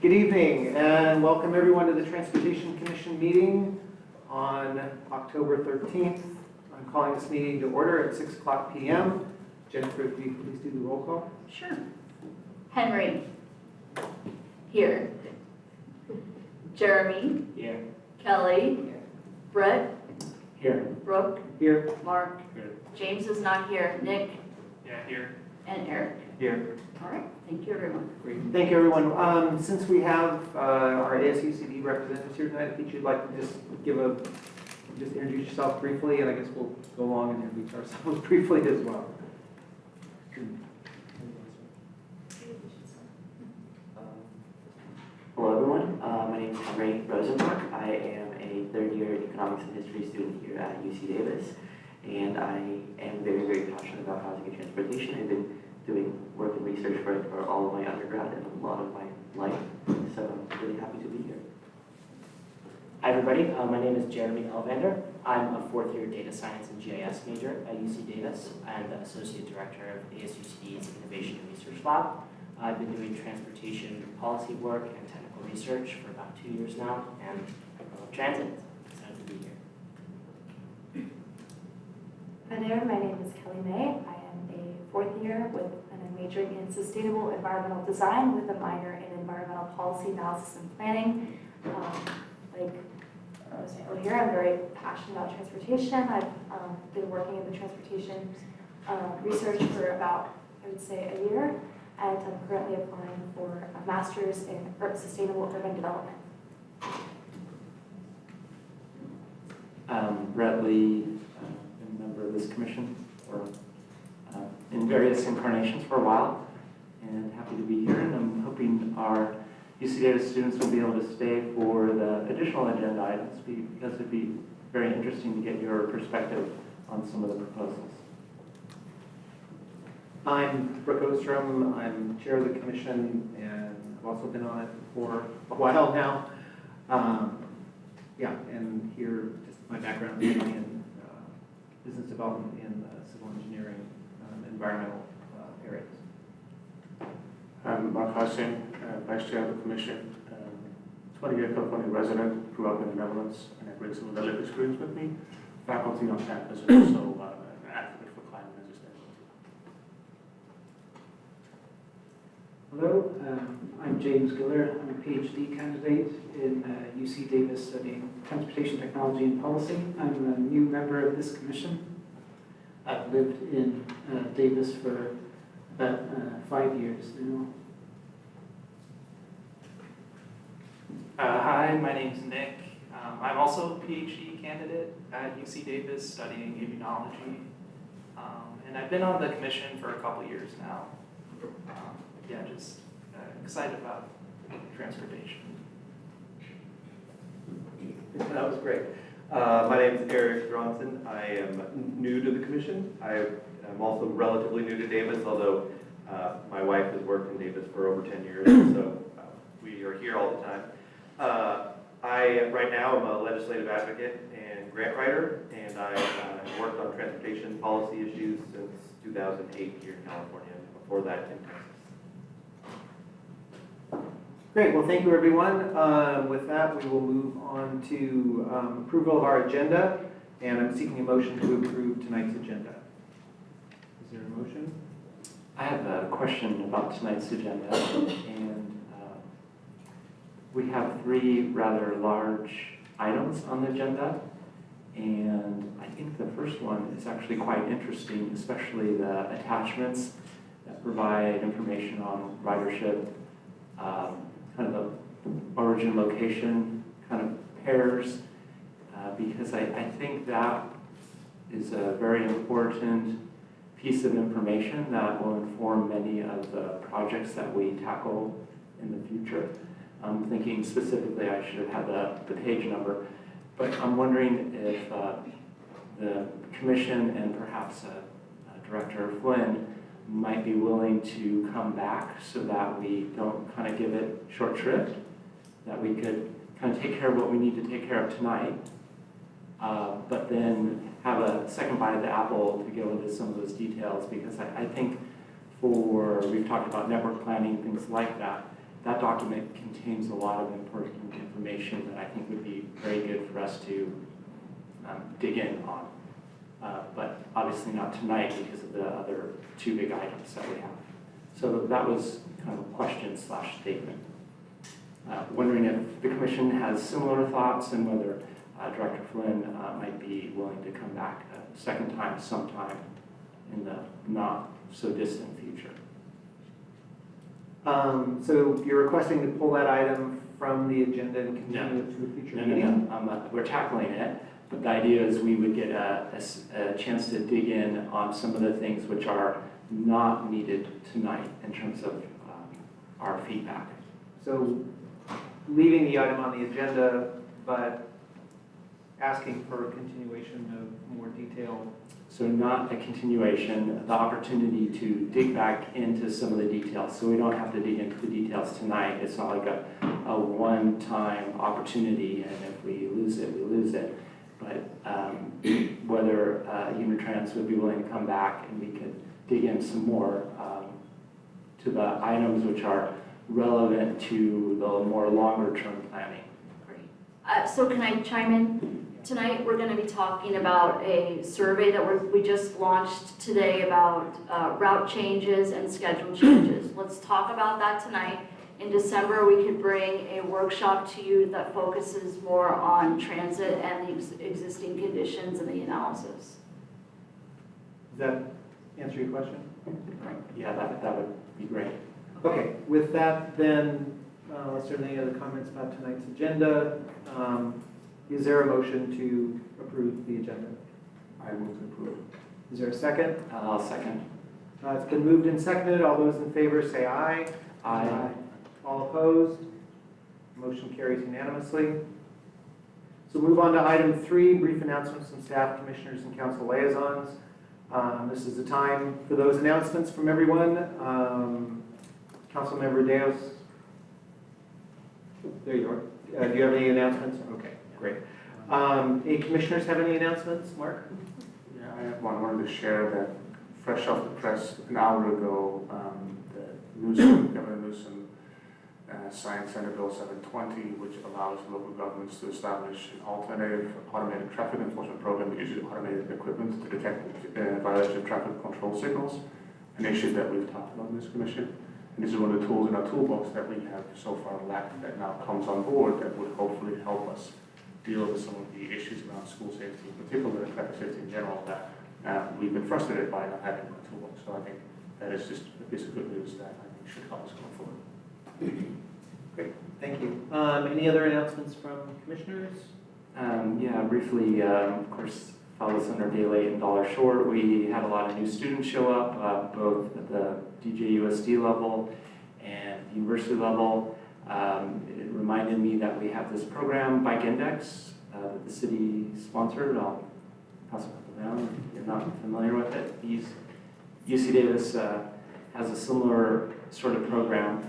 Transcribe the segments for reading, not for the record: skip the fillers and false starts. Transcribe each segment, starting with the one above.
Good evening and welcome everyone to the Transportation Commission meeting on October 13th. I'm calling this meeting to order at 6 o'clock p.m. Jennifer, if you please do the roll call. Sure. Henry. Here. Jeremy. Here. Kelly. Here. Brett. Here. Brooke. Here. Mark. Here. James is not here. Nick. Yeah, here. And Eric. Here. All right. Thank you, everyone. Great. Thank you, everyone. Since we have our ASUCD representatives here tonight, if you'd like to just introduce yourself briefly, and I guess we'll go along and introduce ourselves briefly as well. Hello everyone, my name is Henry Rosenbach. I am a third-year economics and history student here at UC Davis, and I am very, very passionate about housing and transportation. I've been doing work and research for it for all of my undergrad and a lot of my life, so I'm really happy to be here. Hi everybody, my name is Jeremy Elvander. I'm a fourth-year data science and GIS major at UC Davis and the associate director of ASUCD's Innovation and Research Lab. I've been doing transportation policy work and technical research for about 2 years now, and I love transit. Excited to be here. Hi there, my name is Kelly May. I am a fourth year and I'm majoring in sustainable environmental design with a minor in environmental policy analysis and planning. Like I was saying earlier, I'm very passionate about transportation. I've been working in the transportation research for about, I would say, a year, and I'm currently applying for a master's in sustainable urban development. Brett Lee, been a member of this commission for in various incarnations for a while, and happy to be here. And I'm hoping our UC Davis students will be able to stay for the additional agenda items because it'd be very interesting to get your perspective on some of the proposals. I'm Brooke Ostrom. I'm chair of the commission, and I've also been on it for a while now. And here, just my background is in business development in civil engineering, environmental areas. I'm Mark Hassan, Vice Chair of the Commission, 20-year California resident, grew up in the Netherlands, and I bring some of that lived experience with me. Faculty on campus, and also an advocate for climate and sustainability. Hello, I'm James Giller. I'm a PhD candidate in UC Davis studying transportation technology and policy. I'm a new member of this commission. I've lived in Davis for about 5 years now. Hi, my name's Nick. I'm also a PhD candidate at UC Davis studying immunology. And I've been on the commission for a couple years now. Just excited about transportation. That was great. My name is Eric Johnson. I am new to the commission. I am also relatively new to Davis, although my wife has worked in Davis for over 10 years, so we are here all the time. Right now, I'm a legislative advocate and grant writer, and I have worked on transportation policy issues since 2008 here in California, and before that in Texas. Great. Well, thank you, everyone. With that, we will move on to approval of our agenda, and I'm seeking a motion to approve tonight's agenda. Is there a motion? I have a question about tonight's agenda, and we have 3 rather large items on the agenda, and I think the first one is actually quite interesting, especially the attachments that provide information on ridership, kind of the origin location kind of pairs, because I think that is a very important piece of information that will inform many of the projects that we tackle in the future. I'm thinking specifically I should have had the page number, but I'm wondering if the commission and perhaps Director Flynn might be willing to come back so that we don't kind of give it short shrift, that we could kind of take care of what we need to take care of tonight, but then have a second bite of the apple to go into some of those details, because I think we've talked about network planning, things like that, that document contains a lot of important information that I think would be very good for us to dig in on. But obviously not tonight because of the other two big items that we have. So that was kind of a question / statement. Wondering if the commission has similar thoughts and whether Director Flynn might be willing to come back a second time sometime in the not so distant future. So you're requesting to pull that item from the agenda and continue it to a future meeting? No. We're tackling it, but the idea is we would get a chance to dig in on some of the things which are not needed tonight in terms of our feedback. So leaving the item on the agenda, but asking for a continuation of more detail. So not a continuation, the opportunity to dig back into some of the details. So we don't have to dig into the details tonight. It's not like a one-time opportunity, and if we lose it, we lose it. But whether Unitrans would be willing to come back and we could dig in some more to the items which are relevant to the more longer-term planning. Great. So can I chime in? Tonight, we're going to be talking about a survey that we just launched today about route changes and schedule changes. Let's talk about that tonight. In December, we could bring a workshop to you that focuses more on transit and the existing conditions and the analysis. Does that answer your question? Yeah, that would be great. Okay, with that then, unless there are any other comments about tonight's agenda, is there a motion to approve the agenda? I move to approve. Is there a second? I'll second. It's been moved and seconded. All those in favor say aye. Aye. All opposed? Motion carries unanimously. So move on to item 3, brief announcements from staff, commissioners, and council liaisons. This is the time for those announcements from everyone. Councilmember Deos. There you are. Do you have any announcements? Okay, great. Any commissioners have any announcements? Mark? Yeah, I have one. I wanted to share that fresh off the press an hour ago, Governor Newsom signed Senate Bill 720, which allows local governments to establish an alternative automated traffic enforcement program that uses automated equipment to detect violation of traffic control signals, an issue that we've talked about in this commission. And this is one of the tools in our toolbox that we have so far lacked that now comes on board that would hopefully help us deal with some of the issues around school safety, particularly traffic safety in general, that we've been frustrated by not having in our toolbox. So I think that is just a piece of good news that I think should help us going forward. Great, thank you. Any other announcements from commissioners? Yeah, briefly, of course, follows under day late and dollar short. We had a lot of new students show up, both at the DJUSD level and the university level. It reminded me that we have this program, Bike Index, that the city sponsored. I'll pass it down if you're not familiar with it. UC Davis has a similar sort of program.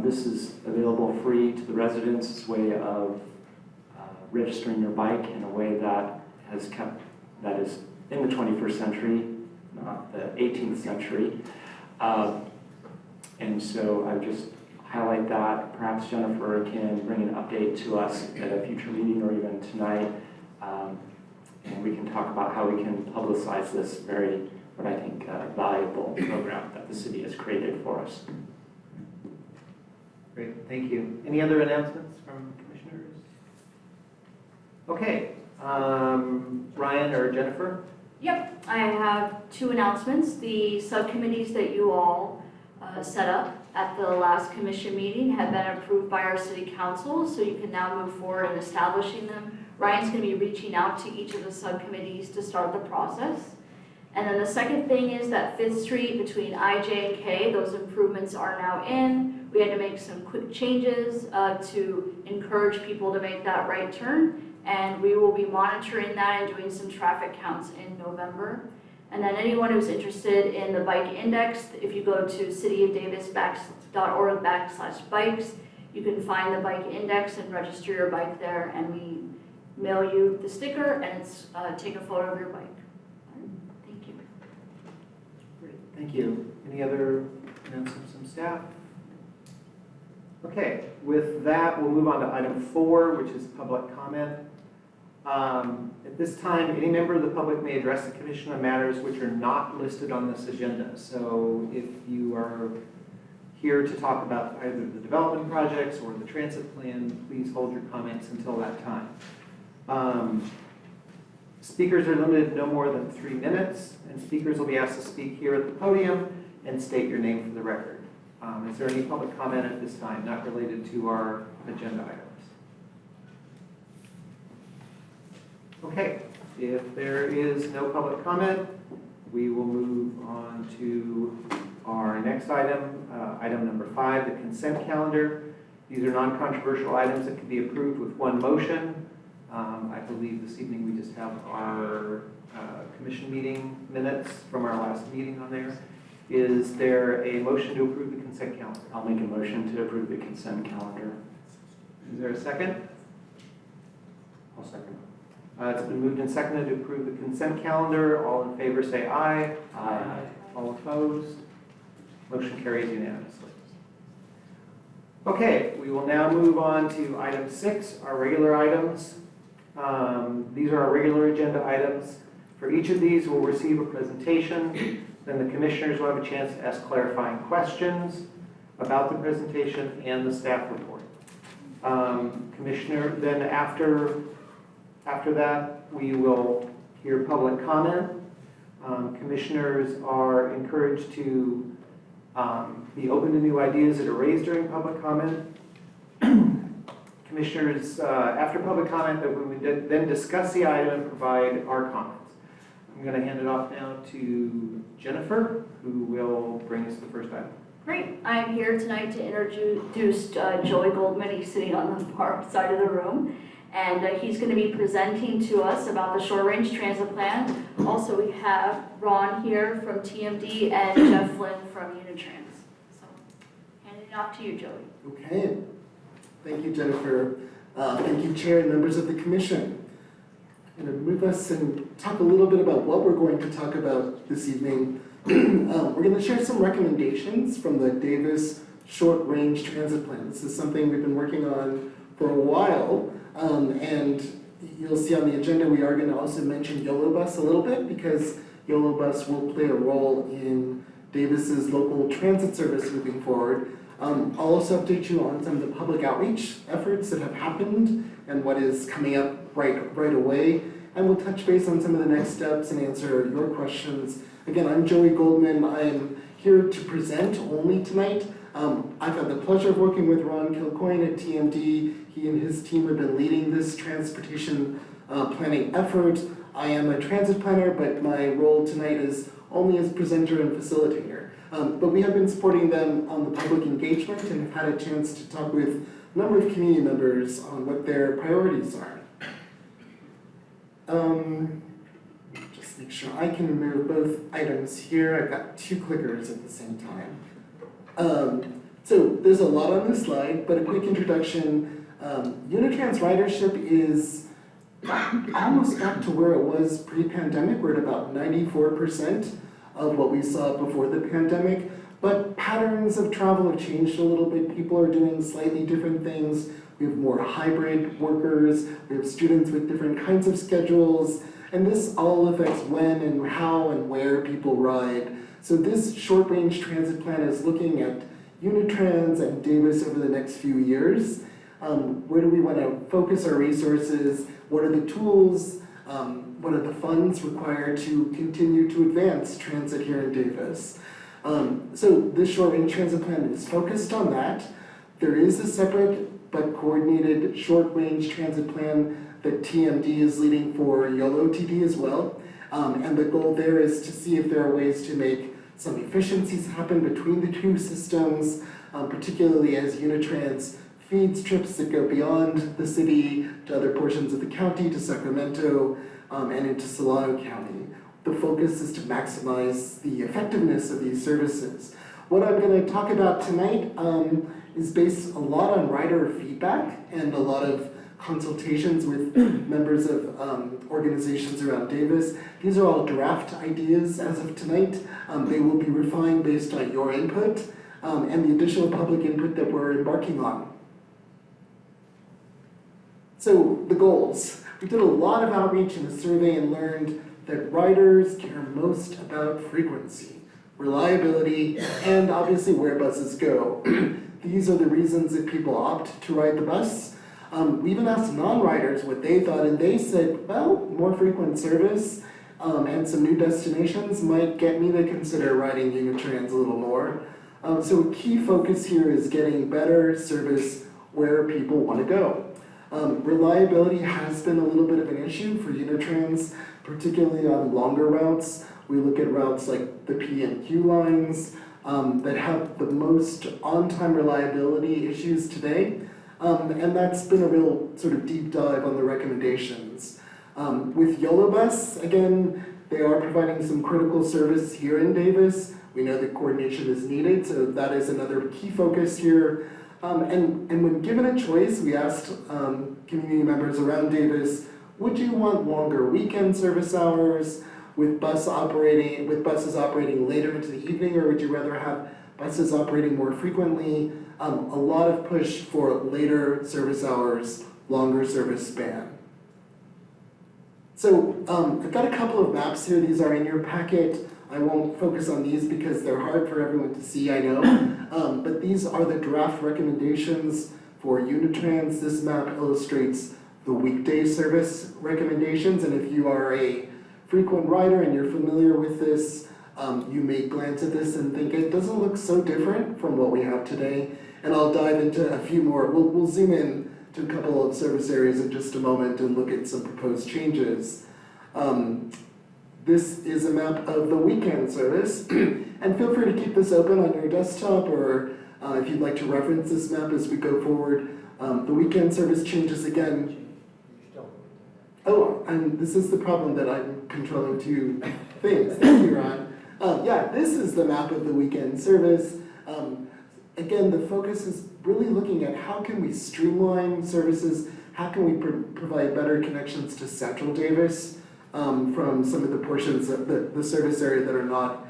This is available free to the residents. It's a way of registering your bike in a way that is in the 21st century, not the 18th century. And so I just highlight that. Perhaps Jennifer can bring an update to us at a future meeting or even tonight. And we can talk about how we can publicize this very, what I think, valuable program that the city has created for us. Great, thank you. Any other announcements from commissioners? Okay, Ryan or Jennifer? Yep, I have 2 announcements. The subcommittees that you all set up at the last commission meeting have been approved by our city council, so you can now move forward in establishing them. Ryan's going to be reaching out to each of the subcommittees to start the process. And then the second thing is that 5th Street between IJ and K, those improvements are now in. We had to make some quick changes to encourage people to make that right turn. And we will be monitoring that and doing some traffic counts in November. And then anyone who's interested in the bike index, if you go to cityofdavis.org/bikes, you can find the bike index and register your bike there. And we mail you the sticker and it's take a photo of your bike. Thank you. Great, thank you. Any other announcements from staff? Okay, with that, we'll move on to item 4, which is public comment. At this time, any member of the public may address the commission on matters which are not listed on this agenda. So if you are here to talk about either the development projects or the transit plan, please hold your comments until that time. Speakers are limited no more than 3 minutes, and speakers will be asked to speak here at the podium and state your name for the record. Is there any public comment at this time not related to our agenda items? Okay, if there is no public comment, we will move on to our next item, item number 5, the consent calendar. These are non-controversial items that can be approved with one motion. I believe this evening we just have our commission meeting minutes from our last meeting on there. Is there a motion to approve the consent calendar? I'll make a motion to approve the consent calendar. Is there a second? I'll second. It's been moved and seconded to approve the consent calendar. All in favor say aye. Aye. All opposed? Motion carries unanimously. Okay, we will now move on to item 6, our regular items. These are our regular agenda items. For each of these, we'll receive a presentation. Then the commissioners will have a chance to ask clarifying questions about the presentation and the staff report. Commissioner, then after that, we will hear public comment. Commissioners are encouraged to be open to new ideas that are raised during public comment. Commissioners, after public comment, that we would then discuss the item and provide our comments. I'm going to hand it off now to Jennifer, who will bring us the first item. Great. I'm here tonight to introduce Joey Goldman. He's sitting on the far side of the room. And he's going to be presenting to us about the short-range transit plan. Also, we have Ron here from TMD and Jeff Flynn from Unitrans. So, handing it off to you, Joey. Okay. Thank you, Jennifer. Thank you, Chair and members of the Commission. I'm going to move us and talk a little bit about what we're going to talk about this evening. We're going to share some recommendations from the Davis Short-Range Transit Plan. This is something we've been working on for a while. And you'll see on the agenda we are going to also mention YOLO Bus a little bit, because YOLO Bus will play a role in Davis's local transit service moving forward. I'll also update you on some of the public outreach efforts that have happened and what is coming up right away. And we'll touch base on some of the next steps and answer your questions. Again, I'm Joey Goldman. I'm here to present only tonight. I've had the pleasure of working with Ron Kilcoyne at TMD. He and his team have been leading this transportation planning effort. I am a transit planner, but my role tonight is only as presenter and facilitator. But we have been supporting them on the public engagement and have had a chance to talk with a number of community members on what their priorities are. Just make sure I can move both items here. I've got 2 clickers at the same time. So there's a lot on this slide, but a quick introduction. Unitrans ridership is almost back to where it was pre-pandemic. We're at about 94% of what we saw before the pandemic, but patterns of travel have changed a little bit. People are doing slightly different things. We have more hybrid workers, we have students with different kinds of schedules, and this all affects when and how and where people ride. So this short-range transit plan is looking at Unitrans and Davis over the next few years. Where do we want to focus our resources? What are the tools? What are the funds required to continue to advance transit here in Davis? So this short-range transit plan is focused on that. There is a separate but coordinated short-range transit plan that TMD is leading for YOLO TD as well. And the goal there is to see if there are ways to make some efficiencies happen between the 2 systems, particularly as Unitrans feeds trips that go beyond the city to other portions of the county, to Sacramento, and into Solano County. The focus is to maximize the effectiveness of these services. What I'm going to talk about tonight is based a lot on rider feedback and a lot of consultations with members of organizations around Davis. These are all draft ideas as of tonight. They will be refined based on your input. and the additional public input that we're embarking on. So the goals. We did a lot of outreach in a survey and learned that riders care most about frequency, reliability, and obviously where buses go. These are the reasons that people opt to ride the bus. We even asked non-riders what they thought, and they said, well, more frequent service and some new destinations might get me to consider riding Unitrans a little more. So a key focus here is getting better service where people want to go. Reliability has been a little bit of an issue for Unitrans, particularly on longer routes. We look at routes like the P and Q lines that have the most on-time reliability issues today. And that's been a real sort of deep dive on the recommendations. With YOLO Bus, again, they are providing some critical service here in Davis. We know that coordination is needed, so that is another key focus here. And when given a choice, we asked community members around Davis, would you want longer weekend service hours with buses operating later into the evening, or would you rather have buses operating more frequently? A lot of push for later service hours, longer service span. So I've got a couple of maps here. These are in your packet. I won't focus on these because they're hard for everyone to see, I know. But these are the draft recommendations for Unitrans. This map illustrates the weekday service recommendations, and if you are a frequent rider and you're familiar with this, you may glance at this and think it doesn't look so different from what we have today. And I'll dive into a few more. We'll zoom in to a couple of service areas in just a moment and look at some proposed changes. This is a map of the weekend service, and feel free to keep this open on your desktop, or if you'd like to reference this map as we go forward. The weekend service changes again. Oh, and this is the problem that I'm controlling two things. Thank you, Ron. Yeah, this is the map of the weekend service. Again, the focus is really looking at how can we streamline services, how can we provide better connections to Central Davis from some of the portions of the service area that are not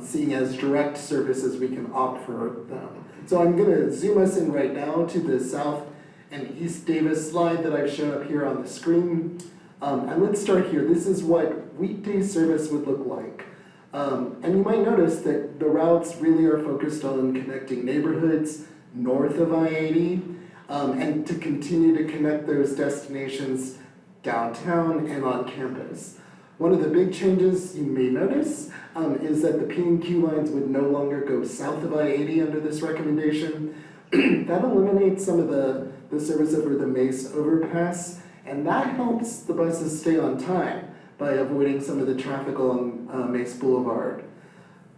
seeing as direct service as we can opt for them. So I'm going to zoom us in right now to the South and East Davis slide that I've shown up here on the screen. And let's start here. This is what weekday service would look like. And you might notice that the routes really are focused on connecting neighborhoods north of I-80 and to continue to connect those destinations downtown and on campus. One of the big changes you may notice is that the P and Q lines would no longer go south of I-80 under this recommendation. That eliminates some of the service over the Mace overpass, and that helps the buses stay on time by avoiding some of the traffic along Mace Boulevard.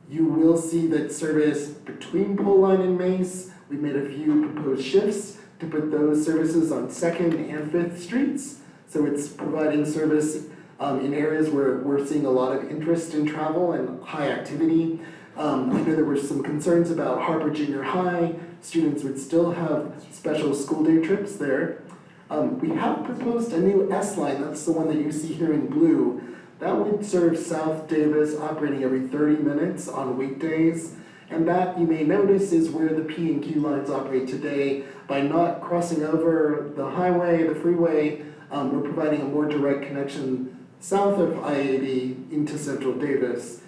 You will see that service between Pole Line and Mace, we made a few proposed shifts to put those services on 2nd and 5th Streets. So it's providing service in areas where we're seeing a lot of interest in travel and high activity. I know there were some concerns about Harper Junior High. Students would still have special school day trips there. We have proposed a new S line, that's the one that you see here in blue. That would serve South Davis, operating every 30 minutes on weekdays. And that, you may notice, is where the P and Q lines operate today. By not crossing over the highway, the freeway, we're providing a more direct connection south of I-80 into Central Davis.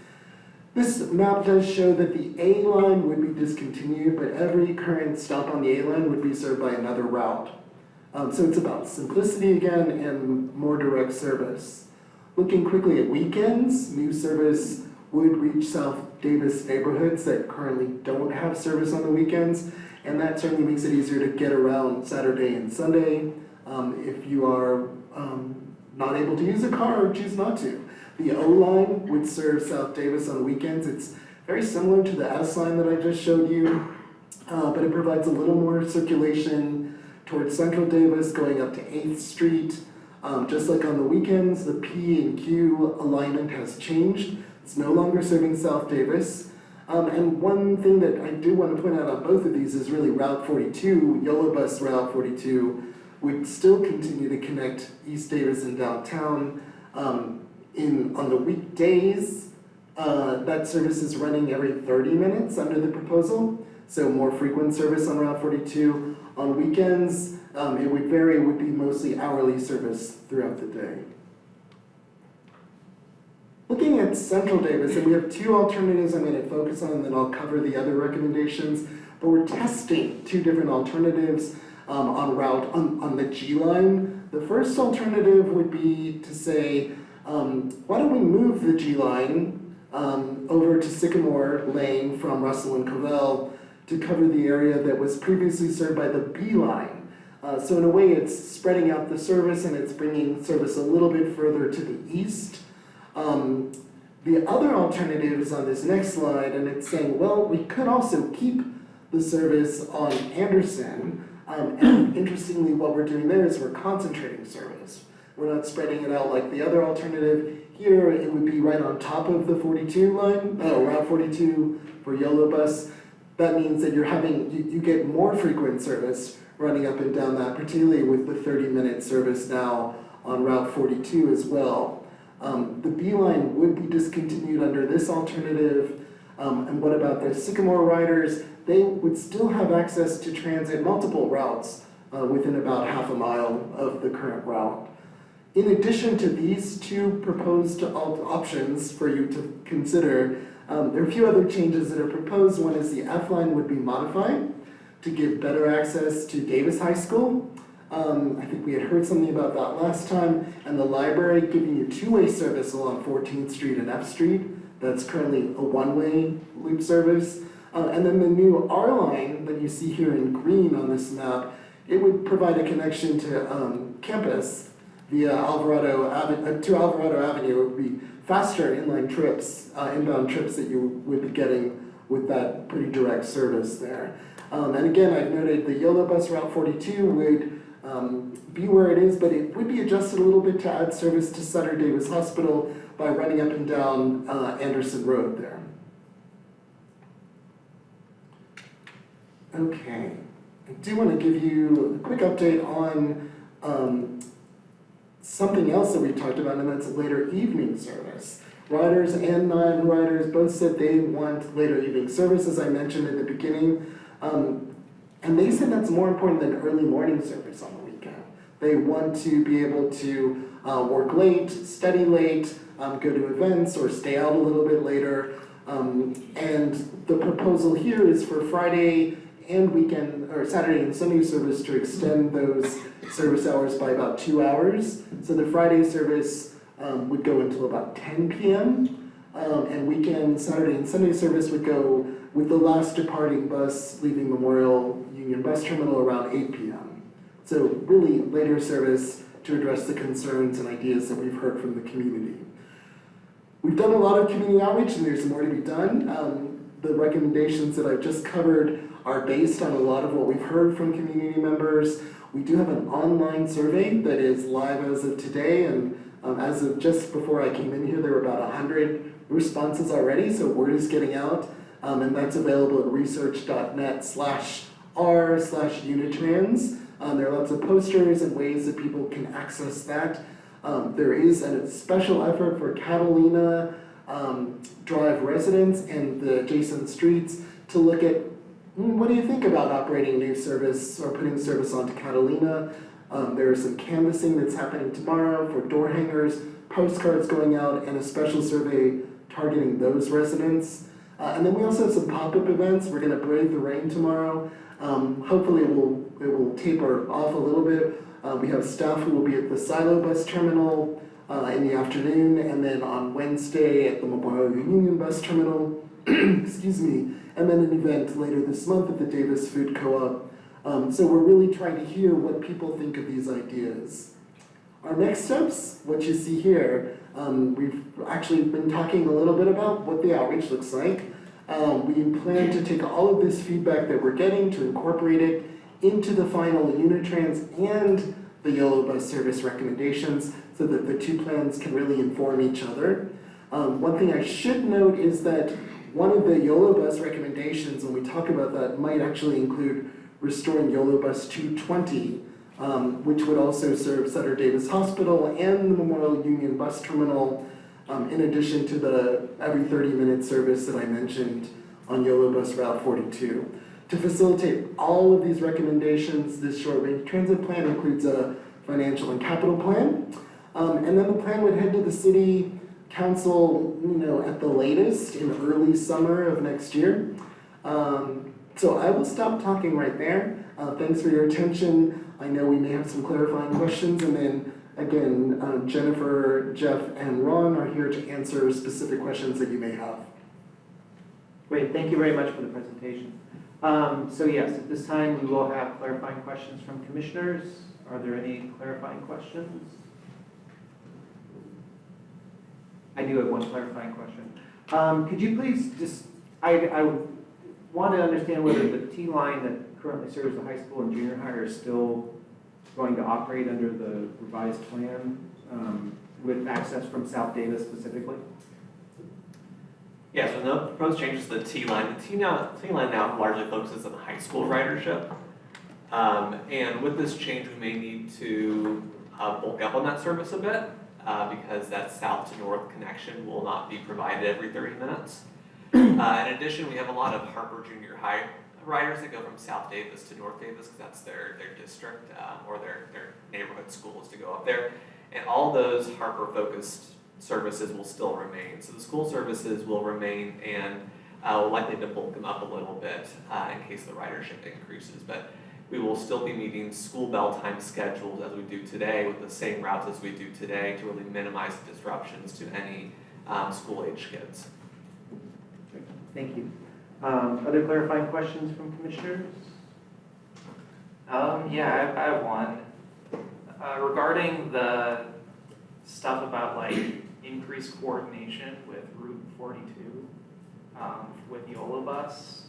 This map does show that the A line would be discontinued, but every current stop on the A line would be served by another route. So it's about simplicity again and more direct service. Looking quickly at weekends, new service would reach South Davis neighborhoods that currently don't have service on the weekends, and that certainly makes it easier to get around Saturday and Sunday if you are not able to use a car or choose not to. The O line would serve South Davis on weekends. It's very similar to the S line that I just showed you, but it provides a little more circulation towards Central Davis going up to 8th Street. Just like on the weekends, the P and Q alignment has changed. It's no longer serving South Davis. And one thing that I do want to point out on both of these is really Route 42, YOLO Bus Route 42, would still continue to connect East Davis and downtown. On the weekdays, that service is running every 30 minutes under the proposal. so more frequent service on Route 42. On weekends, it would vary, it would be mostly hourly service throughout the day. Looking at Central Davis, and we have two alternatives I'm going to focus on, and then I'll cover the other recommendations. But we're testing two different alternatives on the G line. The first alternative would be to say, why don't we move the G line over to Sycamore Lane from Russell and Covell to cover the area that was previously served by the B line. So in a way, it's spreading out the service and it's bringing service a little bit further to the east. The other alternative is on this next slide, and it's saying, well, we could also keep the service on Anderson, and interestingly, what we're doing there is we're concentrating service. We're not spreading it out like the other alternative. Here, it would be right on top of the 42 line, Route 42 for YOLO bus. That means that you get more frequent service running up and down that, particularly with the 30-minute service now on Route 42 as well. The B line would be discontinued under this alternative. And what about the Sycamore riders? They would still have access to transit multiple routes within about half a mile of the current route. In addition to these two proposed options for you to consider, there are a few other changes that are proposed. One is the F line would be modified to give better access to Davis High School. I think we had heard something about that last time, and the library giving you two-way service along 14th Street and F Street. That's currently a one-way loop service. And then the new R line that you see here in green on this map, it would provide a connection to campus via Alvarado Avenue. It would be faster inline trips, inbound trips that you would be getting with that pretty direct service there. And again, I've noted the YOLO bus Route 42 would be where it is, but it would be adjusted a little bit to add service to Sutter Davis Hospital by running up and down Anderson Road there. Okay, I do want to give you a quick update on something else that we talked about, and that's later evening service. Riders and non-riders both said they want later evening service, as I mentioned at the beginning. And they said that's more important than early morning service on the weekend. They want to be able to work late, study late, go to events, or stay out a little bit later. And the proposal here is for Friday and weekend, or Saturday and Sunday service to extend those service hours by about 2 hours. So the Friday service would go until about 10 p.m. And weekend, Saturday and Sunday service would go with the last departing bus leaving Memorial Union Bus Terminal around 8 p.m. So really later service to address the concerns and ideas that we've heard from the community. We've done a lot of community outreach, and there's more to be done. The recommendations that I've just covered are based on a lot of what we've heard from community members. We do have an online survey that is live as of today, and as of just before I came in here, there were about 100 responses already, so word is getting out. And that's available at research.net/r/Unitrans. There are lots of posters and ways that people can access that. There is a special effort for Catalina Drive residents and the adjacent streets to look at what do you think about operating new service or putting service onto Catalina. There is some canvassing that's happening tomorrow for door hangers, postcards going out, and a special survey targeting those residents. And then we also have some pop-up events. We're going to brave the rain tomorrow. Hopefully it will taper off a little bit. We have staff who will be at the Silo Bus Terminal in the afternoon, and then on Wednesday at the Memorial Union Bus Terminal, excuse me, and then an event later this month at the Davis Food Co-op. So we're really trying to hear what people think of these ideas. Our next steps, what you see here, we've actually been talking a little bit about what the outreach looks like. We plan to take all of this feedback that we're getting to incorporate it into the final Unitrans and the YOLO bus service recommendations so that the two plans can really inform each other. One thing I should note is that one of the YOLO bus recommendations, when we talk about that, might actually include restoring YOLO bus 220, which would also serve Sutter Davis Hospital and the Memorial Union Bus Terminal, in addition to the every 30-minute service that I mentioned on YOLO bus Route 42. To facilitate all of these recommendations, this short-range transit plan includes a financial and capital plan. And then the plan would head to the city council, at the latest in early summer of next year. So I will stop talking right there. Thanks for your attention. I know we may have some clarifying questions, and then again, Jennifer, Jeff, and Ron are here to answer specific questions that you may have. Great, thank you very much for the presentation. So yes, at this time, we will have clarifying questions from commissioners. Are there any clarifying questions? I do have one clarifying question. Could you please just, I want to understand whether the T-line that currently serves the high school and junior high are still going to operate under the revised plan with access from South Davis specifically? Yeah, so no proposed changes to the T-line. The T-line now largely focuses on the high school ridership. And with this change, we may need to bulk up on that service a bit because that south to north connection will not be provided every 30 minutes. In addition, we have a lot of Harper Junior High riders that go from South Davis to North Davis because that's their district or their neighborhood schools to go up there. And all those Harper-focused services will still remain. So the school services will remain and we'll likely to bulk them up a little bit in case the ridership increases. But we will still be meeting school bell time schedules as we do today with the same routes as we do today to really minimize disruptions to any school-age kids. Thank you. Other clarifying questions from commissioners? Yeah, I have one. Regarding the stuff about like increased coordination with Route 42 with Yola Bus,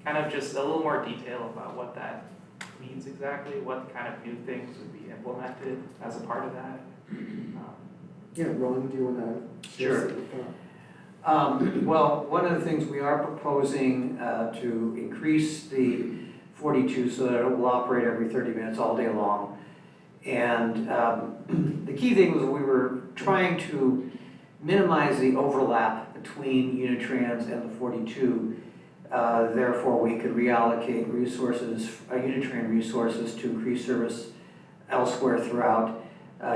kind of just a little more detail about what that means exactly, what kind of new things would be implemented as a part of that. Yeah, Ron, do you want to? Sure. Well, one of the things we are proposing to increase the 42 so that it will operate every 30 minutes all day long. And the key thing was we were trying to minimize the overlap between Unitrans and the 42. Therefore, we could reallocate resources, Unitran resources to increase service elsewhere throughout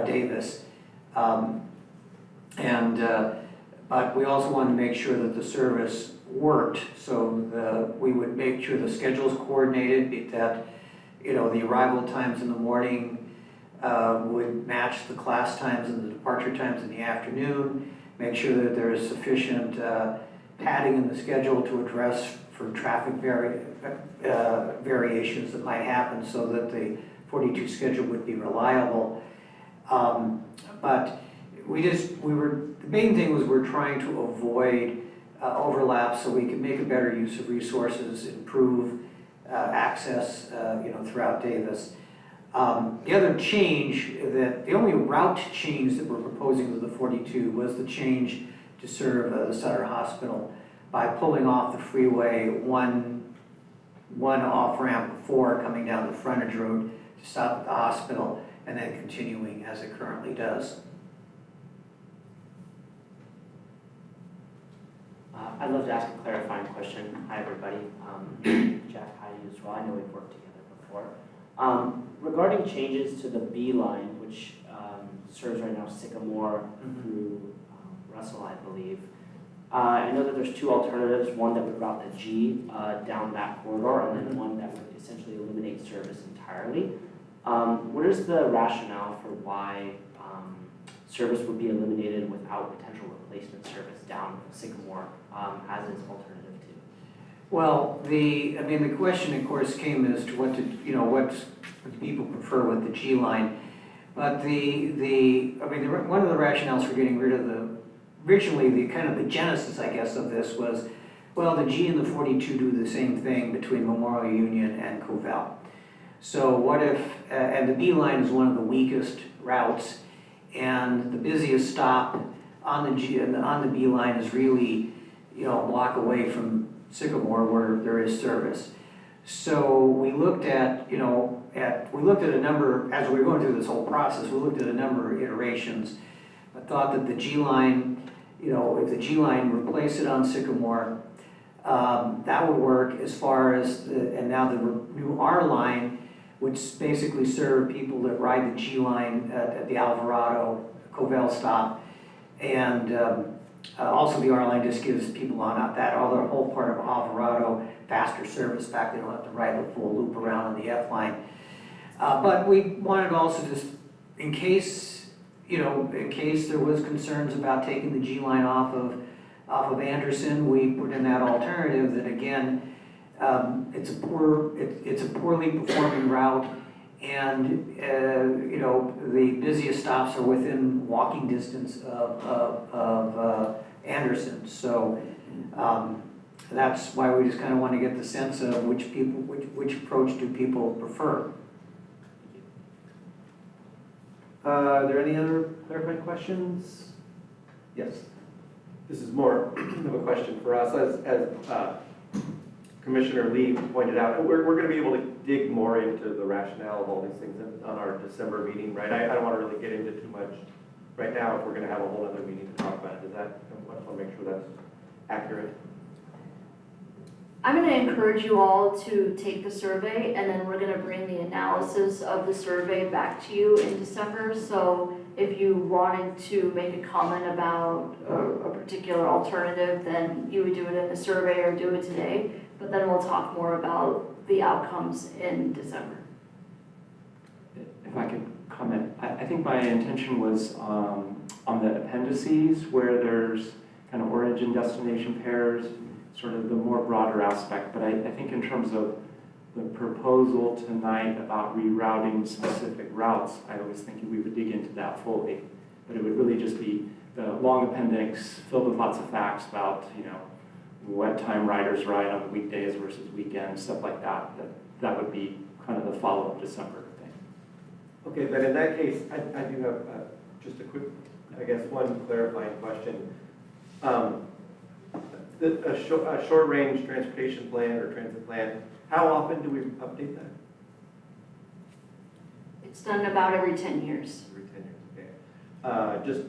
Davis. But we also wanted to make sure that the service worked, so we would make sure the schedule's coordinated, that the arrival times in the morning would match the class times and the departure times in the afternoon, make sure that there is sufficient padding in the schedule to address for traffic variations that might happen so that the 42 schedule would be reliable. But the main thing was we're trying to avoid overlap so we could make a better use of resources, improve access, throughout Davis. The other change, the only route change that we're proposing with the 42 was the change to serve the Sutter Hospital by pulling off the freeway one off-ramp before coming down the frontage road to stop at the hospital and then continuing as it currently does. I'd love to ask a clarifying question. Hi, everybody. Jeff, hi to you as well. I know we've worked together before. Regarding changes to the B line, which serves right now Sycamore through Russell, I believe. I know that there's two alternatives, one that would route the G down that corridor, and then one that would essentially eliminate service entirely. What is the rationale for why service would be eliminated without potential replacement service down Sycamore as its alternative to? Well, the question, of course, came as to what do people prefer with the G line. But one of the rationales for getting rid of originally the kind of the genesis, I guess, of this was, well, the G and the 42 do the same thing between Memorial Union and Covell. So what if, and the B line is one of the weakest routes, and the busiest stop on the B line is really, a block away from Sycamore where there is service. So we looked at, a number, as we were going through this whole process, we looked at a number of iterations. I thought that the G line, if the G line replaced it on Sycamore, that would work as far as, and now the new R line, which basically serve people that ride the G line at the Alvarado Covell stop. And also the R line just gives people on that other whole part of Alvarado faster service back. They don't have to ride the full loop around on the F line. But we wanted to also just, in case there was concerns about taking the G line off of Anderson, we put in that alternative that again, it's a poorly performing route, and the busiest stops are within walking distance of Anderson. So that's why we just kind of want to get the sense of which approach do people prefer. Are there any other clarifying questions? Yes. This is more of a question for us. As Commissioner Lee pointed out, we're going to be able to dig more into the rationale of all these things on our December meeting, right? I don't want to really get into too much right now if we're going to have a whole other meeting to talk about it. I just want to make sure that's accurate. I'm going to encourage you all to take the survey, and then we're going to bring the analysis of the survey back to you in December. So if you wanted to make a comment about a particular alternative, then you would do it in the survey or do it today. But then we'll talk more about the outcomes in December. If I could comment, I think my intention was on the appendices where there's kind of origin destination pairs, sort of the more broader aspect. But I think in terms of the proposal tonight about rerouting specific routes, I was thinking we would dig into that fully. But it would really just be the long appendix filled with lots of facts about, what time riders ride on weekdays versus weekends, stuff like that. That would be kind of the follow-up December thing. Okay, but in that case, I do have just a quick, I guess, one clarifying question. A short-range transportation plan or transit plan, how often do we update that? It's done about every 10 years. Every 10 years, okay.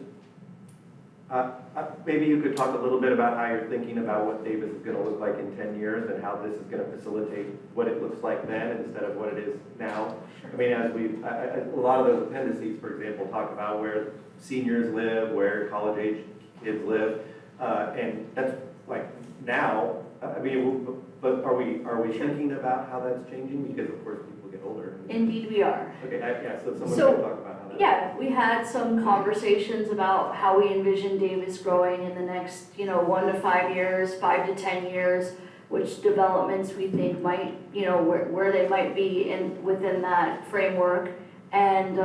Maybe you could talk a little bit about how you're thinking about what Davis is going to look like in 10 years and how this is going to facilitate what it looks like then instead of what it is now. I mean, as a lot of those appendices, for example, talk about where seniors live, where college-age kids live, and that's like now. I mean, but are we thinking about how that's changing? Because of course people get older. Indeed we are. Okay, yeah. So someone So, can talk about how that. Yeah, we had some conversations about how we envision Davis growing in the next, 1 to 5 years, 5 to 10 years, which developments we think might, where they might be within that framework. And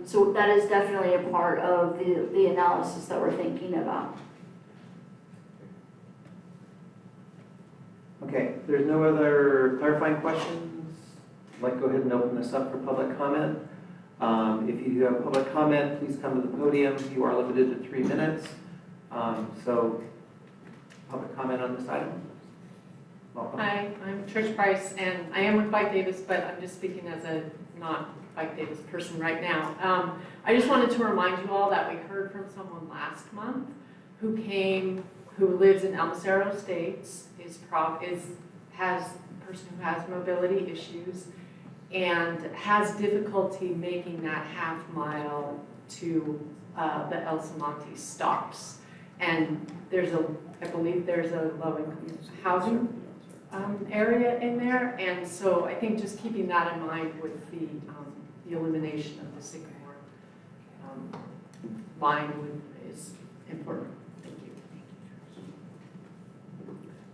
so that is definitely a part of the analysis that we're thinking about. Okay, if there's no other clarifying questions, I'd like to go ahead and open this up for public comment. If you have public comment, please come to the podium. You are limited to 3 minutes. So, public comment on this item? Welcome. Hi, I'm Trish Price, and I am with Bike Davis, but I'm just speaking as a not Bike Davis person right now. I just wanted to remind you all that we heard from someone last month who lives in El Cerro Estates, has a person who has mobility issues and has difficulty making that half mile to the El Samonte stops. And I believe there's a low-income housing area in there, and so I think just keeping that in mind with the elimination of the Sycamore line is important.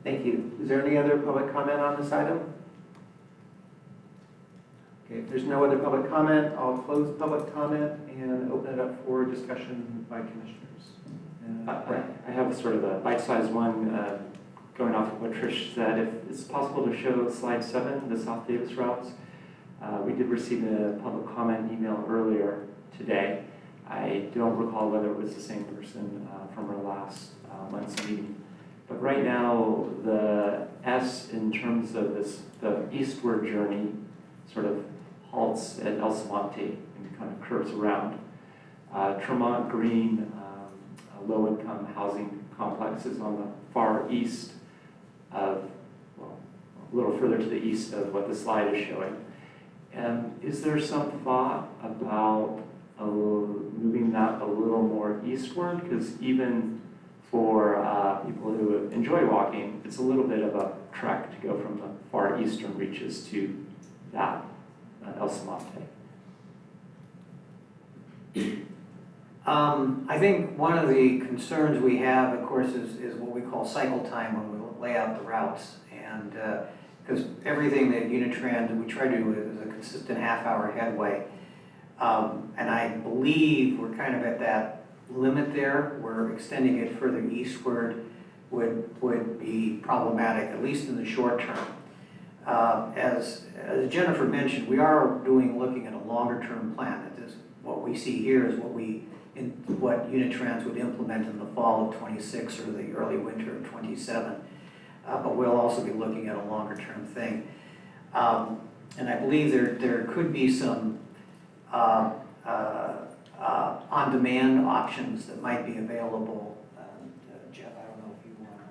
Thank you. Is there any other public comment on this item? Okay, if there's no other public comment, I'll close public comment and open it up for discussion by commissioners. I have sort of a bite-sized one going off of what Trish said. If it's possible to show slide 7, the South Davis routes. We did receive a public comment email earlier today. I don't recall whether it was the same person from our last month's meeting. But right now, the S in terms of the eastward journey sort of halts at El Samonte and kind of curves around. Tremont Green, a low-income housing complex, is on the far east of a little further to the east of what the slide is showing. And is there some thought about moving that a little more eastward? Because even for people who enjoy walking, it's a little bit of a trek to go from the far eastern reaches to that El Samonte. I think one of the concerns we have, of course, is what we call cycle time when we lay out the routes. And because everything that Unitrans, we try to do is a consistent half-hour headway. And I believe we're kind of at that limit there, where extending it further eastward would be problematic, at least in the short term. As Jennifer mentioned, we are looking at a longer-term plan. What we see here is what Unitrans would implement in the fall of '26 or the early winter of '27. But we'll also be looking at a longer-term thing. And I believe there could be some on-demand options that might be available. Jeff, I don't know if you want to.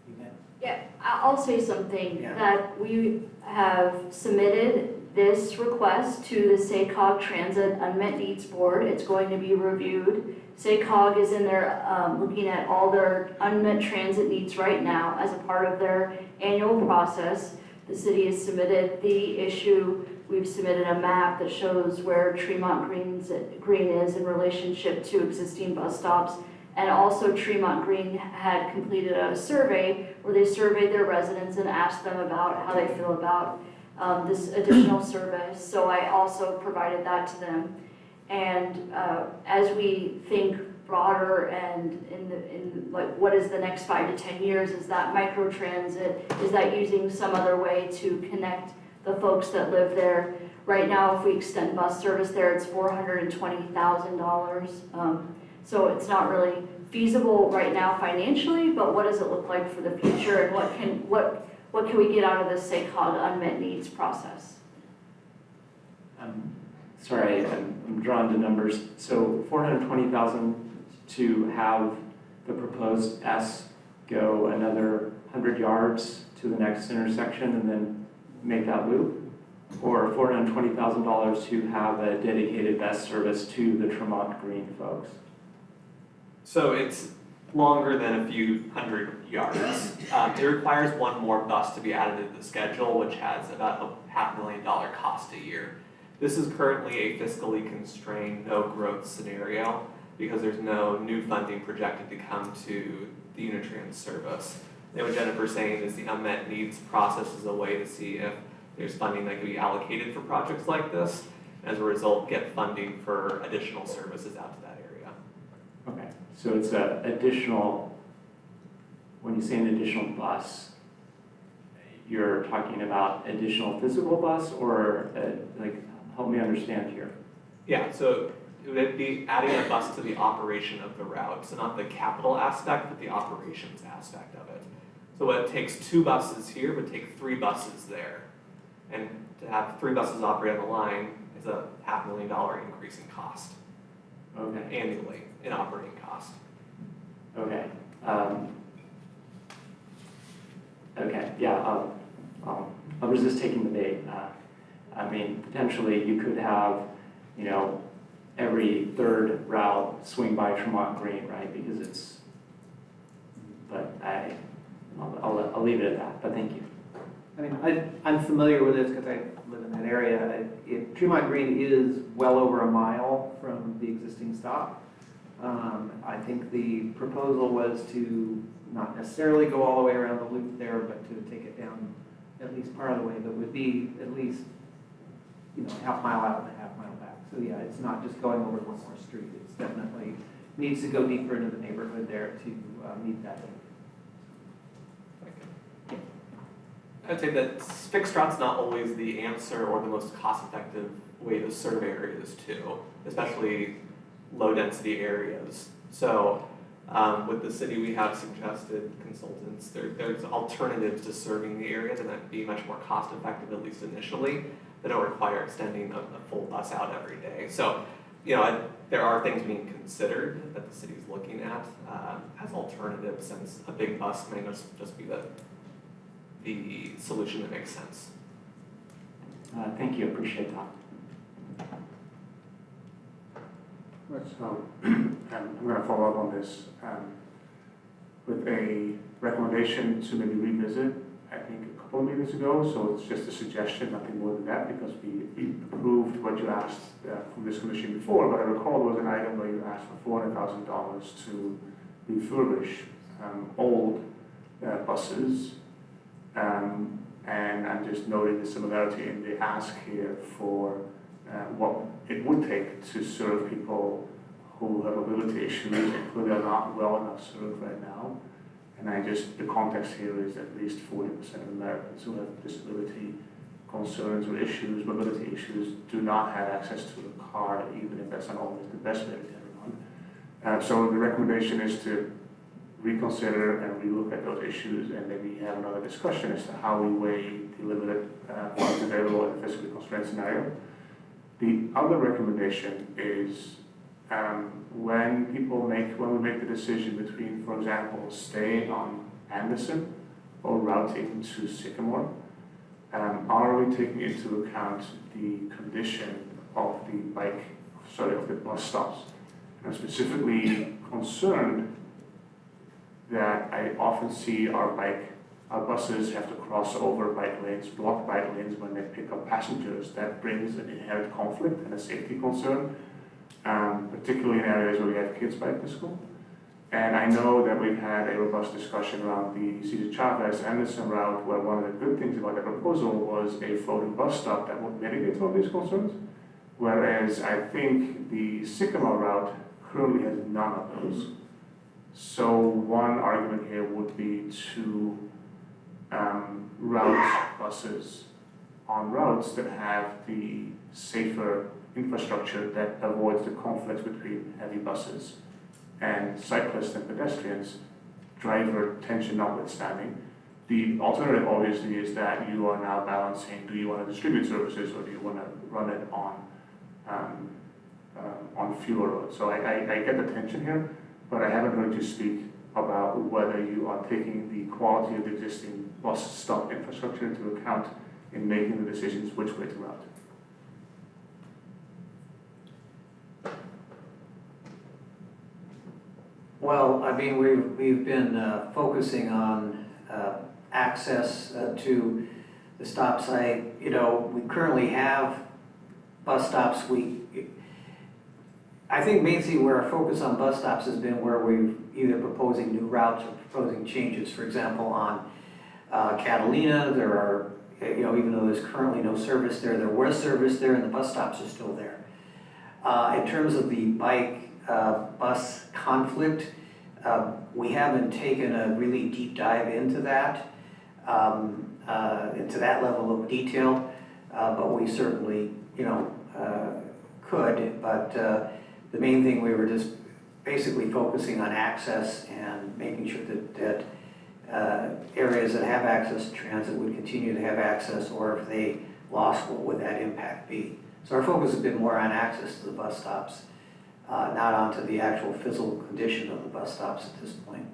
You can. Yeah, I'll say something, Yeah. that we have submitted this request to the SACOG Transit Unmet Needs Board. It's going to be reviewed. SACOG is in there looking at all their unmet transit needs right now as a part of their annual process. The city has submitted the issue. We've submitted a map that shows where Tremont Green is in relationship to existing bus stops. And also Tremont Green had completed a survey where they surveyed their residents and asked them about how they feel about this additional service. So I also provided that to them. And as we think broader and in like what is the next 5 to 10 years, is that microtransit, is that using some other way to connect the folks that live there? Right now, if we extend bus service there, it's $420,000. So it's not really feasible right now financially, but what does it look like for the future, and what can we get out of this SACOG unmet needs process? Sorry, I'm drawn to numbers. So 420,000 to have the proposed S go another 100 yards to the next intersection and then make that loop? Or $420,000 to have a dedicated bus service to the Tremont Green folks? So it's longer than a few hundred yards. It requires one more bus to be added to the schedule, which has about a $500,000 cost a year. This is currently a fiscally constrained, no growth scenario because there's no new funding projected to come to the Unitrans service. And what Jennifer's saying is the unmet needs process is a way to see if there's funding that can be allocated for projects like this, and as a result, get funding for additional services out to that area. Okay, so it's an additional, when you say an additional bus, you're talking about additional physical bus or help me understand here. Yeah, so it would be adding a bus to the operation of the route, so not the capital aspect, but the operations aspect of it. So it takes 2 buses here, but take 3 buses there. And to have 3 buses operate on the line is a $500,000 increase in cost. Okay. Annually in operating cost. Okay. Okay, yeah, I'll resist taking the bait. I mean, potentially you could have, every 3rd route swing by Tremont Green, right? Because it's, but I'll leave it at that, but thank you. I mean, I'm familiar with this because I live in that area. Tremont Green is well over a mile from the existing stop. I think the proposal was to not necessarily go all the way around the loop there, but to take it down at least part of the way, but would be at least, half mile out and a half mile back. So yeah, it's not just going over one more street. It's definitely needs to go deeper into the neighborhood there to meet that need. I'd say that fixed route's not always the answer or the most cost-effective way to serve areas too, especially low-density areas. So with the city, we have suggested consultants. There's alternatives to serving the area that might be much more cost-effective, at least initially, that don't require extending a full bus out every day. So, there are things being considered that the city's looking at as alternatives, since a big bus may just be the the solution that makes sense. Thank you, appreciate that. So, I'm going to follow up on this with a recommendation to maybe revisit, I think, a couple of meetings ago. So it's just a suggestion, nothing more than that, because we approved what you asked from this commission before. But I recall there was an item where you asked for $400,000 to refurbish old buses. And I'm just noting the similarity in the ask here for what it would take to serve people who have mobility issues and clearly are not well enough served right now. And the context here is at least 40% of Americans who have disability concerns or issues, mobility issues, do not have access to a car, even if that's not always the best way to get around. So the recommendation is to reconsider and relook at those issues and maybe have another discussion as to how we weigh the limited funds available in a physically constrained scenario. The other recommendation is when we make the decision between, for example, staying on Anderson or routing to Sycamore, are we taking into account the condition of the bus stops? I'm specifically concerned that I often see our buses have to cross over bike lanes, block bike lanes when they pick up passengers. That brings an inherent conflict and a safety concern, particularly in areas where we have kids bike to school. And I know that we've had a robust discussion around the Cesar Chavez Anderson route, where one of the good things about the proposal was a floating bus stop that would mitigate some of these concerns. Whereas I think the Sycamore route currently has none of those. So one argument here would be to route buses on routes that have the safer infrastructure that avoids the conflicts between heavy buses and cyclists and pedestrians, driver tension notwithstanding. The alternative obviously is that you are now balancing, do you want to distribute services or do you want to run it on fewer roads? So I get the tension here, but I haven't heard you speak about whether you are taking the quality of the existing bus stop infrastructure into account in making the decisions which way to route. Well, I mean, we've been focusing on access to the stop site. You know, we currently have bus stops. I think mainly where our focus on bus stops has been where we've either proposing new routes or proposing changes. For example, on Catalina, there are, even though there's currently no service there was service there and the bus stops are still there. In terms of the bus conflict, we haven't taken a really deep dive into that level of detail, but we certainly, could. But the main thing, we were just basically focusing on access and making sure that areas that have access to transit would continue to have access, or if they lost, what would that impact be? So our focus has been more on access to the bus stops, not onto the actual physical condition of the bus stops at this point.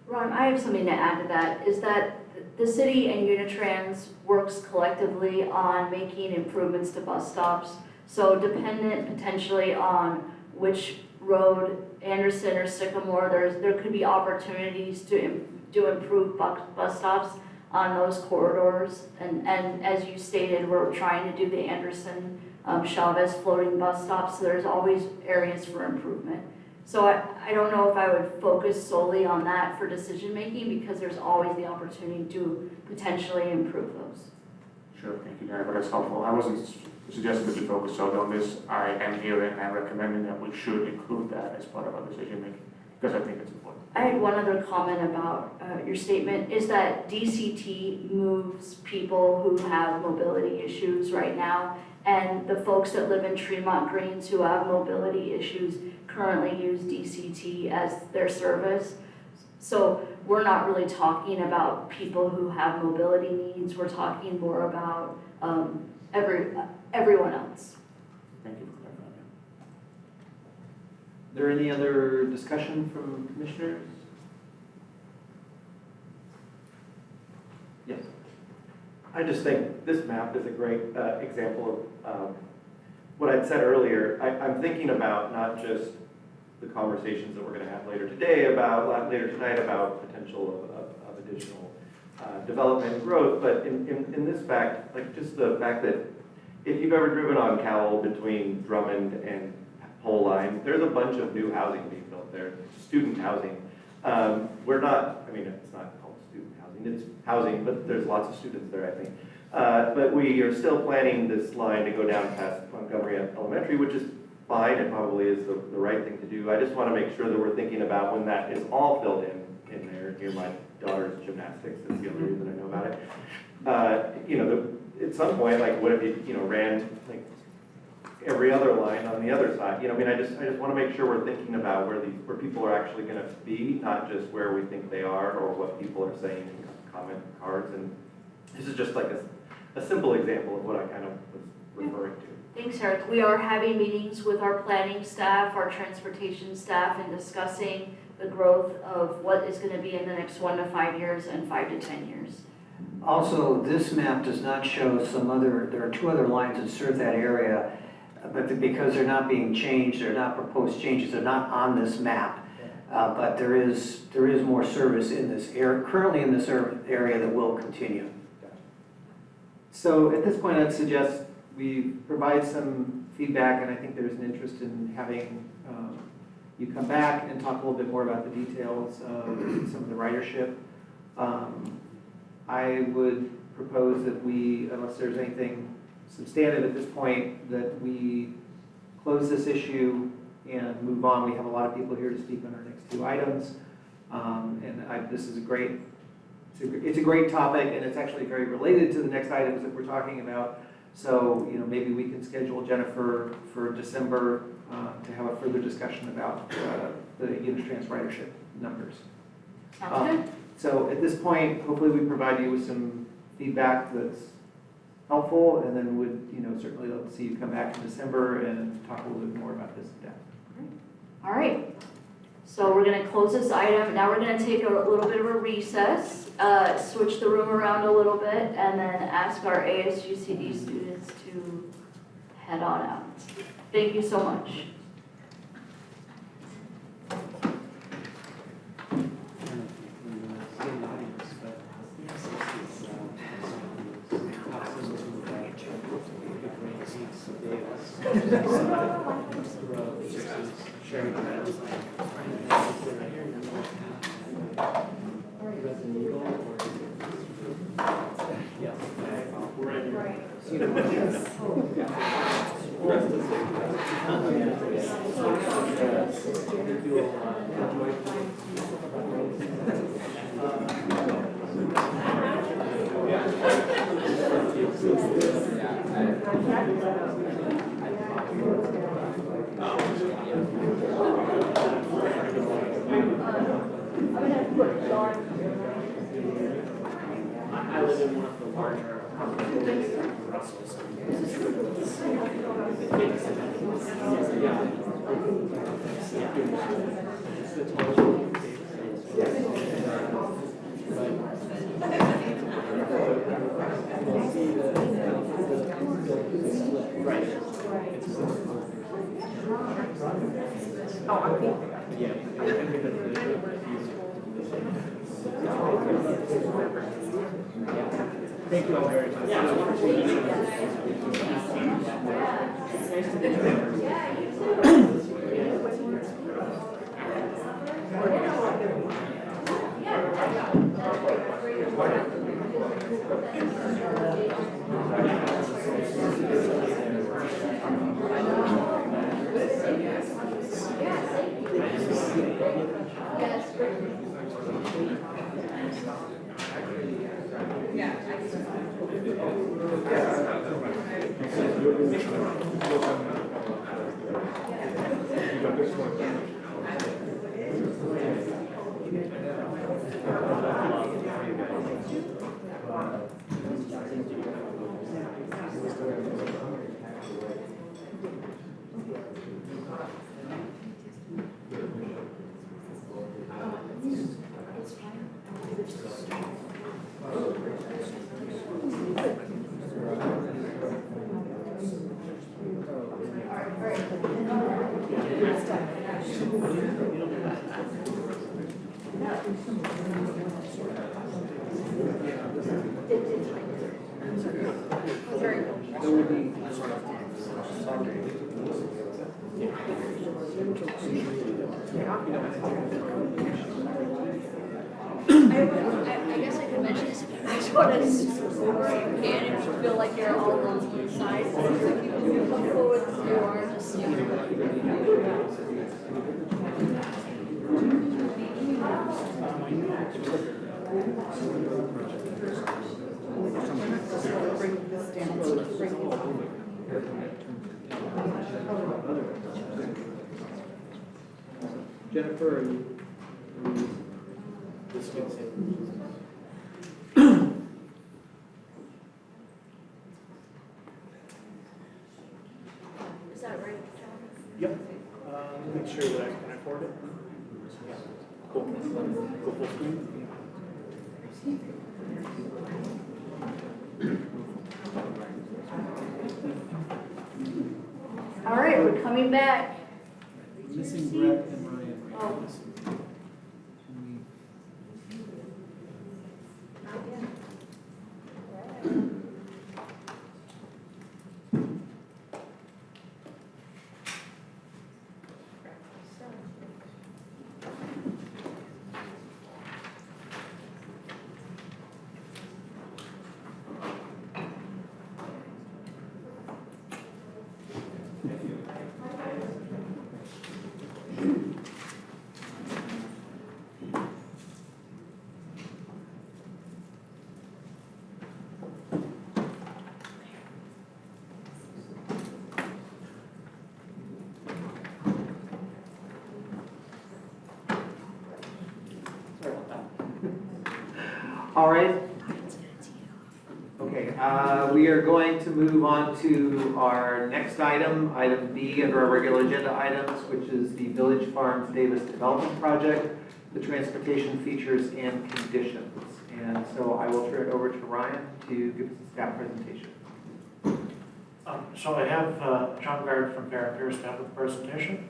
Ron, I have something to add to that, is that the city and Unitrans works collectively on making improvements to bus stops. So dependent potentially on which road, Anderson or Sycamore, there could be opportunities to improve bus stops on those corridors. And as you stated, we're trying to do the Anderson Chavez floating bus stops, so there's always areas for improvement. So I don't know if I would focus solely on that for decision making, because there's always the opportunity to potentially improve those. Sure, thank you, Jennifer, that's helpful. I wasn't suggesting that we focus solely on this. I am hearing and recommending that we should include that as part of our decision making, because I think it's important. I had one other comment about your statement, is that DCT moves people who have mobility issues right now, and the folks that live in Tremont Greens who have mobility issues currently use DCT as their service. So we're not really talking about people who have mobility needs, we're talking more about everyone else. Thank you for clarifying. Is there any other discussion from commissioners? Yes. I just think this map is a great example of what I'd said earlier. I'm thinking about not just the conversations that we're going to have later tonight about potential of additional development and growth, but in this fact, like just the fact that if you've ever driven on Cowell between Drummond and Pole Line, there's a bunch of new housing being built there, student housing. We're not, I mean, it's not called student housing, it's housing, but there's lots of students there, I think. But we are still planning this line to go down past Montgomery Elementary, which is fine and probably is the right thing to do. I just want to make sure that we're thinking about when that is all filled in there near my daughter's gymnastics. That's the only reason I know about it. You know, at some point, like, what if you ran like every other line on the other side? You know, I mean, I just want to make sure we're thinking about where people are actually going to be, not just where we think they are or what people are saying in comment cards. And this is just like a simple example of what I kind of was referring to. Thanks, Eric. We are having meetings with our planning staff, our transportation staff, and discussing the growth of what is going to be in the next 1 to 5 years and 5 to 10 years. Also, this map does not show there are 2 other lines that serve that area, but because they're not being changed, they're not proposed changes, they're not on this map. But there is more service in this area, currently in this area, that will continue. So at this point, I'd suggest we provide some feedback, and I think there's an interest in having you come back and talk a little bit more about the details of some of the ridership. I would propose that we, unless there's anything substantive at this point, that we close this issue and move on. We have a lot of people here to speak on our next 2 items. This is it's a great topic, and it's actually very related to the next items that we're talking about. So, you know, maybe we can schedule Jennifer for December to have a further discussion about the Unitrans ridership numbers. Sounds good. So at this point, hopefully we provide you with some feedback that's helpful, and then would, you know, certainly love to see you come back in December and talk a little bit more about this in depth. All right. So we're going to close this item. Now we're going to take a little bit of a recess, switch the room around a little bit, and then ask our ASUCD students to head on out. Thank you so much. I live in one of the larger buildings in Brussels. Thank you all very much. Yeah, it's wonderful. Nice to meet you. It's fine. I guess I could mention this if you guys want to or you can, if you feel like you're all on one side. If you come forward, you are just. Jennifer, are you? Is that right, Yep. Make sure that can I afford it? Yeah. Cool. Go full screen. All right, we're coming back. Missing Brett and Ryan. Oh. All right. Okay, we are going to move on to our next item, item B under our regular agenda items, which is the Village Farms Davis Development Project, the transportation features and conditions. And so I will turn it over to Ryan to give us a staff presentation. So I have John Gard from Fair Pierce to have the presentation.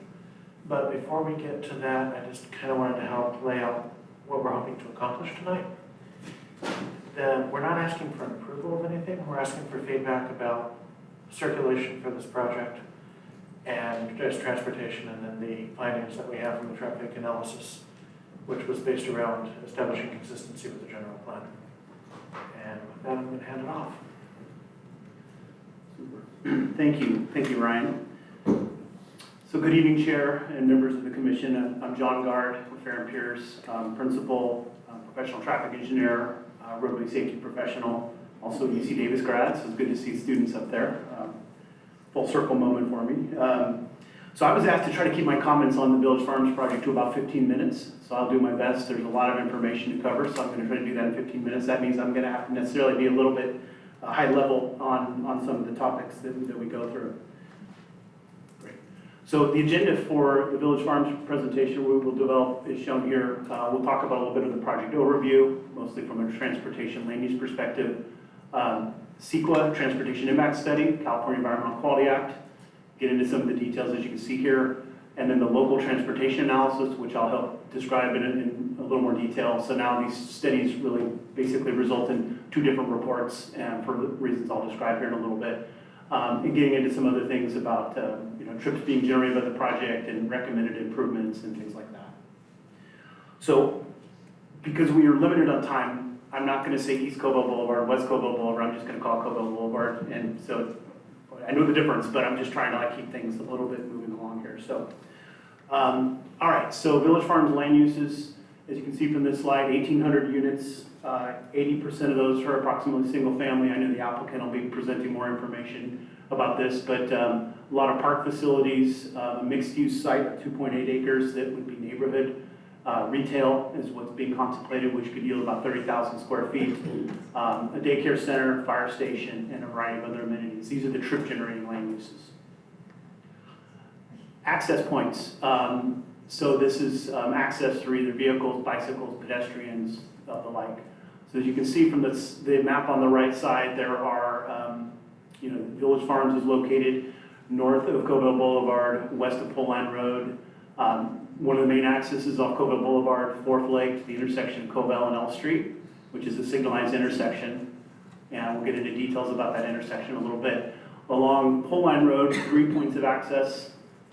But before we get to that, I just kind of wanted to help lay out what we're hoping to accomplish tonight. We're not asking for an approval of anything. We're asking for feedback about circulation for this project and just transportation, and then the findings that we have from the traffic analysis, which was based around establishing consistency with the general plan. And with that, I'm going to hand it off. Thank you, Ryan. So good evening, Chair and members of the Commission. I'm John Gard with Fair and Pierce, Principal, Professional Traffic Engineer, Roadway Safety Professional, also UC Davis grad, so it's good to see students up there. Full circle moment for me. So I was asked to try to keep my comments on the Village Farms project to about 15 minutes, so I'll do my best. There's a lot of information to cover, so I'm going to try to do that in 15 minutes. That means I'm going to have to necessarily be a little bit high level on some of the topics that we go through. Great. So the agenda for the Village Farms presentation we will develop is shown here. We'll talk about a little bit of the project overview, mostly from a transportation land use perspective. CEQA, Transportation Impact Study, California Environmental Quality Act, get into some of the details as you can see here, and then the local transportation analysis, which I'll help describe in a little more detail. So now these studies really basically result in 2 different reports, and for the reasons I'll describe here in a little bit, and getting into some other things about trips being generated by the project and recommended improvements and things like that. So because we are limited on time, I'm not going to say East Covell Boulevard, West Covell Boulevard, I'm just going to call it Covell Boulevard. And so I know the difference, but I'm just trying to keep things a little bit moving along here. So, all right, so Village Farms land uses, as you can see from this slide, 1,800 units, 80% of those are approximately single family. I know the applicant will be presenting more information about this, but a lot of park facilities, a mixed use site of 2.8 acres that would be neighborhood. Retail is what's being contemplated, which could yield about 30,000 square feet. A daycare center, fire station, and a variety of other amenities. These are the trip generating land uses. Access points. So this is access through either vehicles, bicycles, pedestrians, the like. So as you can see from the map on the right side, there are, Village Farms is located north of Covell Boulevard, west of Pole Line Road. One of the main accesses off Covell Boulevard, Fourth Lake, to the intersection of Covell and L Street, which is a signalized intersection. And we'll get into details about that intersection a little bit. Along Pole Line Road, 3 points of access.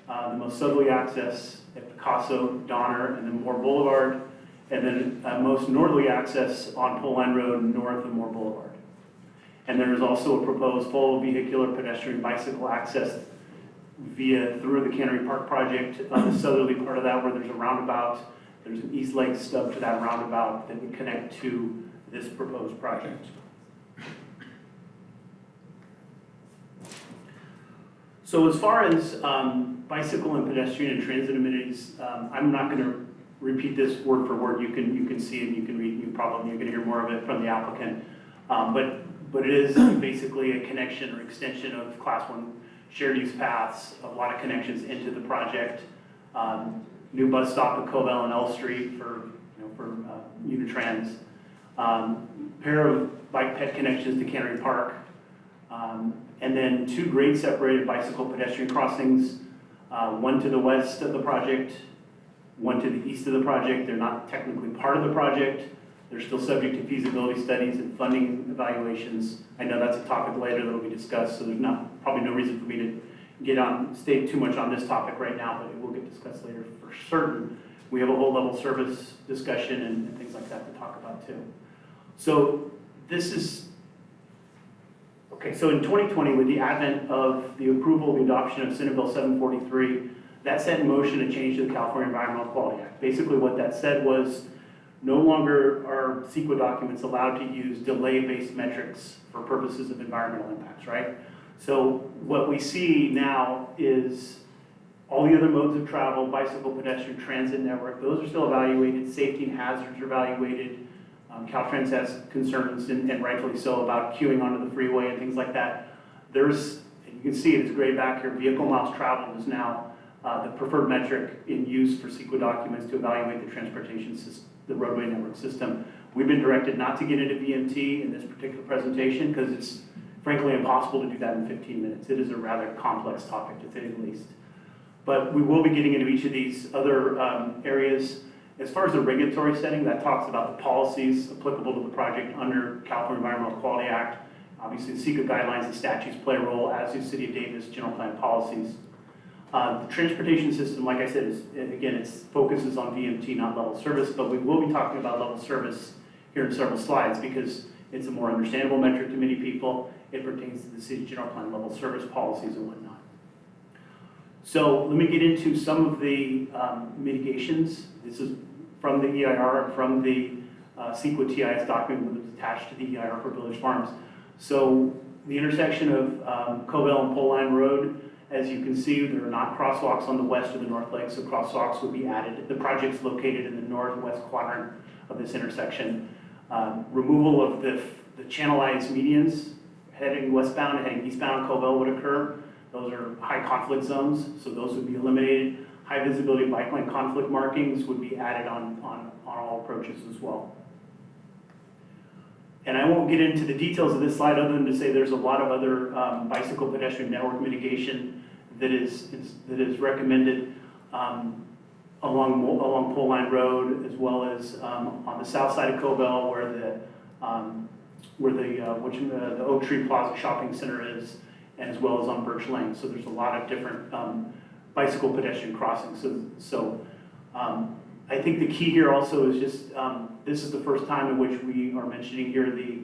the most southerly access at Picasso, Donner, and then Moore Boulevard, and then most northerly access on Pole Line Road north of Moore Boulevard. And there is also a proposed full vehicular pedestrian bicycle access through the Cannery Park project on the southerly part of that where there's a roundabout. There's an east leg stub to that roundabout that would connect to this proposed project. So as far as bicycle and pedestrian and transit amenities, I'm not going to repeat this word for word. You can see it, you can read, you're going to hear more of it from the applicant. But it is basically a connection or extension of Class 1 shared use paths, a lot of connections into the project. New bus stop at Covell and L Street for Unitrans. Pair of bike ped connections to Cannery Park. And then 2 grade separated bicycle pedestrian crossings, one to the west of the project, one to the east of the project. They're not technically part of the project. They're still subject to feasibility studies and funding evaluations. I know that's a topic later that will be discussed, so there's probably no reason for me to stay too much on this topic right now, but it will get discussed later for certain. We have a whole level service discussion and things like that to talk about too. So this is, okay, so in 2020, with the advent of the approval, the adoption of Senate Bill 743, that set in motion a change to the California Environmental Quality Act. Basically what that said was no longer are CEQA documents allowed to use delay-based metrics for purposes of environmental impacts, right? So what we see now is all the other modes of travel, bicycle, pedestrian, transit network, those are still evaluated. Safety and hazards are evaluated. Caltrans has concerns, and rightfully so, about queuing onto the freeway and things like that. There's, you can see it, it's gray back here, vehicle miles traveled is now the preferred metric in use for CEQA documents to evaluate the transportation system, the roadway network system. We've been directed not to get into VMT in this particular presentation because it's frankly impossible to do that in 15 minutes. It is a rather complex topic, to say the least. But we will be getting into each of these other areas. As far as the regulatory setting, that talks about the policies applicable to the project under California Environmental Quality Act. Obviously, the CEQA guidelines and statutes play a role, as do City of Davis general plan policies. The transportation system, like I said, it focuses on VMT, not level service, but we will be talking about level service here in several slides because it's a more understandable metric to many people. It pertains to the city's general plan level service policies and whatnot. So let me get into some of the mitigations. This is from the EIR and from the CEQA TIS document that was attached to the EIR for Village Farms. So the intersection of Covell and Pole Line Road, as you can see, there are not crosswalks on the west or the north leg, so crosswalks will be added. The project's located in the northwest quadrant of this intersection. Removal of the channelized medians heading westbound and heading eastbound Covell would occur. Those are high conflict zones, so those would be eliminated. High visibility bike lane conflict markings would be added on all approaches as well. And I won't get into the details of this slide other than to say there's a lot of other bicycle pedestrian network mitigation that is recommended along Pole Line Road, as well as on the south side of Covell where the Oak Tree Plaza Shopping Center is, and as well as on Birch Lane. So there's a lot of different bicycle pedestrian crossings. So I think the key here also is just, this is the first time in which we are mentioning here the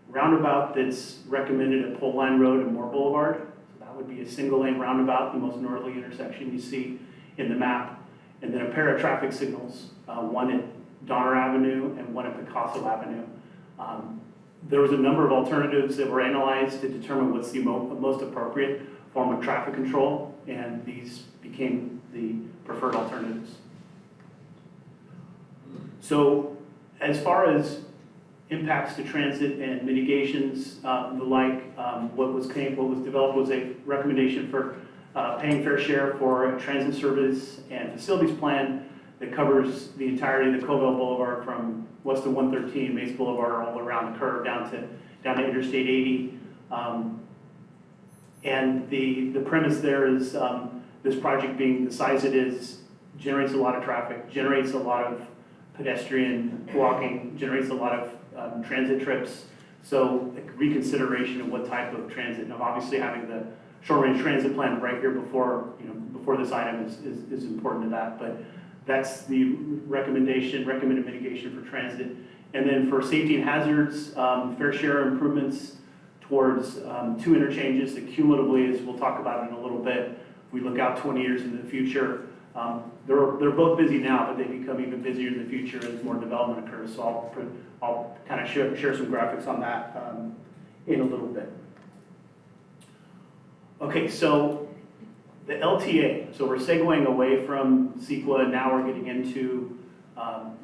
roundabout that's recommended at Pole Line Road and Moore Boulevard. So that would be a single lane roundabout, the most northerly intersection you see in the map. And then a pair of traffic signals, one at Donner Avenue and one at Picasso Avenue. There was a number of alternatives that were analyzed to determine what's the most appropriate form of traffic control, and these became the preferred alternatives. So as far as impacts to transit and mitigations, what was developed was a recommendation for paying fair share for a transit service and facilities plan that covers the entirety of the Covell Boulevard from west of 113, Mace Boulevard, all around the curve down to Interstate 80. And the premise there is this project being the size it is, generates a lot of traffic, generates a lot of pedestrian walking, generates a lot of transit trips. So a reconsideration of what type of transit, and obviously having the short-range transit plan right here before this item is important to that. But that's the recommended mitigation for transit. And then for safety and hazards, fair share improvements towards 2 interchanges that cumulatively, as we'll talk about in a little bit, if we look out 20 years into the future, they're both busy now, but they become even busier in the future as more development occurs. So I'll kind of share some graphics on that in a little bit. Okay, so the LTA, so we're segueing away from CEQA, now we're getting into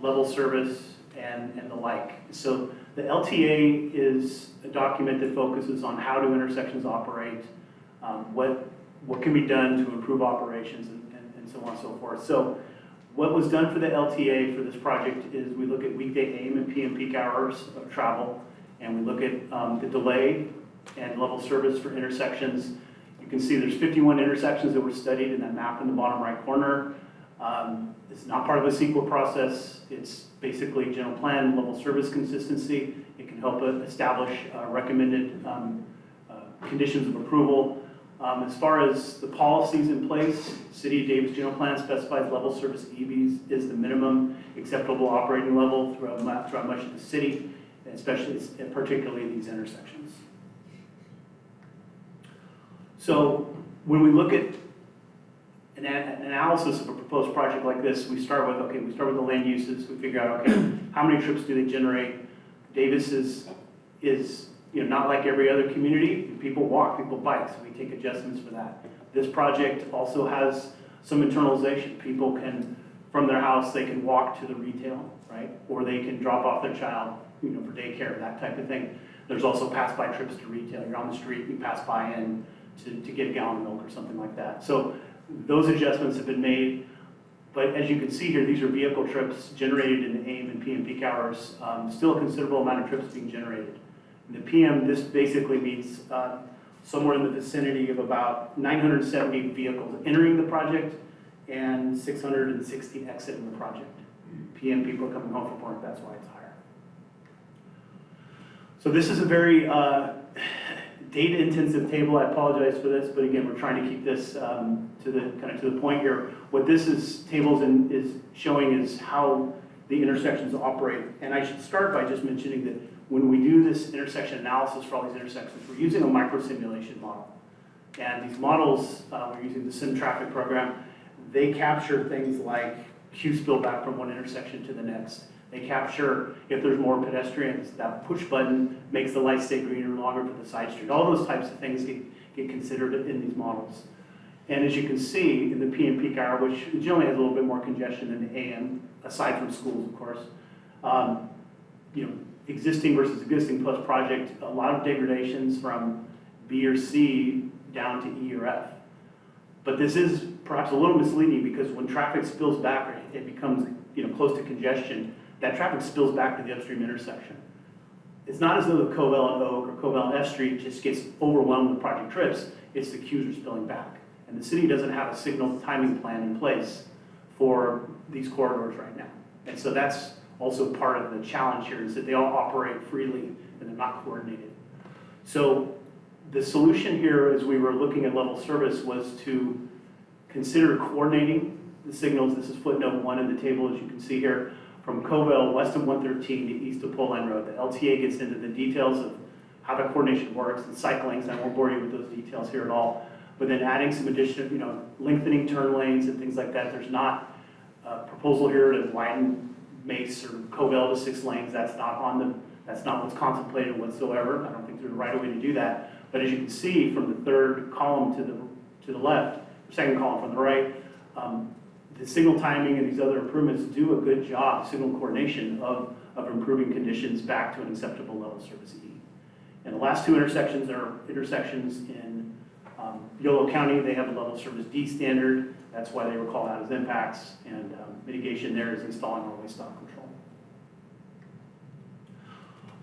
level service and the like. So the LTA is a document that focuses on how do intersections operate, what can be done to improve operations, and so on and so forth. So what was done for the LTA for this project is we look at weekday AM and PM peak hours of travel, and we look at the delay and level service for intersections. You can see there's 51 intersections that were studied in that map in the bottom right corner. It's not part of a CEQA process. It's basically general plan, level service consistency. It can help establish recommended conditions of approval. As far as the policies in place, City of Davis General Plan specifies level service EVs is the minimum acceptable operating level throughout much of the city, especially and particularly these intersections. So when we look at an analysis of a proposed project like this, we start with the land uses. We figure out, okay, how many trips do they generate? Davis is not like every other community. People walk, people bike, so we take adjustments for that. This project also has some internalization. People can, from their house, they can walk to the retail, right? Or they can drop off their child, for daycare, that type of thing. There's also pass-by trips to retail. You're on the street, you pass by in to get a gallon of milk or something like that. So those adjustments have been made. But as you can see here, these are vehicle trips generated in the AM and PM peak hours. Still a considerable amount of trips being generated. In the PM, this basically means somewhere in the vicinity of about 970 vehicles entering the project and 660 exiting the project. PM people are coming home from work, that's why it's higher. So this is a very data-intensive table. I apologize for this, but again, we're trying to keep this to the point here. What this is showing is how the intersections operate. And I should start by just mentioning that when we do this intersection analysis for all these intersections, we're using a micro-simulation model. And these models, we're using the Sim Traffic program, they capture things like queue spillback from one intersection to the next. They capture if there's more pedestrians, that push button makes the light stay greener longer for the side street. All those types of things get considered in these models. And as you can see in the PM peak hour, which generally has a little bit more congestion than the AM, aside from schools, of course, existing versus existing plus project, a lot of degradations from B or C down to E or F. But this is perhaps a little misleading because when traffic spills back, it becomes close to congestion, that traffic spills back to the upstream intersection. It's not as though the Covell and Oak or Covell and F Street just gets overwhelmed with project trips, it's the queues are spilling back. And the city doesn't have a signal timing plan in place for these corridors right now. And so that's also part of the challenge here is that they all operate freely and they're not coordinated. So the solution here as we were looking at level service was to consider coordinating the signals. This is footnote 1 in the table, as you can see here, from Covell west of 113 to east of Pole Line Road. The LTA gets into the details of how the coordination works and cycling, so I won't bore you with those details here at all. But then adding some additional, lengthening turn lanes and things like that. There's not a proposal here to widen Mace or Covell to 6 lanes. That's not what's contemplated whatsoever. I don't think there's a right way to do that. But as you can see from the third column to the left, second column from the right, the signal timing and these other improvements do a good job, signal coordination of improving conditions back to an acceptable level service E. And the last 2 intersections are intersections in Yolo County. They have a level service D standard. That's why they were called out as impacts, and mitigation there is installing one-way stop control.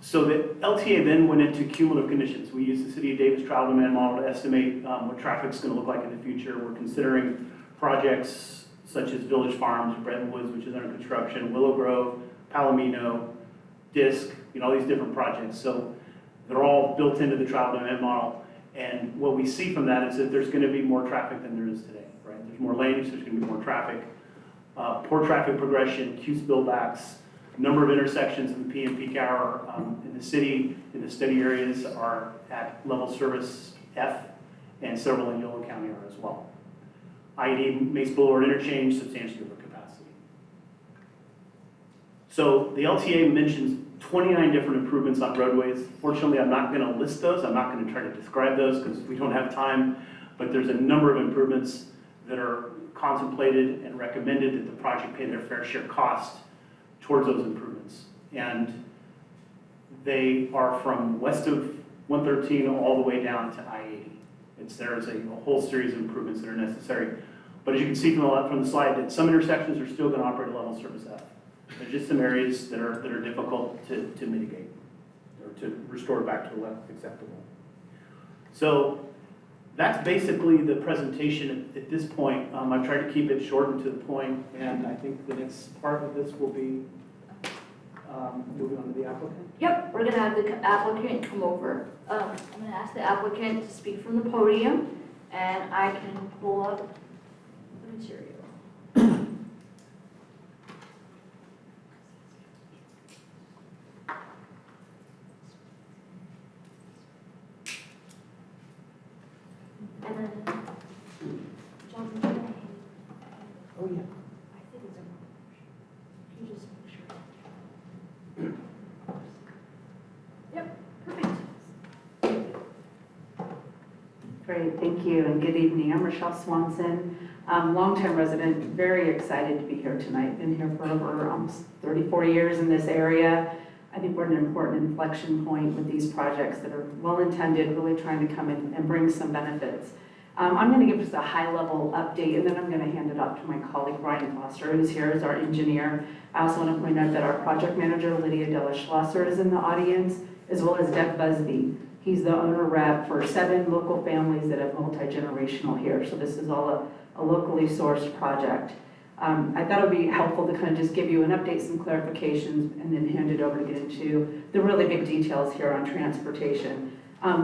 So the LTA then went into cumulative conditions. We used the City of Davis travel demand model to estimate what traffic's going to look like in the future. We're considering projects such as Village Farms, Bretton Woods, which is under construction, Willow Grove, Palomino, Disc, all these different projects. So they're all built into the travel demand model. And what we see from that is that there's going to be more traffic than there is today, right? There's more lanes, there's going to be more traffic. Poor traffic progression, queue spillbacks, number of intersections in the P and peak hour in the city, in the study areas are at level service F, and several in Yolo County are as well. I-80 Mace Boulevard interchange, substantially over capacity. So the LTA mentions 29 different improvements on roadways. Fortunately, I'm not going to list those. I'm not going to try to describe those because we don't have time, but there's a number of improvements that are contemplated and recommended that the project pay their fair share cost towards those improvements. And they are from west of 113 all the way down to I-80. There's a whole series of improvements that are necessary. But as you can see from the slide, that some intersections are still going to operate at level service F. There's just some areas that are difficult to mitigate or to restore back to left acceptable. So that's basically the presentation at this point. I've tried to keep it short and to the point, and I think the next part of this will be moving on to the applicant. Yep, we're gonna have the applicant come over. I'm gonna ask the applicant to speak from the podium, and I can pull up the material. And then, John, can I- Oh, yeah. I think it's a, can you just make sure? Yep, perfect. Great, thank you, and good evening. I'm Rochelle Swanson, longtime resident, very excited to be here tonight. Been here for over almost 34 years in this area. I think we're at an important inflection point with these projects that are well-intended, really trying to come in and bring some benefits. I'm going to give just a high-level update, and then I'm going to hand it off to my colleague, Ryan Foster, who's here as our engineer. I also want to point out that our project manager, Lydia Della Schlosser, is in the audience, as well as Deb Busby. He's the owner rep for 7 local families that have multi-generational here. So this is all a locally sourced project. I thought it would be helpful to kind of just give you an update, some clarifications, and then hand it over to get into the really big details here on transportation.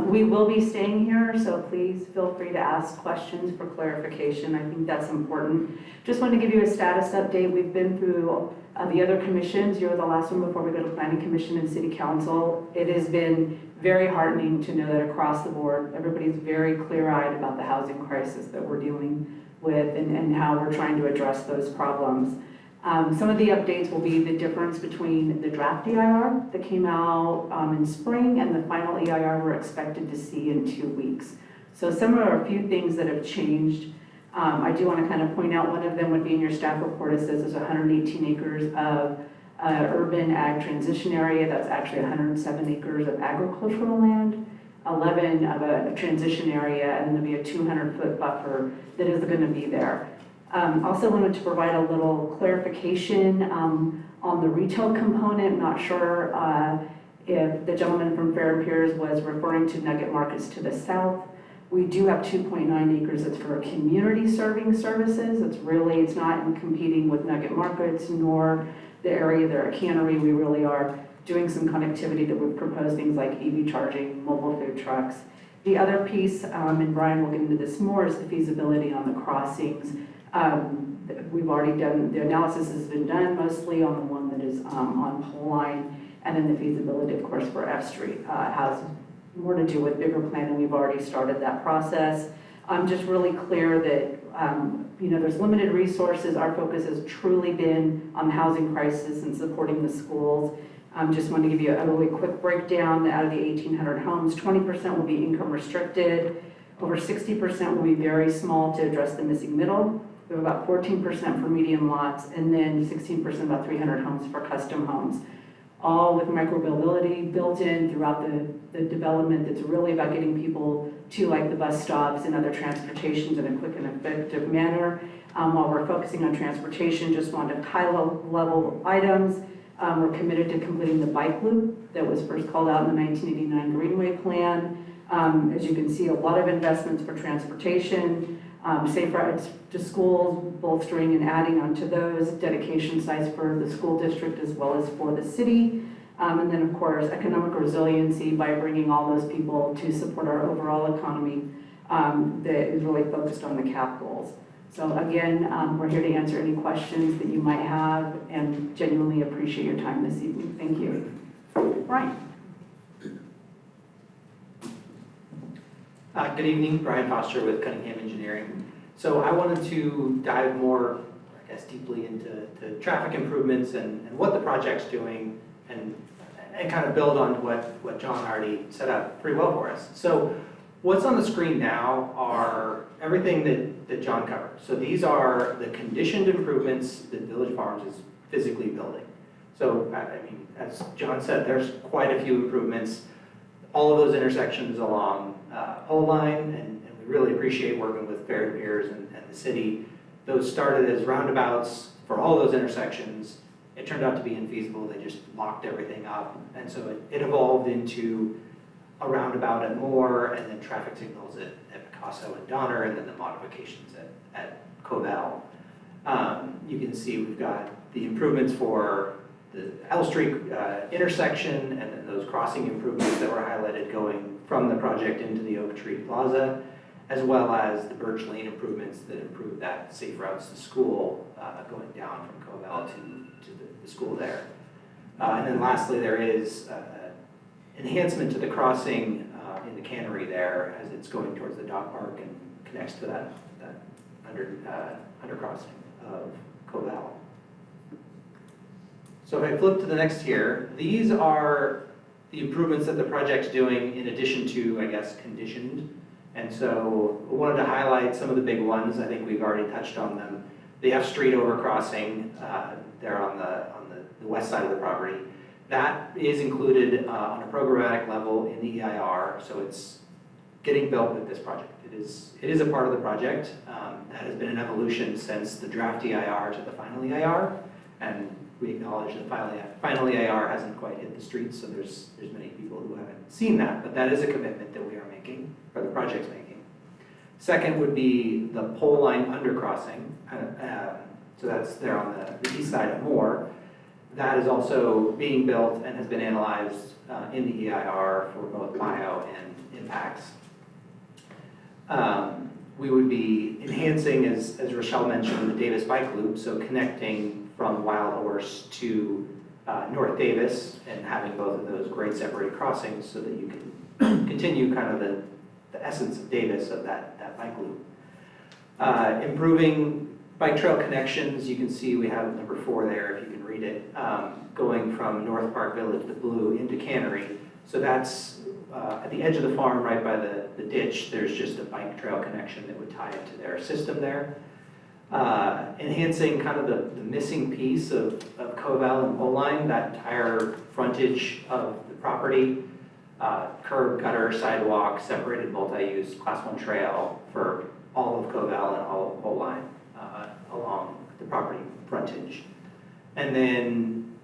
We will be staying here, so please feel free to ask questions for clarification. I think that's important. Just wanted to give you a status update. We've been through the other commissions. You're the last one before we go to Planning Commission and City Council. It has been very heartening to know that across the board, everybody's very clear-eyed about the housing crisis that we're dealing with and how we're trying to address those problems. Some of the updates will be the difference between the draft EIR that came out in spring and the final EIR we're expected to see in 2 weeks. So some are a few things that have changed. I do want to kind of point out one of them would be in your staff report. It says there's 118 acres of urban ag transition area. That's actually 107 acres of agricultural land, 11 of a transition area, and then there'll be a 200-foot buffer that is going to be there. Also wanted to provide a little clarification on the retail component. Not sure if the gentleman from Fair and Piers was referring to Nugget Markets to the south. We do have 2.9 acres that's for community serving services. It's not competing with Nugget Markets nor the area there at Cannery. We really are doing some connectivity that would propose things like EV charging, mobile food trucks. The other piece, and Brian will get into this more, is the feasibility on the crossings. We've already done, the analysis has been done mostly on the one that is on Pole Line, and then the feasibility, of course, for F Street has more to do with bigger planning. We've already started that process. I'm just really clear that there's limited resources. Our focus has truly been on the housing crisis and supporting the schools. Just wanted to give you a really quick breakdown. Out of the 1,800 homes, 20% will be income restricted. Over 60% will be very small to address the missing middle. We have about 14% for medium lots, and then 16%, about 300 homes for custom homes. All with micromobility built in throughout the development. That's really about getting people to like the bus stops and other transportations in a quick and effective manner. While we're focusing on transportation, just wanted high-level items. We're committed to completing the bike loop that was first called out in the 1989 Greenway Plan. As you can see, a lot of investments for transportation, safe rides to schools, bolstering and adding onto those, dedication sites for the school district as well as for the city. And then, of course, economic resiliency by bringing all those people to support our overall economy that is really focused on the CAP goals. So again, we're here to answer any questions that you might have and genuinely appreciate your time this evening. Thank you. Brian. Good evening, Brian Foster with Cunningham Engineering. So I wanted to dive more, I guess, deeply into traffic improvements and what the project's doing and kind of build on what John already set up pretty well for us. So what's on the screen now are everything that John covered. So these are the conditioned improvements that Village Farms is physically building. So, I mean, as John said, there's quite a few improvements. All of those intersections along Pole Line, and we really appreciate working with Fair Piers and the city. Those started as roundabouts for all those intersections. It turned out to be infeasible. They just locked everything up. And so it evolved into a roundabout at Moore, and then traffic signals at Picasso and Donner, and then the modifications at Covell. You can see we've got the improvements for the L Street intersection, and then those crossing improvements that were highlighted going from the project into the Oak Tree Plaza, as well as the Birch Lane improvements that improve that safe routes to school going down from Covell to the school there. And then lastly, there is enhancement to the crossing in the cannery there as it's going towards the dog park and connects to that undercrossing of Covell. So if I flip to the next here, these are the improvements that the project's doing in addition to, I guess, conditioned. And so I wanted to highlight some of the big ones. I think we've already touched on them. The F Street overcrossing there on the west side of the property. That is included on a programmatic level in the EIR, so it's getting built with this project. It is a part of the project. That has been an evolution since the draft EIR to the final EIR, and we acknowledge that final EIR hasn't quite hit the streets, so there's many people who haven't seen that, but that is a commitment that we are making, or the project's making. Second would be the Pole Line undercrossing. So that's there on the east side of Moore. That is also being built and has been analyzed in the EIR for both bio and impacts. We would be enhancing, as Rochelle mentioned, the Davis Bike Loop, so connecting from Wild Horse to North Davis and having both of those grade separated crossings so that you can continue kind of the essence of Davis of that bike loop. Improving bike trail connections, you can see we have number 4 there if you can read it, going from North Park Village, the blue, into Cannery. So that's at the edge of the farm, right by the ditch, there's just a bike trail connection that would tie into their system there. Enhancing kind of the missing piece of Covell and Pole Line, that entire frontage of the property, curb, gutter, sidewalk, separated multi-use Class 1 trail for all of Covell and all of Pole Line along the property frontage. And then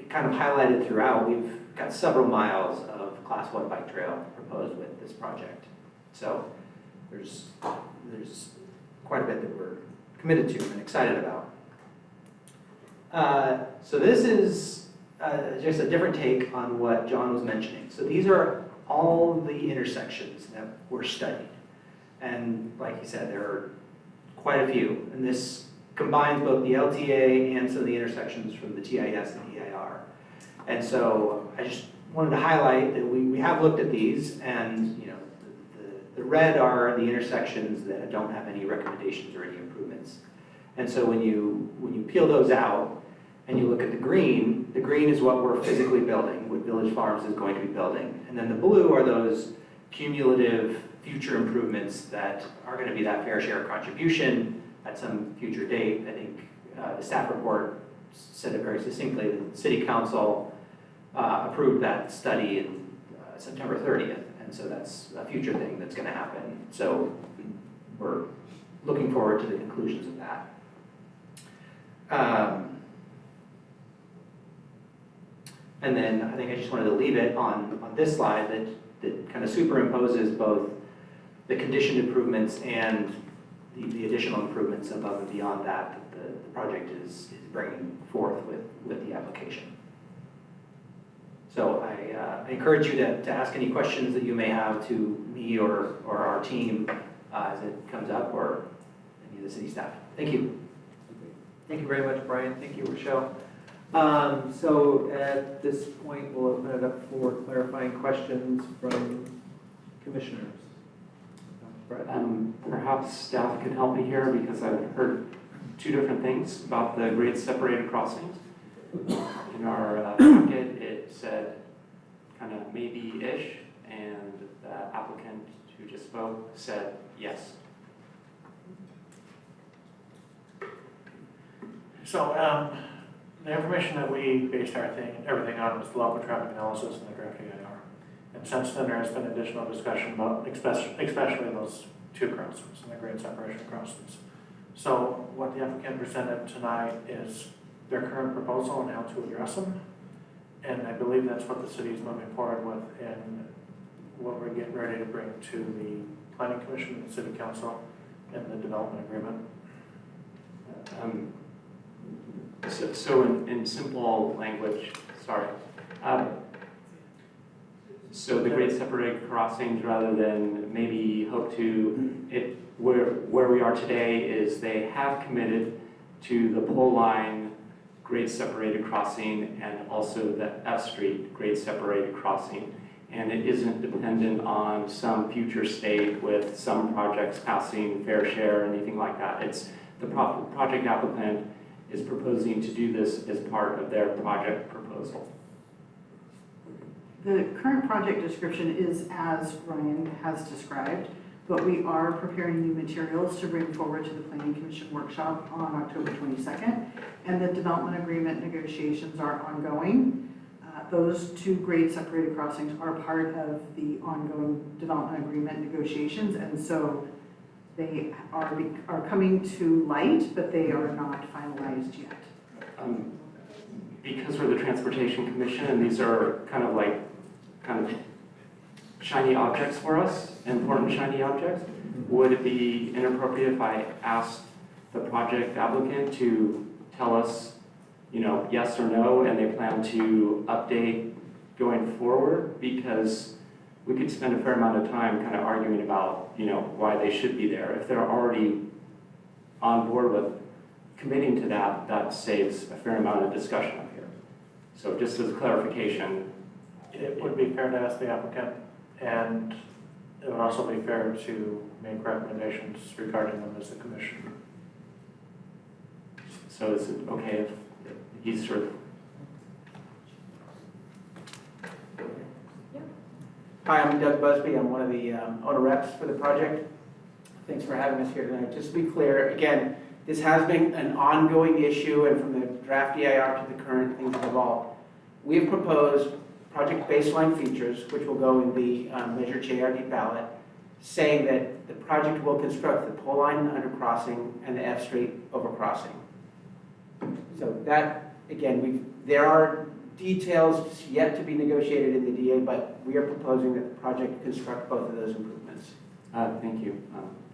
kind of highlighted throughout, we've got several miles of Class 1 bike trail proposed with this project. So there's quite a bit that we're committed to and excited about. So this is just a different take on what John was mentioning. So these are all the intersections that were studied. And like he said, there are quite a few. And this combines both the LTA and some of the intersections from the TIS and EIR. And so I just wanted to highlight that we have looked at these, and you know, the red are the intersections that don't have any recommendations or any improvements. And so when you peel those out and you look at the green is what we're physically building, what Village Farms is going to be building. And then the blue are those cumulative future improvements that are going to be that fair share contribution at some future date. I think the staff report said it very succinctly. The City Council approved that study in September 30th. And so that's a future thing that's going to happen. So we're looking forward to the conclusions of that. And then I think I just wanted to leave it on this slide that kind of superimposes both the conditioned improvements and the additional improvements above and beyond that the project is bringing forth with the application. So I encourage you to ask any questions that you may have to me or our team as it comes up, or any of the city staff. Thank you. Thank you very much, Brian. Thank you, Rochelle. So at this point, we'll open it up for clarifying questions from commissioners. Brett? Perhaps staff could help me here because I've heard two different things about the grade separated crossings. In our packet, it said kind of maybe-ish, and the applicant who just spoke said yes. So, the information that we based everything on was the local traffic analysis and the draft EIR. And since then, there has been additional discussion about, especially those two crossings and the grade separation crossings. So what the applicant presented tonight is their current proposal and how to address them. And I believe that's what the city is moving forward with and what we're getting ready to bring to the Planning Commission, the City Council, and the development agreement. So in simple language, sorry. So the grade separated crossings, rather than maybe hope to, where we are today is they have committed to the pole line grade separated crossing and also the F Street grade separated crossing. And it isn't dependent on some future state with some projects passing fair share or anything like that. It's the project applicant is proposing to do this as part of their project proposal. The current project description is as Ryan has described, but we are preparing new materials to bring forward to the Planning Commission workshop on October 22nd, and the development agreement negotiations are ongoing. Those two grade separated crossings are part of the ongoing development agreement negotiations, and so they are coming to light, but they are not finalized yet. Because we're the Transportation Commission and these are kind of shiny objects for us, important shiny objects, would it be inappropriate if I asked the project applicant to tell us, yes or no, and they plan to update going forward? Because we could spend a fair amount of time kind of arguing about, why they should be there. If they're already on board with committing to that, that saves a fair amount of discussion up here. So just as clarification. It would be fair to ask the applicant, and it would also be fair to make recommendations regarding them as a commission. So is it okay if he's sort of... Hi, I'm Doug Busby. I'm one of the owner reps for the project. Thanks for having us here tonight. Just to be clear, again, this has been an ongoing issue, and from the draft EIR to the current, things have evolved. We have proposed project baseline features, which will go in the Measure JRD ballot, saying that the project will construct the pole line undercrossing and the F Street overcrossing. So that, again, there are details yet to be negotiated in the DA, but we are proposing that the project construct both of those improvements. Thank you.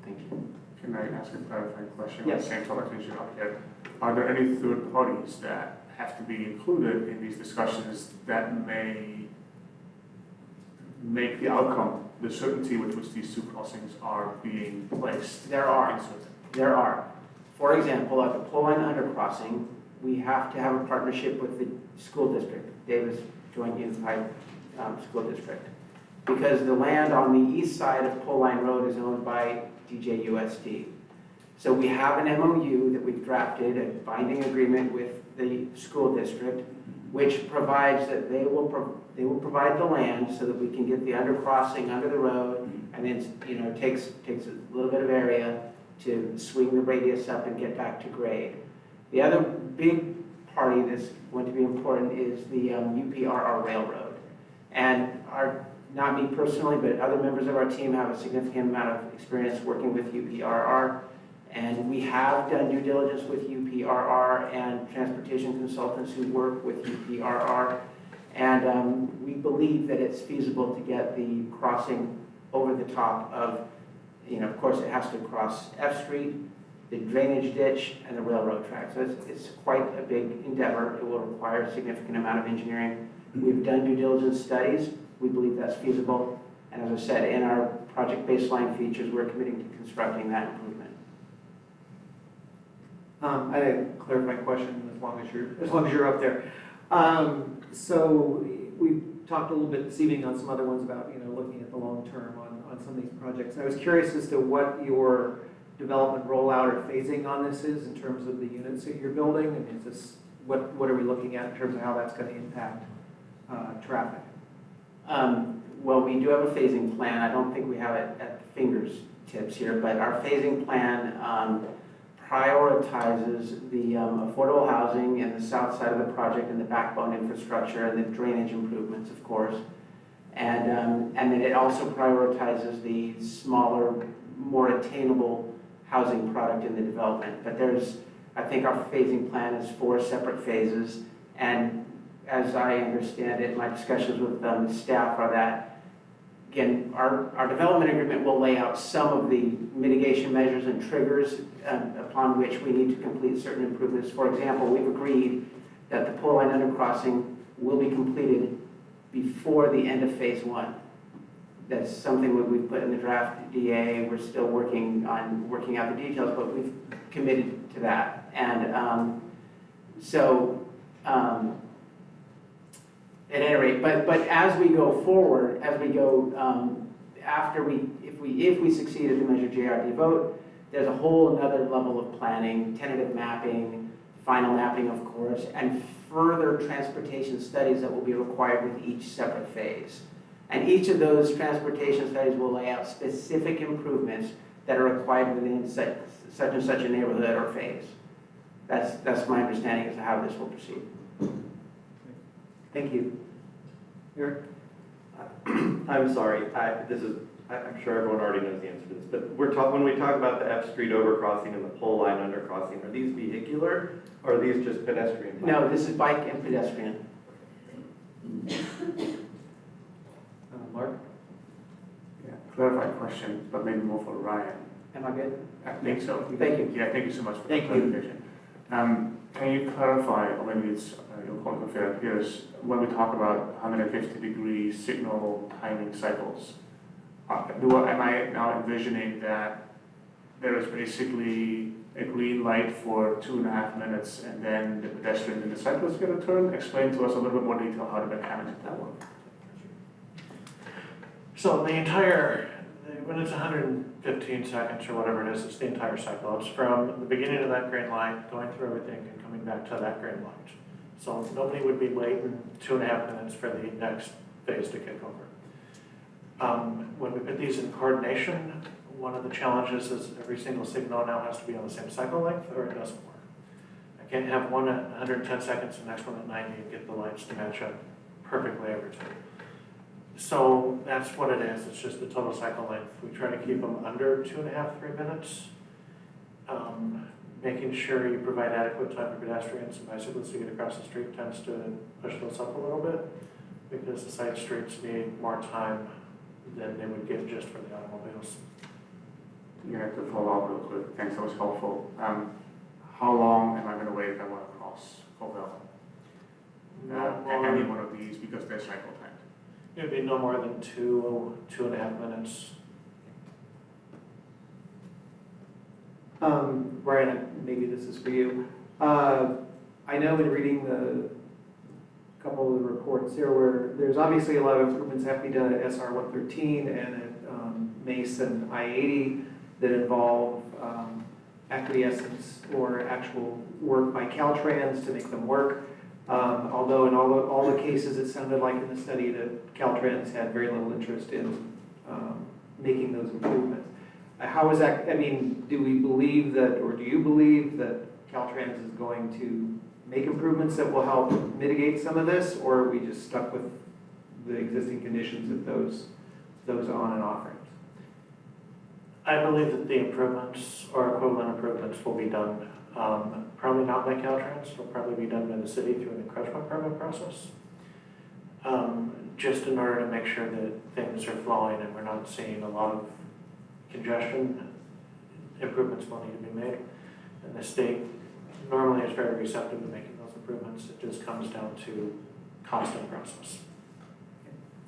Thank you. Can I ask a clarifying question? Yes. Same topic as you have here. Are there any third parties that have to be included in these discussions that may make the outcome, the certainty with which these two crossings are being placed? There are. There are. For example, at the pole line undercrossing, we have to have a partnership with the school district, Davis Joint Unified School District, because the land on the east side of Pole Line Road is owned by DJUSD. So we have an MOU that we've drafted, a binding agreement with the school district, which provides that they will provide the land so that we can get the undercrossing under the road, and then it takes a little bit of area to swing the radius up and get back to grade. The other big party that's going to be important is the UPRR Railroad. And not me personally, but other members of our team have a significant amount of experience working with UPRR. And we have done due diligence with UPRR and transportation consultants who work with UPRR. And we believe that it's feasible to get the crossing over the top of, of course it has to cross F Street, the drainage ditch, and the railroad track. So it's quite a big endeavor. It will require a significant amount of engineering We've done due diligence studies. We believe that's feasible. And as I said, in our project baseline features, we're committing to constructing that improvement. I had a clarifying question as long as you're up there. So we talked a little bit this evening on some other ones about, looking at the long term on some of these projects. I was curious as to what your development rollout or phasing on this is in terms of the units that you're building. And is this, what are we looking at in terms of how that's going to impact traffic? Well, we do have a phasing plan. I don't think we have it at the fingertips here, but our phasing plan prioritizes the affordable housing and the south side of the project and the backbone infrastructure and the drainage improvements, of course. And then it also prioritizes the smaller, more attainable housing product in the development. But I think our phasing plan is 4 separate phases. And as I understand it, my discussions with the staff are that, again, our development agreement will lay out some of the mitigation measures and triggers upon which we need to complete certain improvements. For example, we've agreed that the pole line undercrossing will be completed before the end of phase 1. That's something that we've put in the draft DA. We're still working out the details, but we've committed to that. And at any rate, but as we go forward, if we succeed at the Measure JRD vote, there's a whole another level of planning, tentative mapping, final mapping, of course, and further transportation studies that will be required with each separate phase. And each of those transportation studies will lay out specific improvements that are required within such and such a neighborhood or phase. That's my understanding as to how this will proceed. Thank you. Eric? I'm sorry, I'm sure everyone already knows the answer to this, but when we talk about the F Street overcrossing and the pole line undercrossing, are these vehicular or are these just pedestrian? No, this is bike and pedestrian. Mark? Yeah, clarifying question, but maybe more for Ryan. Am I good? I think so. Thank you. Yeah, thank you so much for the Thank you. clarification. Can you clarify, or maybe it's your point of fair peers, when we talk about 150-degree signal timing cycles, am I now envisioning that there is basically a green light for 2.5 minutes and then the pedestrian and the cyclist get a turn? Explain to us a little bit more detail how the mechanics of that work. So when it's 115 seconds or whatever it is, it's the entire cycle. It's from the beginning of that green light, going through everything and coming back to that green light. So nobody would be waiting 2.5 minutes for the next phase to kick over. When we put these in coordination, one of the challenges is every single signal now has to be on the same cycle length or it doesn't work. I can't have one at 110 seconds, the next one at 90 and get the lights to match up perfectly every time. So that's what it is. It's just the total cycle length. We try to keep them under 2.5, 3 minutes. Making sure you provide adequate time for pedestrians and bicyclists to get across the street tends to push those up a little bit because the side streets need more time than they would get just for the automobiles. You have to follow up real quick. Thanks, that was helpful. How long am I going to wait if I want to cross Colville? Any one of these because they're cycle time. It would be no more than 2.5 minutes. Brian, maybe this is for you. I know in reading the couple of the reports there's obviously a lot of improvements that have to be done at SR 113 and at Mace and I-80 that involve acquiescence or actual work by Caltrans to make them work. Although in all the cases, it sounded like in the study that Caltrans had very little interest in making those improvements. How is that, do we believe that, or do you believe that Caltrans is going to make improvements that will help mitigate some of this, or are we just stuck with the existing conditions of those on and off ramps? I believe that the improvements or equivalent improvements will be done probably not by Caltrans, it'll probably be done by the city through an encroachment permit process. Just in order to make sure that things are flowing and we're not seeing a lot of congestion, improvements will need to be made. And the state normally is very receptive to making those improvements. It just comes down to constant process.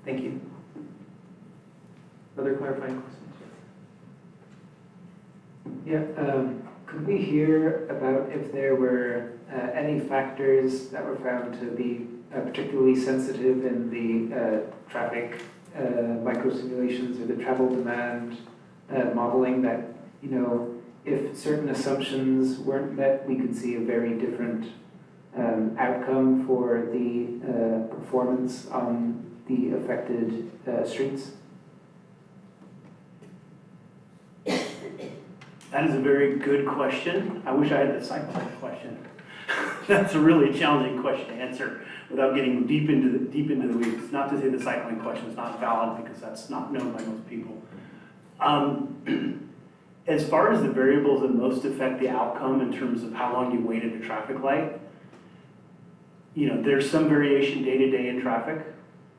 Thank you. Other clarifying questions? Yeah, could we hear about if there were any factors that were found to be particularly sensitive in the traffic microsimulations or the travel demand modeling that, you know, if certain assumptions weren't met, we could see a very different outcome for the performance on the affected streets? That is a very good question. I wish I had the cycling question. That's a really challenging question to answer without getting deep into the weeds. Not to say the cycling question is not valid, because that's not known by most people. As far as the variables that most affect the outcome in terms of how long you wait at a traffic light, you know, there's some variation day to day in traffic.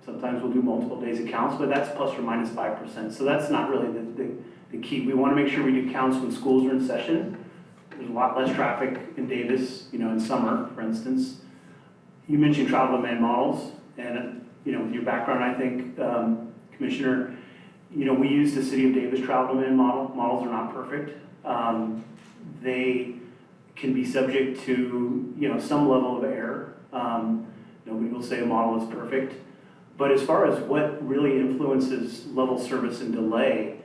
Sometimes we'll do multiple days of counts, but that's plus or minus 5%. So that's not really the key. We want to make sure we do counts when schools are in session. There's a lot less traffic in Davis, you know, in summer, for instance. You mentioned travel demand models, and, you know, with your background, I think, Commissioner, you know, we use the City of Davis travel demand model. Models are not perfect. They can be subject to, you know, some level of error. Nobody will say a model is perfect. But as far as what really influences level service and delay,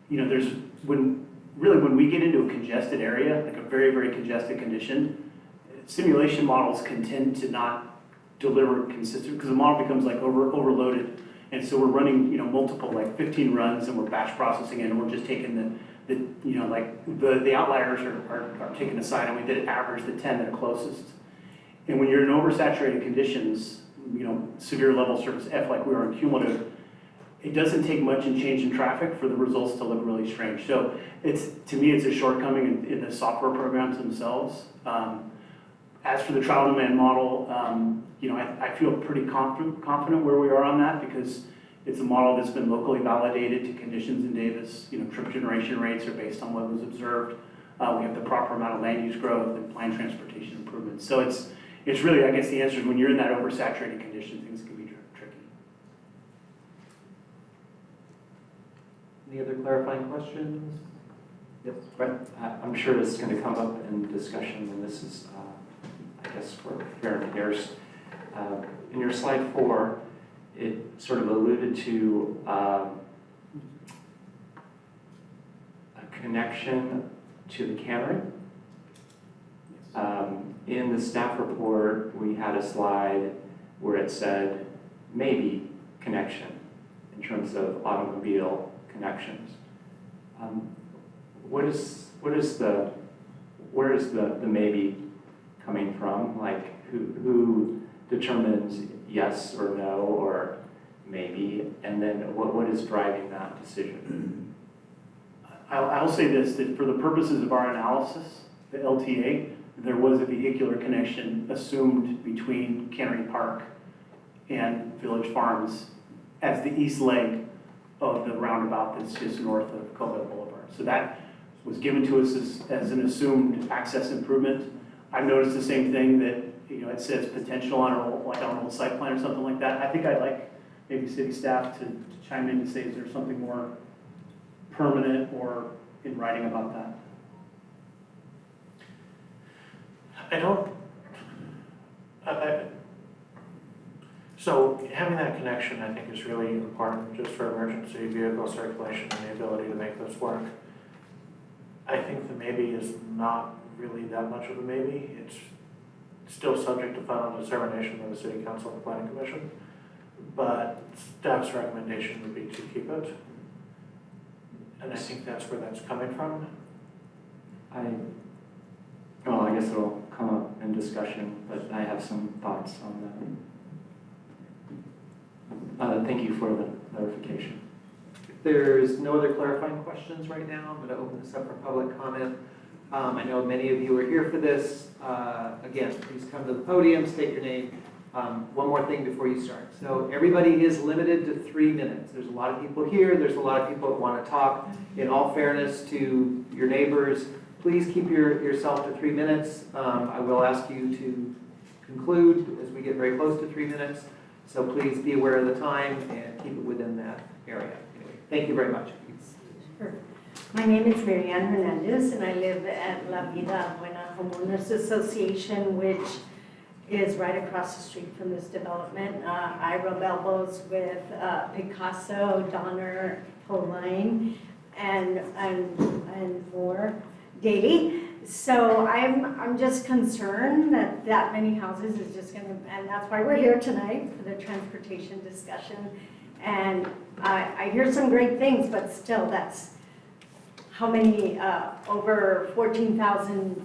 you know, when we get into a congested area, like a very, very congested condition, simulation models can tend to not deliver consistent, because the model becomes like overloaded. And so we're running, you know, multiple, like 15 runs, and we're batch processing it, and we're just taking the you know, like the outliers are taken aside, and we did average the 10 that are closest. And when you're in oversaturated conditions, you know, severe level service F like we are in cumulative, it doesn't take much in change in traffic for the results to look really strange. So to me, it's a shortcoming in the software programs themselves. As for the travel demand model, you know, I feel pretty confident where we are on that, because it's a model that's been locally validated to conditions in Davis. You know, trip generation rates are based on what was observed. We have the proper amount of land use growth and planned transportation improvements. So it's really, I guess the answer is when you're in that oversaturated condition, things can be tricky. Any other clarifying questions? Yes, Brett? I'm sure this is going to come up in discussion, and this is, I guess, for Karen Pierce. In your slide 4, it sort of alluded to a connection to the cannery. In the staff report, we had a slide where it said maybe connection in terms of automobile connections. Where is the maybe coming from? Like, who determines yes or no or maybe, and then what is driving that decision? I'll say this, that for the purposes of our analysis, the LTA, there was a vehicular connection assumed between Cannery Park and Village Farms as the east leg of the roundabout that's just north of Colville Boulevard. So that was given to us as an assumed access improvement. I've noticed the same thing, that, you know, it says potential on an old site plan or something like that. I think I'd like maybe city staff to chime in to say, is there something more permanent or in writing about that? So having that connection, I think, is really important just for emergency vehicle circulation and the ability to make this work. I think the maybe is not really that much of a maybe. It's still subject to final determination by the City Council and the Planning Commission, but staff's recommendation would be to keep it. And I think that's where that's coming from. Well, I guess it'll come up in discussion, but I have some thoughts on that. Thank you for the clarification. If there's no other clarifying questions right now, I'm going to open this up for public comment. I know many of you are here for this. Again, please come to the podium, state your name. One more thing before you start. So everybody is limited to 3 minutes. There's a lot of people here. There's a lot of people that want to talk. In all fairness to your neighbors, please keep yourself to 3 minutes. I will ask you to conclude as we get very close to 3 minutes. So please be aware of the time and keep it within that area. Anyway, thank you very much. Sure. My name is Marianne Hernandez, and I live at La Vida Buena Homeowners Association, which is right across the street from this development. I rub elbows with Picasso, Donner, Poline, and more daily. So I'm just concerned that that many houses is just gonna, and that's why we're here tonight for the transportation discussion. And I hear some great things, but still, that's how many, over 14,000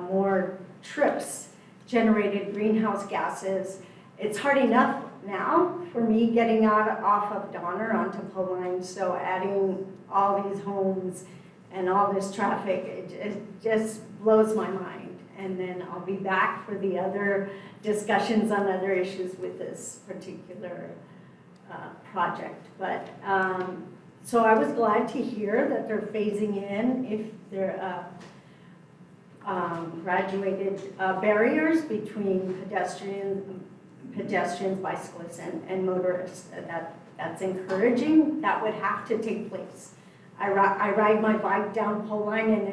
more trips generated greenhouse gases. It's hard enough now for me getting off of Donner onto Poline, so adding all these homes and all this traffic, it just blows my mind. And then I'll be back for the other discussions on other issues with this particular project. But so I was glad to hear that they're phasing in if they're graduated barriers between pedestrians, bicyclists, and motorists. That's encouraging. That would have to take place. I ride my bike down Poline, and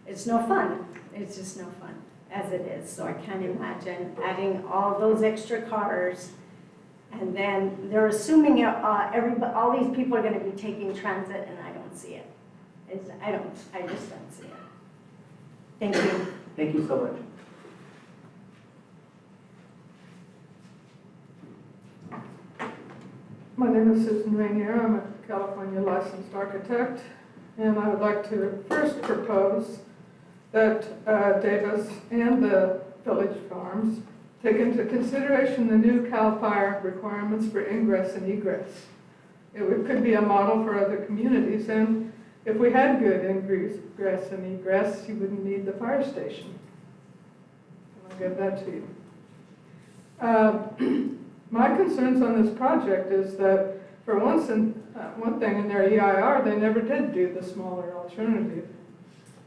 it's no fun. It's just no fun as it is. So I can't imagine adding all those extra cars, and then they're assuming all these people are going to be taking transit, and I don't see it. I just don't see it. Thank you. Thank you so much. My name is Susan Rainier. I'm a California licensed architect, and I would like to first propose that Davis and the Village Farms take into consideration the new CAL FIRE requirements for ingress and egress. Could be a model for other communities, and if we had good ingress and egress, you wouldn't need the fire station. I'll give that to you. My concerns on this project is that, for one thing, in their EIR, they never did do the smaller alternative,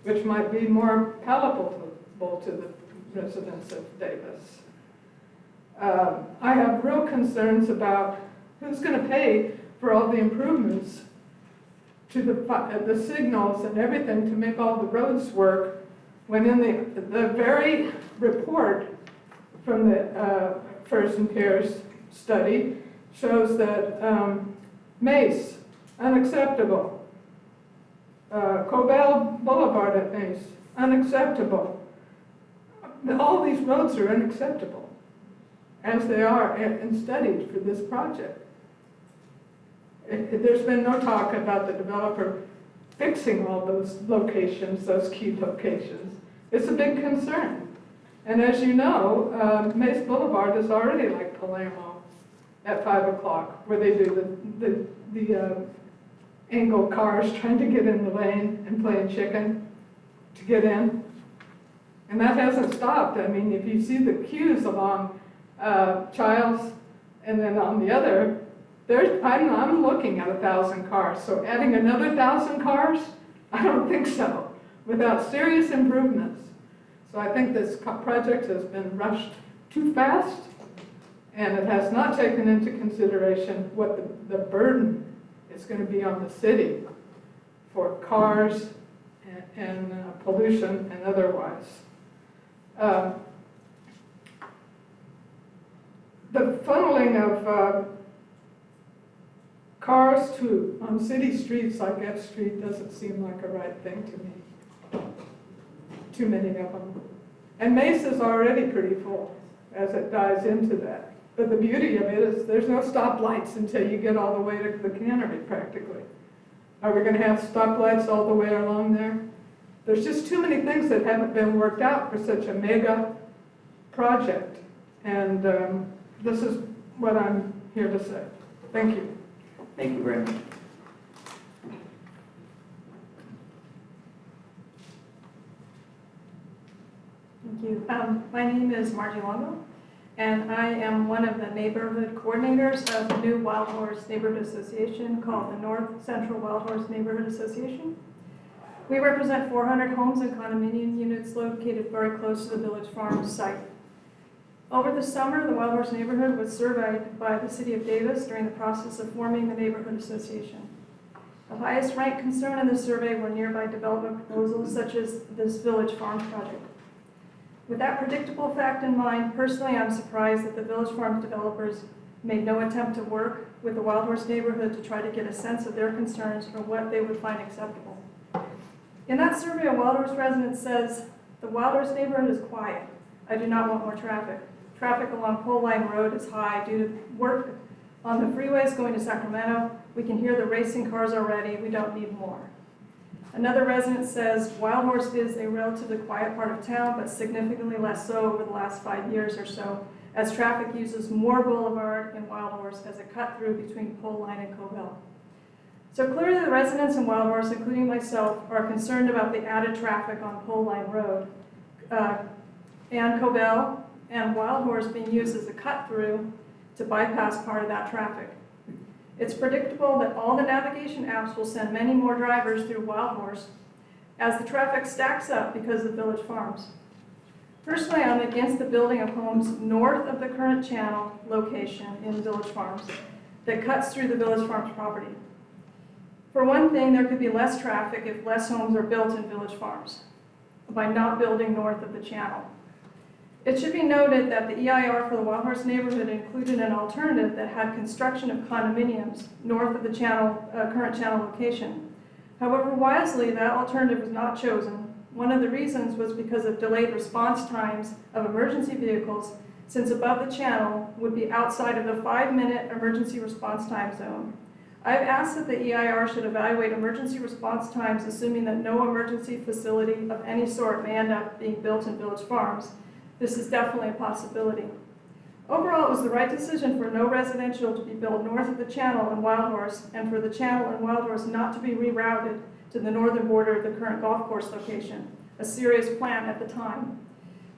which might be more palatable to the residents of Davis. I have real concerns about who's going to pay for all the improvements to the signals and everything to make all the roads work, when in the very report from the First and Cares study shows that Mace, unacceptable. Cobell Boulevard at Mace, unacceptable. All these roads are unacceptable, as they are and studied for this project. There's been no talk about the developer fixing all those locations, those key locations. It's a big concern. And as you know, Mace Boulevard is already like Palermo at 5 o'clock, where they do the angled cars trying to get in the lane and playing chicken to get in. And that hasn't stopped. I mean, if you see the queues along Childs and then on the other, I'm looking at 1,000 cars. So adding another 1,000 cars? I don't think so, without serious improvements. So I think this project has been rushed too fast, and it has not taken into consideration what the burden is going to be on the city for cars and pollution and otherwise. The funneling of cars on city streets like F Street doesn't seem like a right thing to me. Too many of them. And Mace is already pretty full as it dives into that. But the beauty of it is there's no stoplights until you get all the way to the cannery practically. Are we going to have stoplights all the way along there? There's just too many things that haven't been worked out for such a mega project. And this is what I'm here to say. Thank you. Thank you very much. Thank you. My name is Margie Longo, and I am one of the neighborhood coordinators of the new Wild Horse Neighborhood Association called the North Central Wild Horse Neighborhood Association. We represent 400 homes and condominium units located very close to the Village Farms site. Over the summer, the Wild Horse neighborhood was surveyed by the City of Davis during the process of forming the neighborhood association. The highest ranked concern in the survey were nearby development proposals such as this Village Farms project. With that predictable fact in mind, personally I'm surprised that the Village Farms developers made no attempt to work with the Wild Horse neighborhood to try to get a sense of their concerns or what they would find acceptable. In that survey, a Wild Horse resident says, "The Wild Horse neighborhood is quiet. I do not want more traffic. Traffic along Pole Line Road is high due to work on the freeways going to Sacramento. We can hear the racing cars already. We don't need more." Another resident says, "Wild Horse is a relatively quiet part of town, but significantly less so over the last 5 years or so, as traffic uses more Boulevard in Wild Horse as a cut through between Pole Line and Covell." So clearly the residents in Wild Horse, including myself, are concerned about the added traffic on Pole Line Road and Covell and Wild Horse being used as a cut through to bypass part of that traffic. It's predictable that all the navigation apps will send many more drivers through Wild Horse as the traffic stacks up because of Village Farms. Personally, I'm against the building of homes north of the current channel location in Village Farms that cuts through the Village Farms property. For one thing, there could be less traffic if less homes are built in Village Farms by not building north of the channel. It should be noted that the EIR for the Wild Horse neighborhood included an alternative that had construction of condominiums north of the current channel location. However, wisely, that alternative was not chosen. One of the reasons was because of delayed response times of emergency vehicles, since above the channel would be outside of the 5-minute emergency response time zone. I've asked that the EIR should evaluate emergency response times, assuming that no emergency facility of any sort may end up being built in Village Farms. This is definitely a possibility. Overall, it was the right decision for no residential to be built north of the channel in Wild Horse, and for the channel in Wild Horse not to be rerouted to the northern border of the current golf course location, a serious plan at the time.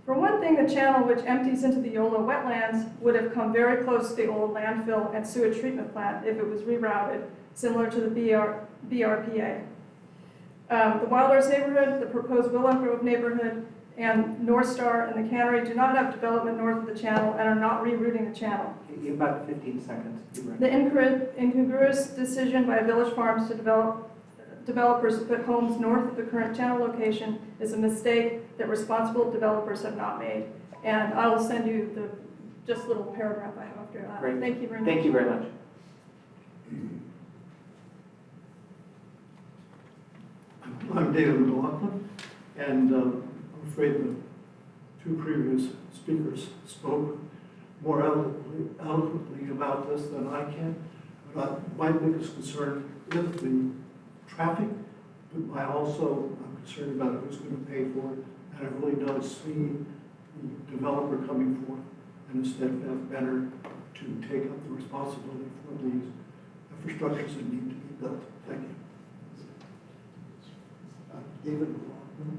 For one thing, the channel, which empties into the Yola wetlands, would have come very close to the old landfill and sewage treatment plant if it was rerouted, similar to the BRPA. The Wild Horse neighborhood, the proposed Willow Grove neighborhood, and North Star and the Cannery do not have development north of the channel and are not rerouting the channel. You have about 15 seconds. The incongruous decision by Village Farms to developers to put homes north of the current channel location is a mistake that responsible developers have not made. And I will send you the just little paragraph I have after that. Great. Thank you very much. Thank you very much. I'm David McLaughlin, and I'm afraid the two previous speakers spoke more eloquently about this than I can. But my biggest concern is the traffic, but I'm concerned about who's going to pay for it. And I really don't see the developer coming forth, and instead it's better to take up the responsibility for these infrastructures that need to be built. Thank you. David McLaughlin.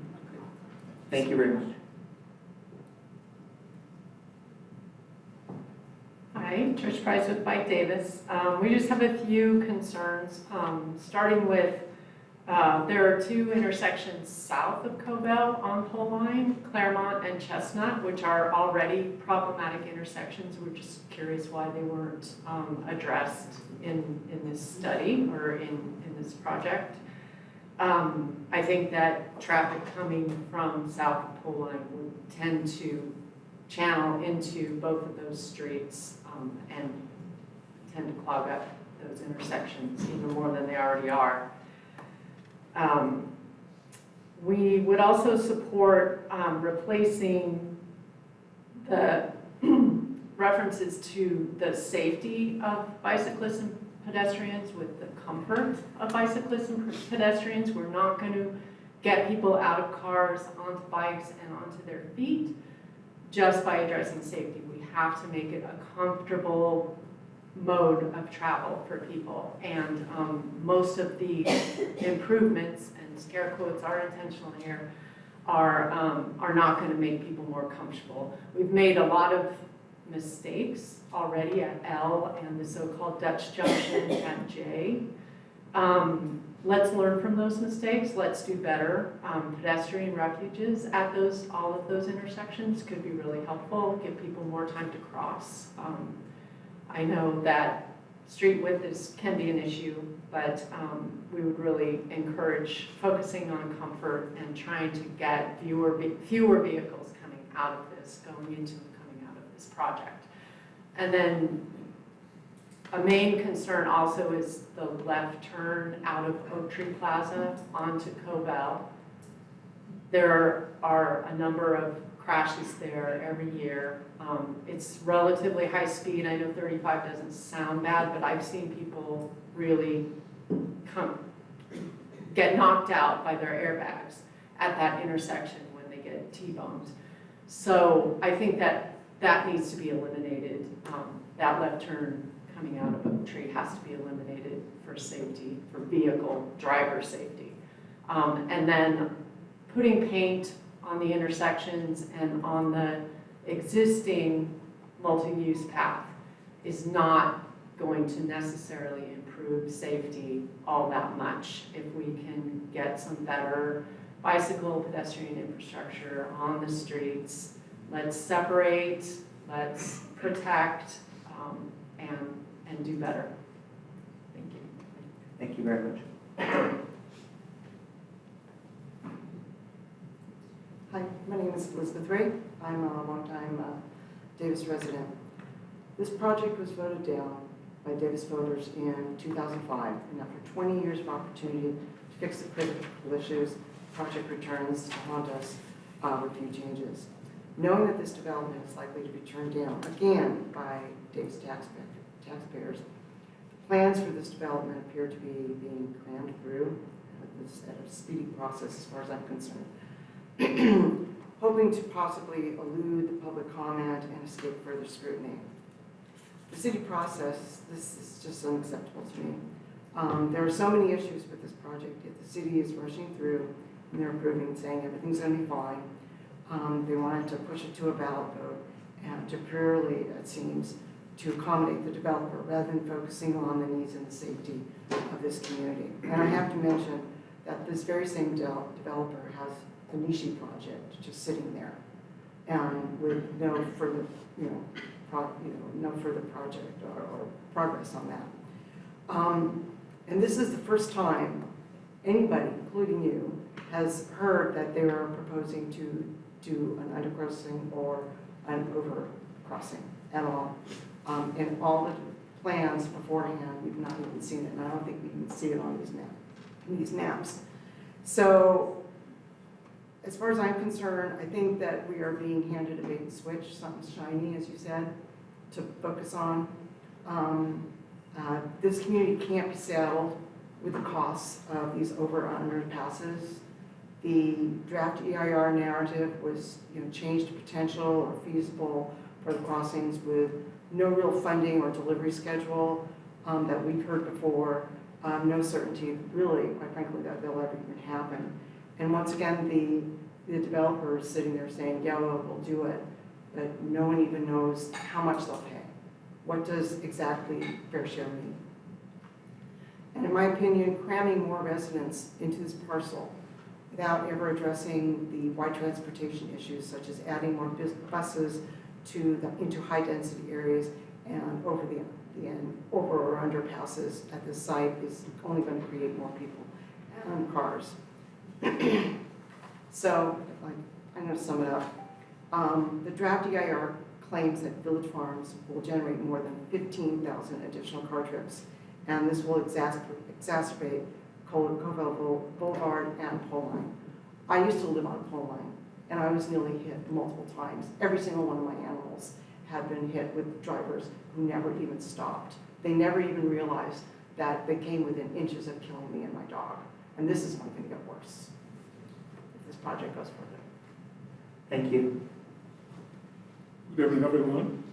Thank you very much. Hi, Trish Price with Bike Davis. We just have a few concerns, starting with there are two intersections south of Covell on Pole Line, Claremont and Chestnut, which are already problematic intersections. We're just curious why they weren't addressed in this study or in this project. I think that traffic coming from south of Pole Line would tend to channel into both of those streets and tend to clog up those intersections even more than they already are. We would also support replacing the references to the safety of bicyclists and pedestrians with the comfort of bicyclists and pedestrians. We're not going to get people out of cars, onto bikes, and onto their feet just by addressing safety. We have to make it a comfortable mode of travel for people. And most of the improvements, and scare quotes are intentional here, are not going to make people more comfortable. We've made a lot of mistakes already at L and the so-called Dutch Junction at J. Let's learn from those mistakes. Let's do better. Pedestrian refuges at all of those intersections could be really helpful, give people more time to cross. I know that street width can be an issue, but we would really encourage focusing on comfort and trying to get fewer vehicles coming out of this, going into and coming out of this project. And then a main concern also is the left turn out of Oak Tree Plaza onto Covell. There are a number of crashes there every year. It's relatively high speed. I know 35 doesn't sound bad, but I've seen people really get knocked out by their airbags at that intersection when they get T-boned. So I think that needs to be eliminated. That left turn coming out of Oak Tree has to be eliminated for safety, for vehicle driver safety. And then putting paint on the intersections and on the existing multi-use path is not going to necessarily improve safety all that much. If we can get some better bicycle pedestrian infrastructure on the streets, let's separate, let's protect, and do better. Thank you. Thank you very much. Hi, my name is Elizabeth Ray. I'm a longtime Davis resident. This project was voted down by Davis voters in 2005, and after 20 years of opportunity to fix the critical issues, the project returns to haunt us with few changes. Knowing that this development is likely to be turned down again by Davis taxpayers, the plans for this development appear to be being crammed through at a speedy process as far as I'm concerned. Hoping to possibly elude the public comment and escape further scrutiny. The city process, this is just unacceptable to me. There are so many issues with this project, yet the city is rushing through and they're approving, saying everything's going to be fine. They wanted to push it to a ballot vote and to purely, it seems, to accommodate the developer rather than focusing on the needs and the safety of this community. And I have to mention that this very same developer has the Nishi project just sitting there, and with no further, no further project or progress on that. And this is the first time anybody, including you, has heard that they are proposing to do an undercrossing or an overcrossing at all. In all the plans beforehand, we've not even seen it, and I don't think we can see it on these maps. So, as far as I'm concerned, I think that we are being handed a bait and switch, something shiny, as you said, to focus on. This community can't be saddled with the costs of these over and under passes. The draft EIR narrative was changed to potential or feasible for the crossings with no real funding or delivery schedule that we've heard before, no certainty really, quite frankly, that they'll ever even happen. And once again, the developer is sitting there saying, yeah, well, we'll do it, but no one even knows how much they'll pay. What does exactly fair share mean? And in my opinion, cramming more residents into this parcel without ever addressing the wide transportation issues, such as adding more buses into high-density areas and over or underpasses at this site is only going to create more people and cars. So, I'm going to sum it up. The draft EIR claims that Village Farms will generate more than 15,000 additional car trips, and this will exacerbate Covell Boulevard and Pole Line. I used to live on Pole Line, and I was nearly hit multiple times. Every single one of my animals had been hit with drivers who never even stopped. They never even realized that they came within inches of killing me and my dog. And this is only going to get worse if this project goes further. Thank you. Good evening, everyone.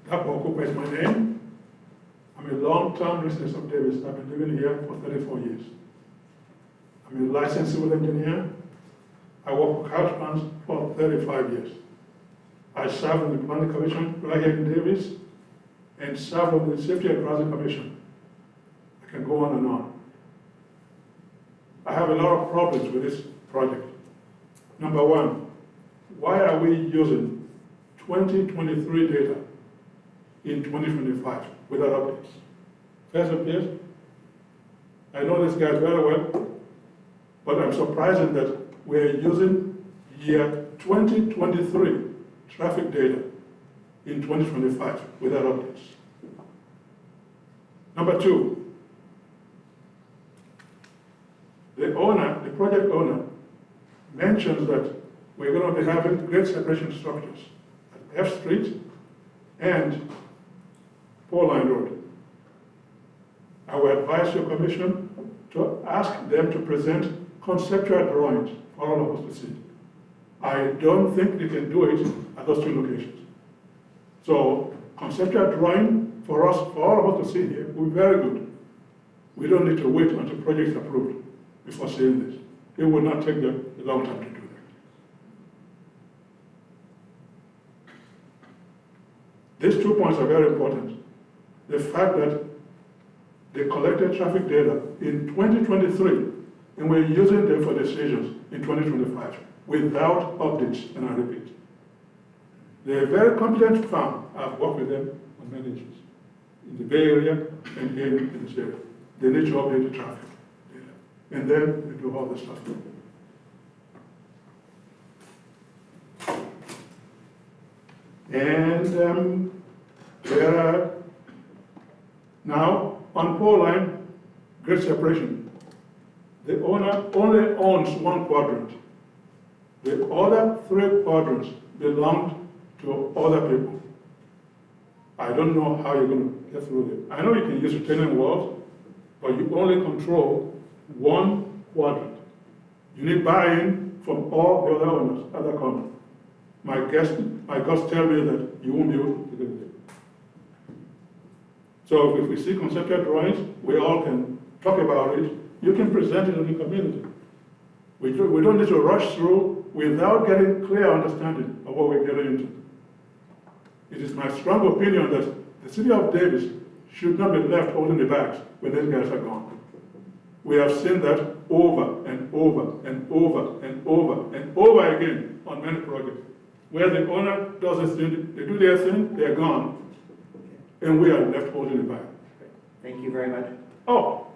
Dapo Okupe is my name. I'm a long-term resident of Davis. I've been living here for 34 years. I'm a licensed civil engineer. I work for Caltrans for 35 years. I served on the Planning Commission right here in Davis and served on the Safety and Housing Commission. I can go on and on. I have a lot of problems with this project. Number one, why are we using 2023 data in 2025 without updates? First appears, I know this guy very well, but I'm surprised that we're using year 2023 traffic data in 2025 without updates. Number two, the project owner mentions that we're going to be having grade separation structures at F Street and Pauline Road. I will advise your commission to ask them to present conceptual drawings for all of us to see. I don't think they can do it at those two locations. So conceptual drawing for us, for all of us to see here, will be very good. We don't need to wait until project is approved before seeing this. It will not take them a long time to do that. These 2 points are very important. The fact that they collected traffic data in 2023 and we're using them for decisions in 2025 without updates, and I repeat. They're a very competent firm. I've worked with them on many issues in the Bay Area and here in this area. They need to update the traffic data. And then they do all the stuff. And there are now on Pauline, grade separation. The owner only owns one quadrant. The other 3 quadrants belong to other people. I don't know how you're going to get through them. I know you can use retaining walls, but you only control one quadrant. You need buy-in from all the other owners at the corner. My guts tell me that you won't be able to get it. So if we see conceptual drawings, we all can talk about it. You can present it to the community. We don't need to rush through without getting clear understanding of what we're getting into. It is my strong opinion that the city of Davis should not be left holding the bags when these guys are gone. We have seen that over and over and over and over and over again on many projects. Where the owner does his thing, they do their thing, they're gone, and we are left holding the bag. Thank you very much. Oh!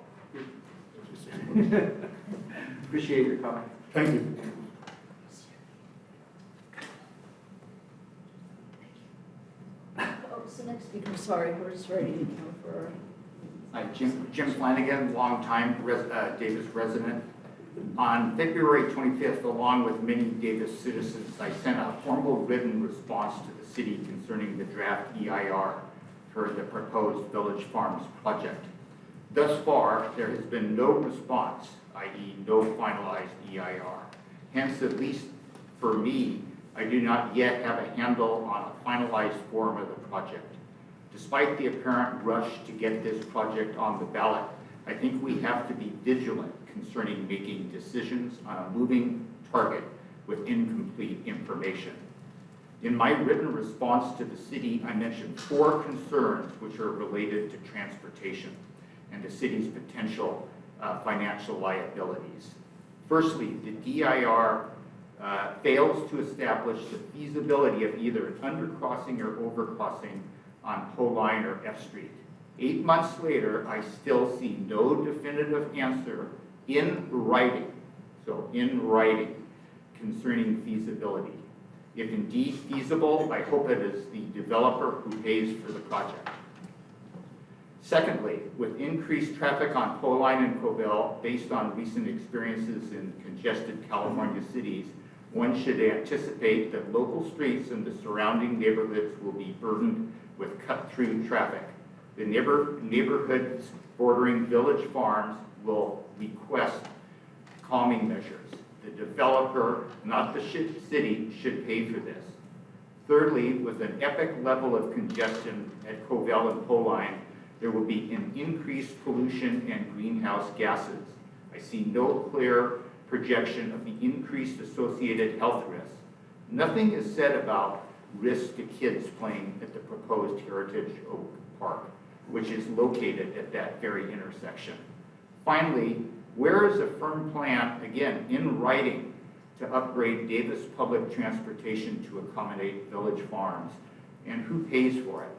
Appreciate your comment. Thank you. Oh, so next speaker, sorry, we're just ready to go for. Hi, Jim Flanagan, longtime Davis resident. On February 25th, along with many Davis citizens, I sent a formal written response to the city concerning the draft EIR for the proposed Village Farms project. Thus far, there has been no response, i.e. no finalized EIR. Hence, at least for me, I do not yet have a handle on a finalized form of the project. Despite the apparent rush to get this project on the ballot, I think we have to be vigilant concerning making decisions on a moving target with incomplete information. In my written response to the city, I mentioned 4 concerns which are related to transportation and the city's potential financial liabilities. Firstly, the DIR fails to establish the feasibility of either an undercrossing or overcrossing on Pauline or F Street. 8 months later, I still see no definitive answer in writing, concerning feasibility. If indeed feasible, I hope it is the developer who pays for the project. Secondly, with increased traffic on Pauline and Covell, based on recent experiences in congested California cities, one should anticipate that local streets and the surrounding neighborhoods will be burdened with cut-through traffic. The neighborhoods bordering Village Farms will request calming measures. The developer, not the city, should pay for this. Thirdly, with an epic level of congestion at Covell and Pauline, there will be an increased pollution and greenhouse gases. I see no clear projection of the increased associated health risks. Nothing is said about risk to kids playing at the proposed Heritage Oak Park. which is located at that very intersection. Finally, where is a firm plan, again, in writing, to upgrade Davis public transportation to accommodate Village Farms, and who pays for it?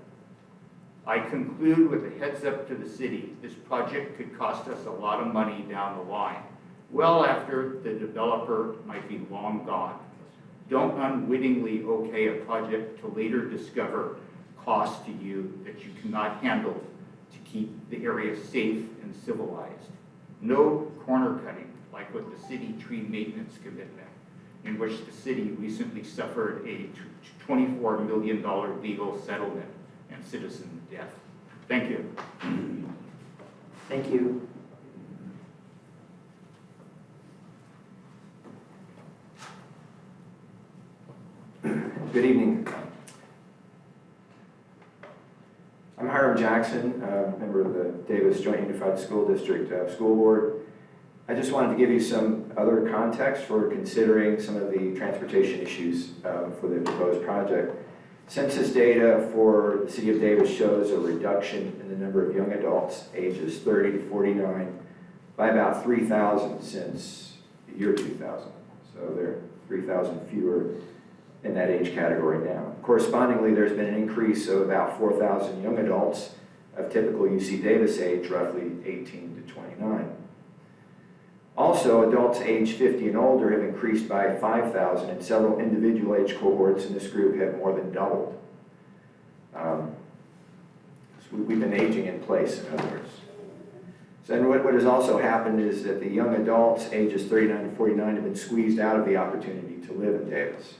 I conclude with a heads up to the city. This project could cost us a lot of money down the line, well after the developer might be long gone. Don't unwittingly okay a project to later discover costs to you that you cannot handle to keep the area safe and civilized. No corner cutting like with the city tree maintenance commitment, in which the city recently suffered a $24 million legal settlement and citizen death. Thank you. Thank you. Good evening. I'm Hiram Jackson, member of the Davis Joint Unified School District School Board. I just wanted to give you some other context for considering some of the transportation issues for the proposed project. Census data for the City of Davis shows a reduction in the number of young adults ages 30 to 49 by about 3,000 since the year 2000. So there are 3,000 fewer in that age category now. Correspondingly, there's been an increase of about 4,000 young adults of typical UC Davis age, roughly 18 to 29. Also, adults aged 50 and older have increased by 5,000, and several individual age cohorts in this group have more than doubled. So we've been aging in place, in other words. So, and what has also happened is that the young adults ages 39 to 49 have been squeezed out of the opportunity to live in Davis.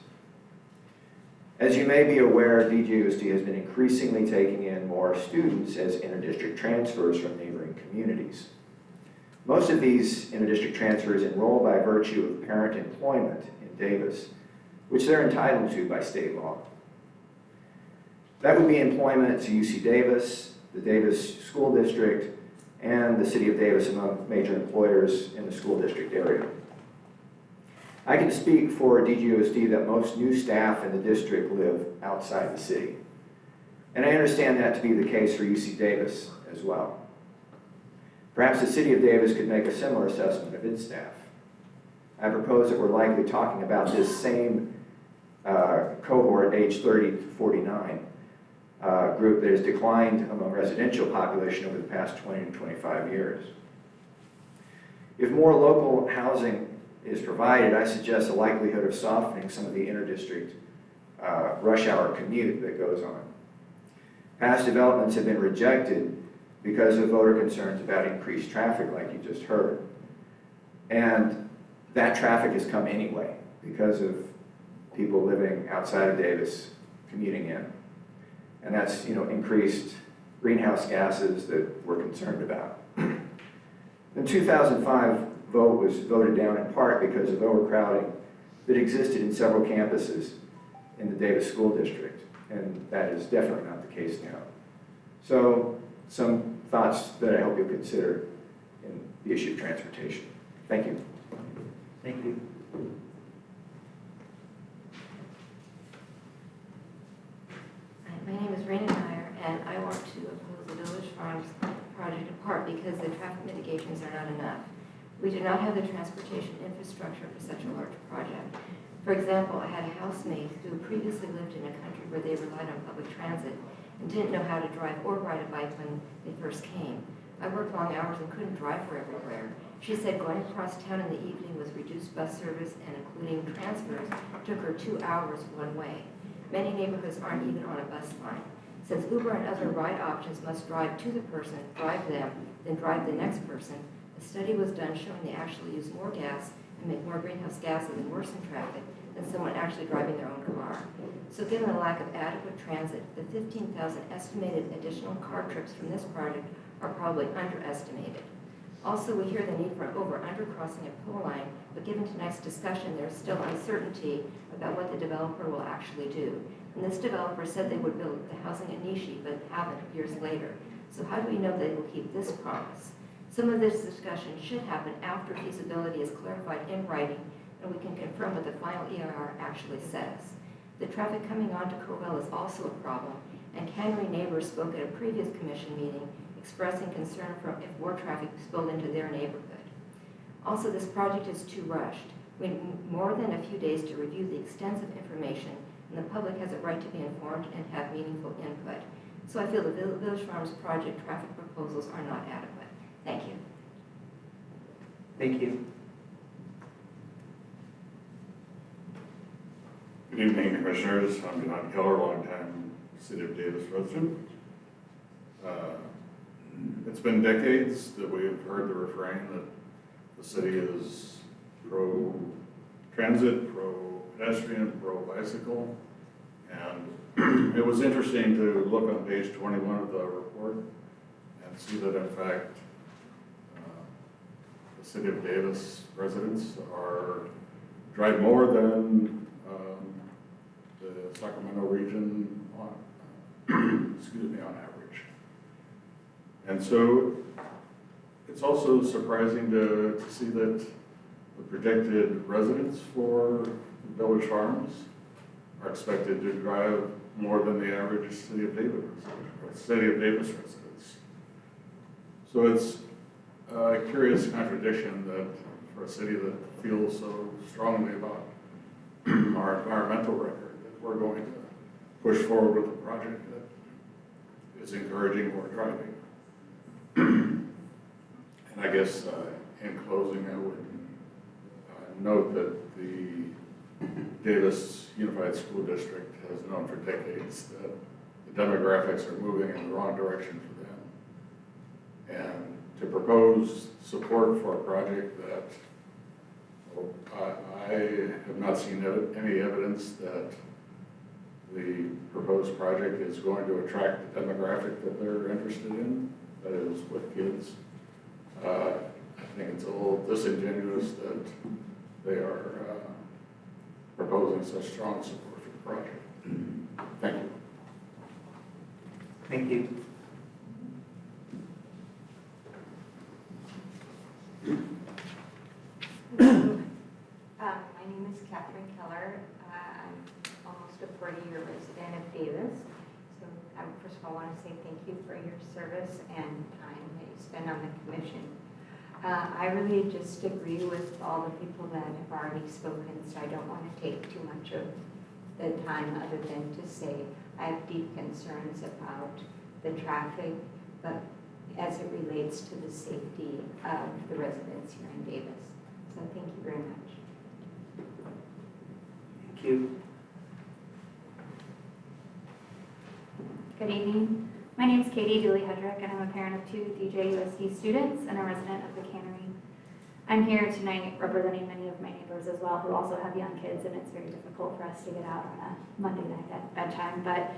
As you may be aware, DGUSD has been increasingly taking in more students as interdistrict transfers from neighboring communities. Most of these interdistrict transfers enroll by virtue of parent employment in Davis, which they're entitled to by state law. That would be employment to UC Davis, the Davis School District, and the City of Davis among major employers in the school district area. I can speak for DGUSD that most new staff in the district live outside the city. And I understand that to be the case for UC Davis as well. Perhaps the City of Davis could make a similar assessment of its staff. I propose that we're likely talking about this same cohort, age 30 to 49, group that has declined among residential population over the past 20 to 25 years. If more local housing is provided, I suggest a likelihood of softening some of the interdistrict rush hour commute that goes on. Past developments have been rejected because of voter concerns about increased traffic, like you just heard. And that traffic has come anyway because of people living outside of Davis commuting in. And that's, increased greenhouse gases that we're concerned about. The 2005 vote was voted down in part because of overcrowding that existed in several campuses in the Davis School District, and that is definitely not the case now. So, some thoughts that I hope you'll consider in the issue of transportation. Thank you. Thank you. My name is Raina Dyer, and I want to oppose the Village Farms project in part because the traffic mitigations are not enough. We do not have the transportation infrastructure for such a large project. For example, I had a housemate who previously lived in a country where they relied on public transit and didn't know how to drive or ride a bike when they first came. I worked long hours and couldn't drive her everywhere. She said going across town in the evening with reduced bus service and including transfers took her 2 hours one way. Many neighborhoods aren't even on a bus line. Since Uber and other ride options must drive to the person, drive them, then drive the next person, a study was done showing they actually use more gas and make more greenhouse gases and worsen traffic than someone actually driving their own car. So given the lack of adequate transit, the 15,000 estimated additional car trips from this project are probably underestimated. Also, we hear the need for an over-under crossing at Pole Line, but given tonight's discussion, there's still uncertainty about what the developer will actually do. And this developer said they would build the housing at Nishi, but haven't years later. So how do we know they will keep this promise? Some of this discussion should happen after feasibility is clarified in writing, and we can confirm what the final EIR actually says. The traffic coming onto Covell is also a problem, and Cannery neighbors spoke at a previous commission meeting expressing concern if more traffic spilled into their neighborhood. Also, this project is too rushed. We need more than a few days to review the extensive information, and the public has a right to be informed and have meaningful input. So I feel the Village Farms project traffic proposals are not adequate. Thank you. Thank you. Good evening, Commissioners. I'm John Keller, longtime City of Davis resident. It's been decades that we've heard the refrain that the city is pro-transit, pro-pedestrian, pro-bicycle. And it was interesting to look on page 21 of the report and see that in fact the City of Davis residents drive more than the Sacramento region on, excuse me, on average. And so it's also surprising to see that the projected residents for Village Farms are expected to drive more than the average City of Davis residents. So it's a curious contradiction that for a city that feels so strongly about our environmental record, that we're going to push forward with a project that is encouraging more driving. And I guess in closing, I would note that the Davis Unified School District has known for decades that the demographics are moving in the wrong direction for them. And to propose support for a project that I have not seen any evidence that the proposed project is going to attract the demographic that they're interested in, that is with kids. I think it's a little disingenuous that they are proposing such strong support for the project. Thank you. Thank you. My name is Catherine Keller. I'm almost a 40-year resident of Davis. So first of all, I want to say thank you for your service and time that you spend on the commission. I really just agree with all the people that have already spoken, so I don't want to take too much of the time other than to say I have deep concerns about the traffic, but as it relates to the safety of the residents here in Davis. So thank you very much. Thank you. Good evening. My name is Katie Dooley-Hedrick, and I'm a parent of 2 DJUSD students and a resident of the Cannery. I'm here tonight representing many of my neighbors as well who also have young kids, and it's very difficult for us to get out on a Monday night at bedtime. But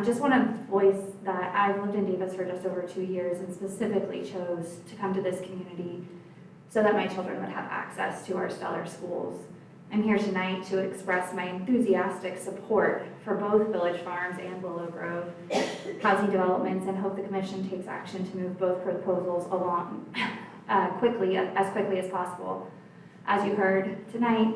just want to voice that I've lived in Davis for just over 2 years and specifically chose to come to this community so that my children would have access to our stellar schools. I'm here tonight to express my enthusiastic support for both Village Farms and Willow Grove housing developments, and hope the Commission takes action to move both proposals along as quickly as possible. As you heard tonight,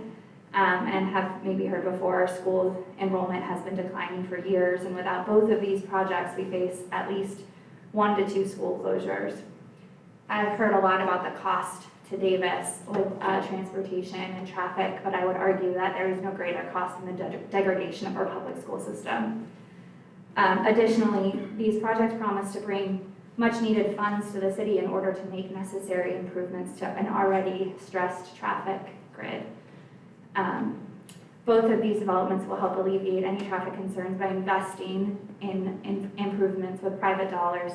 and have maybe heard before, school enrollment has been declining for years, and without both of these projects, we face at least 1 to 2 school closures. I've heard a lot about the cost to Davis with transportation and traffic, but I would argue that there is no greater cost than the degradation of our public school system. Additionally, these projects promise to bring much needed funds to the city in order to make necessary improvements to an already stressed traffic grid. Both of these developments will help alleviate any traffic concerns by investing in improvements with private dollars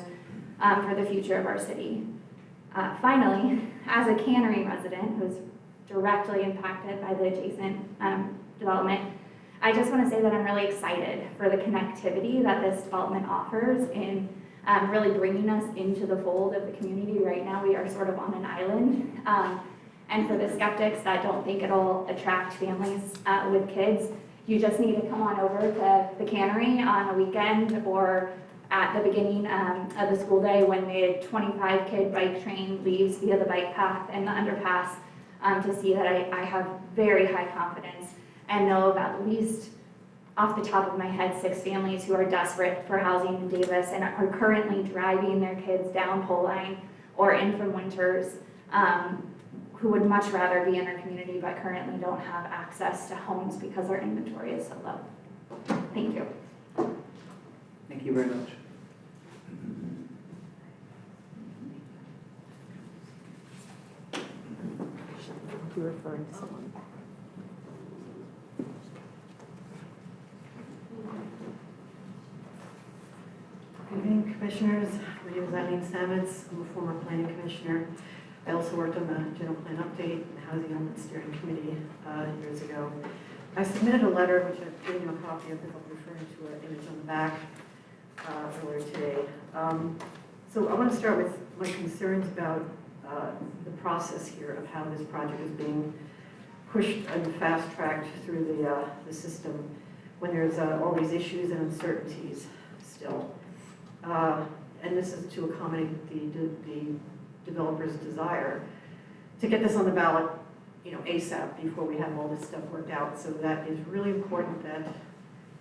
for the future of our city. Finally, as a Cannery resident who's directly impacted by the adjacent development, I just want to say that I'm really excited for the connectivity that this development offers in really bringing us into the fold of the community. Right now, we are sort of on an island. And for the skeptics that don't think it'll attract families with kids, you just need to come on over to the Cannery on a weekend or at the beginning of the school day when the 25-kid bike train leaves via the bike path and the underpass to see that I have very high confidence and know of at least off the top of my head, 6 families who are desperate for housing in Davis and are currently driving their kids down Poline or in from Winters, who would much rather be in our community but currently don't have access to homes because our inventory is so low. Thank you. Thank you very much. You're referring to someone. Good evening, Commissioners. My name is Eileen Sametz. I'm a former planning commissioner. I also worked on the general plan update and housing element steering committee years ago. I submitted a letter, which I've given you a copy of, because I'm referring to an image on the back earlier today. So I want to start with my concerns about the process here of how this project is being pushed and fast-tracked through the system when there's all these issues and uncertainties still. And this is to accommodate the developer's desire to get this on the ballot, ASAP before we have all this stuff worked out. So that is really important that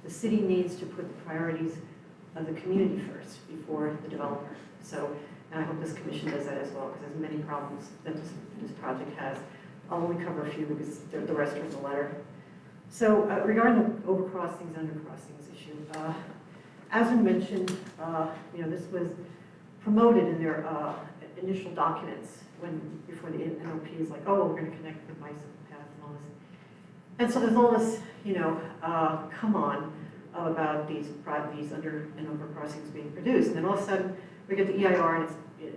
the city needs to put the priorities of the community first before the developer. So, and I hope this commission does that as well, because there's many problems that this project has. I'll only cover a few because the rest are in the letter. So regarding the overcrossings, undercrossings issue, as we mentioned, this was promoted in their initial documents before the NOP is like, oh, we're going to connect the bicycle path and all this. And so there's all this, come on about these under and over crossings being produced. And then all of a sudden we get the EIR and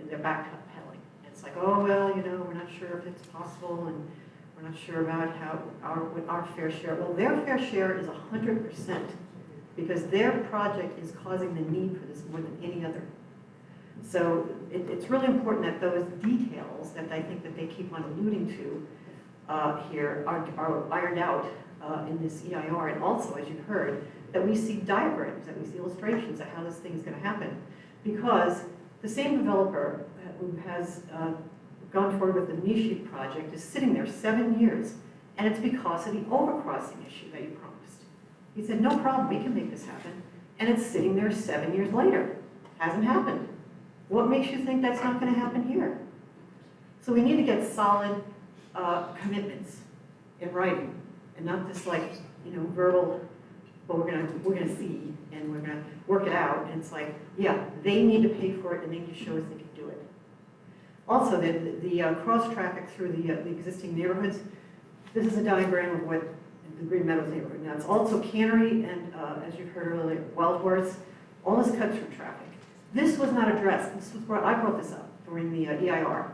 they're backpedaling. It's like, oh, well, we're not sure if it's possible and we're not sure about what our fair share. Well, their fair share is 100% because their project is causing the need for this more than any other. So it's really important that those details that I think that they keep on alluding to here are ironed out in this EIR. And also, as you've heard, that we see diagrams, that we see illustrations of how this thing is going to happen. Because the same developer who has gone forward with the Nishi project is sitting there 7 years. And it's because of the overcrossing issue that you promised. He said, no problem, we can make this happen. And it's sitting there 7 years later. Hasn't happened. What makes you think that's not going to happen here? So we need to get solid commitments in writing, and not just verbal. But we're gonna see, and we're gonna work it out. And it's like, yeah, they need to pay for it, and they need to show us they can do it. Also, the cross traffic through the existing neighborhoods. This is a diagram of what the Green Meadows neighborhood. Now it's also Cannery and, as you've heard earlier, Wildhorse. All this cuts through traffic. This was not addressed. I brought this up during the EIR.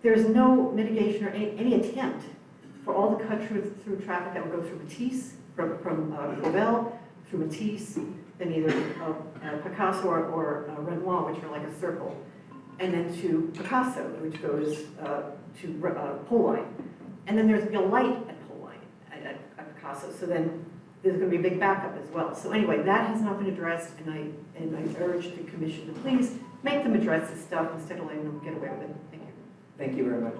There's no mitigation or any attempt for all the cut through traffic that would go through Matisse, from Gravel, through Matisse, then either Picasso or Renoir, which are like a circle, and then to Picasso, which goes to Poline. And then there's a light at Poline, at Picasso, so then there's going to be a big backup as well. So anyway, that has not been addressed, and I urge the commission to please make them address this stuff instead of letting them get away with it. Thank you. Thank you very much.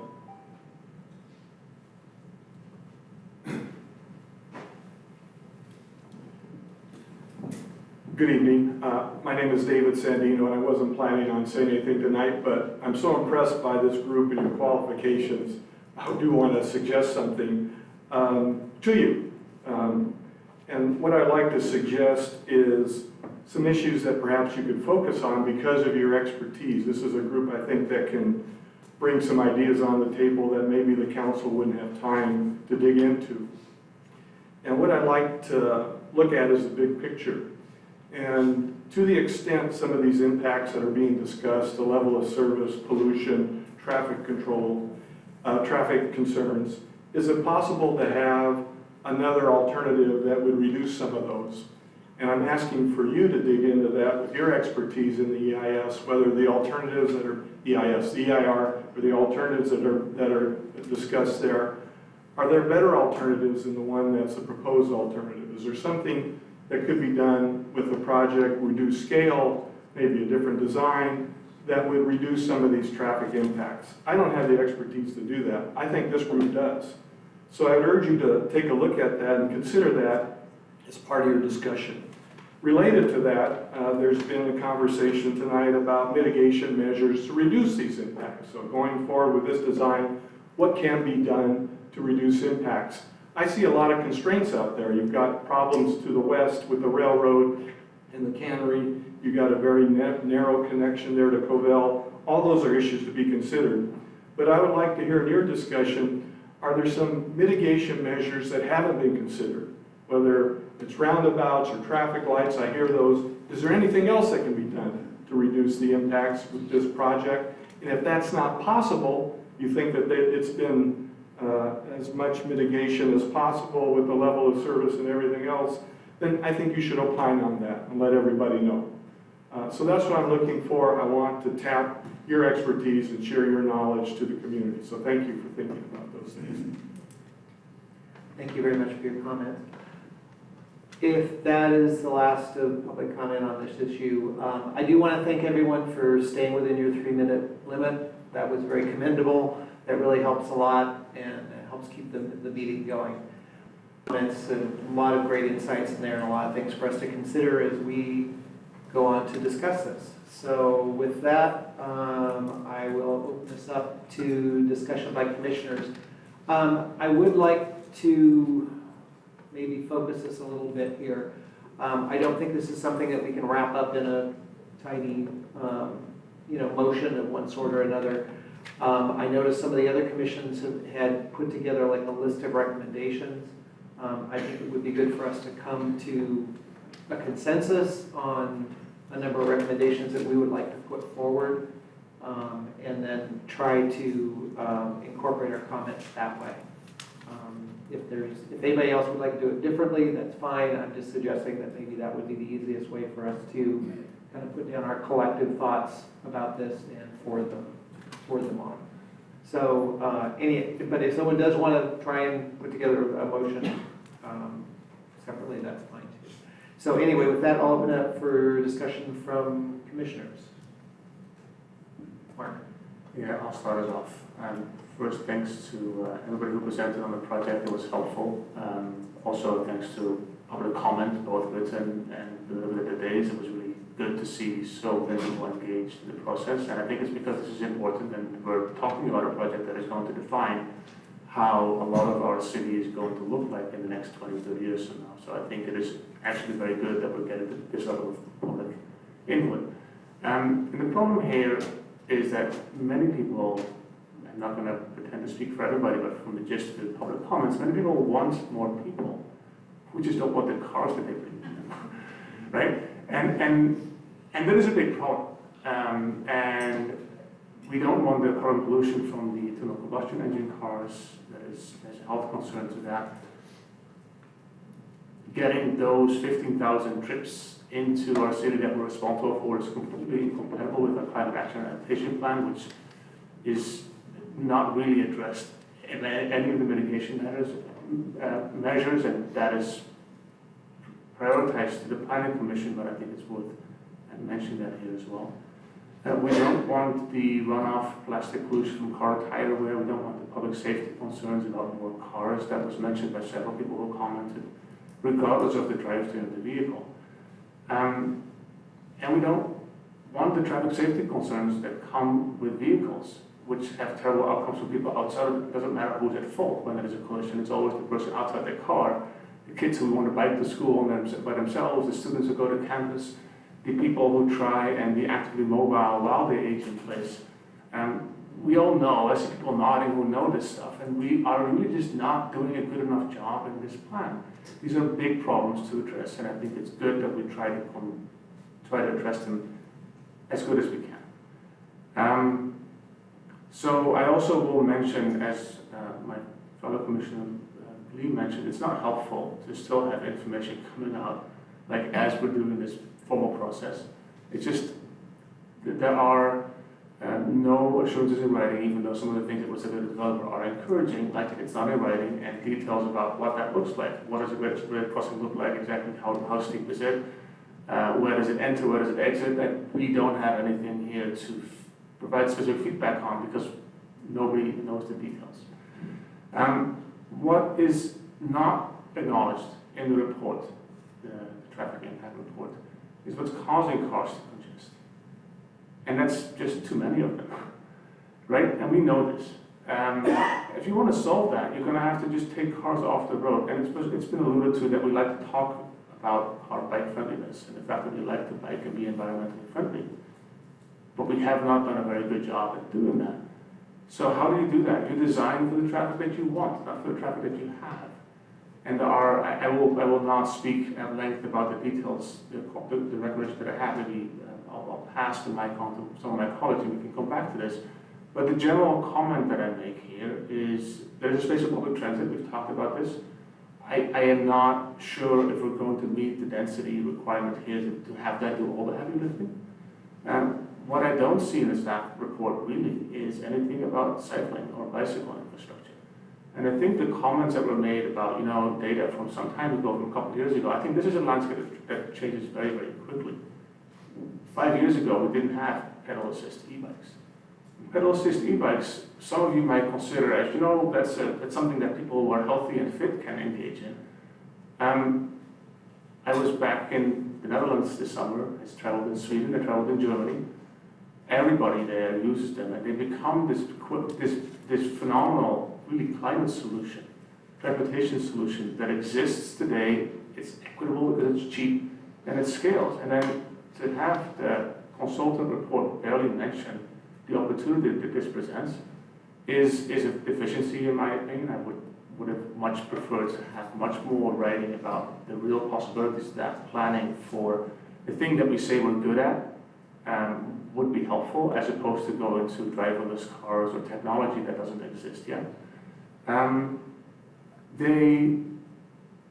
Good evening. My name is David Sandino, and I wasn't planning on saying anything tonight, but I'm so impressed by this group and your qualifications. I do want to suggest something to you. And what I'd like to suggest is some issues that perhaps you could focus on because of your expertise. This is a group I think that can bring some ideas on the table that maybe the council wouldn't have time to dig into. And what I'd like to look at is the big picture. And to the extent some of these impacts that are being discussed, the level of service, pollution, traffic control, traffic concerns, is it possible to have another alternative that would reduce some of those? And I'm asking for you to dig into that with your expertise in the EIS, whether the alternatives that are EIS, the EIR, or the alternatives that are discussed there, are there better alternatives than the one that's the proposed alternative? Is there something that could be done with the project, reduce scale, maybe a different design, that would reduce some of these traffic impacts? I don't have the expertise to do that. I think this group does. So I would urge you to take a look at that and consider that as part of your discussion. Related to that, there's been a conversation tonight about mitigation measures to reduce these impacts. So going forward with this design, what can be done to reduce impacts? I see a lot of constraints out there. You've got problems to the west with the railroad and the cannery. You've got a very narrow connection there to Covell. All those are issues to be considered. But I would like to hear in your discussion, are there some mitigation measures that haven't been considered? Whether it's roundabouts or traffic lights, I hear those. Is there anything else that can be done to reduce the impacts with this project? And if that's not possible, you think that it's been as much mitigation as possible with the level of service and everything else, then I think you should opine on that and let everybody know. So that's what I'm looking for. I want to tap your expertise and share your knowledge to the community. So thank you for thinking about those things. Thank you very much for your comment. If that is the last of public comment on this issue, I do want to thank everyone for staying within your 3-minute limit. That was very commendable. That really helps a lot and it helps keep the meeting going. Comments and a lot of great insights in there and a lot of things for us to consider as we go on to discuss this. So with that, I will open this up to discussion by commissioners. I would like to maybe focus this a little bit here. I don't think this is something that we can wrap up in a tiny, motion of one sort or another. I noticed some of the other commissions had put together like a list of recommendations. I think it would be good for us to come to a consensus on a number of recommendations that we would like to put forward, and then try to incorporate our comments that way. If anybody else would like to do it differently, that's fine. I'm just suggesting that maybe that would be the easiest way for us to kind of put down our collective thoughts about this and forward them on. So, but if someone does want to try and put together a motion separately, that's fine too. So anyway, with that, I'll open up for discussion from commissioners. Mark. Yeah, I'll start us off. First, thanks to everybody who presented on the project. It was helpful. Also, thanks to public comment, both written and delivered at the days. It was really good to see so many people engaged in the process. And I think it's because this is important and we're talking about a project that is going to define how a lot of our city is going to look like in the next 20, 30 years from now. So I think it is actually very good that we're getting this level of public input. And the problem here is that many people, I'm not going to pretend to speak for everybody, but from the gist of the public comments, many people want more people. We just don't want the cars that they bring in, right? And that is a big problem. And we don't want the current pollution from the internal combustion engine cars. There's a health concern to that. Getting those 15,000 trips into our city that we're responsible for is completely incompatible with our climate action and adaptation plan, which is not really addressed in any of the mitigation measures, and that is prioritized to the Planning Commission, but I think it's worth mentioning that here as well. We don't want the runoff plastic pollution from car tire wear. We don't want the public safety concerns about more cars. That was mentioned by several people who commented, regardless of the drivetrain of the vehicle. And we don't want the traffic safety concerns that come with vehicles, which have terrible outcomes for people outside of it. It doesn't matter who's at fault when there is a collision. It's always the person outside their car, the kids who want to bike to school by themselves, the students who go to campus, the people who try and be actively mobile while they age in place. We all know, I see people nodding who know this stuff, and we are really just not doing a good enough job in this plan. These are big problems to address, and I think it's good that we try to address them as good as we can. So I also will mention, as my fellow Commissioner Lee mentioned, it's not helpful to still have information coming out like as we're doing this formal process. It's just that there are no assurances in writing, even though some of the things that was said to the developer are encouraging, like it's not in writing, and details about what that looks like. What does a red crossing look like? Exactly how steep is it? Where does it enter? Where does it exit? And we don't have anything here to provide specific feedback on because nobody knows the details. What is not acknowledged in the report the traffic impact report, is what's causing cars to congest. And that's just too many of them, right? And we know this. If you want to solve that, you're going to have to just take cars off the road. And it's been alluded to that we like to talk about our bike friendliness and the fact that we like to bike and be environmentally friendly. But we have not done a very good job at doing that. So how do you do that? You design for the traffic that you want, not for the traffic that you have. And I will not speak at length about the details, the recommendations that I have. Maybe I'll pass the mic on to some of my colleagues and we can come back to this. But the general comment that I make here is there's a space of public transit. We've talked about this. I am not sure if we're going to meet the density requirement here to have that do all the heavy lifting. What I don't see in the staff report really is anything about cycling or bicycle infrastructure. And I think the comments that were made about, data from some time ago, from a couple of years ago, I think this is a landscape that changes very, very quickly. 5 years ago, we didn't have pedal assist e-bikes. Pedal assist e-bikes, some of you might consider as, that's something that people who are healthy and fit can engage in. I was back in the Netherlands this summer. I traveled in Sweden, I traveled in Germany. Everybody there uses them, and they become this phenomenal, really climate solution, transportation solution that exists today. It's equitable because it's cheap, and it scales. And then to have the consultant report barely mention the opportunity that this presents is a deficiency in my opinion. I would have much preferred to have much more writing about the real possibilities that planning for the thing that we say we're good at would be helpful, as opposed to go into driverless cars or technology that doesn't exist yet. They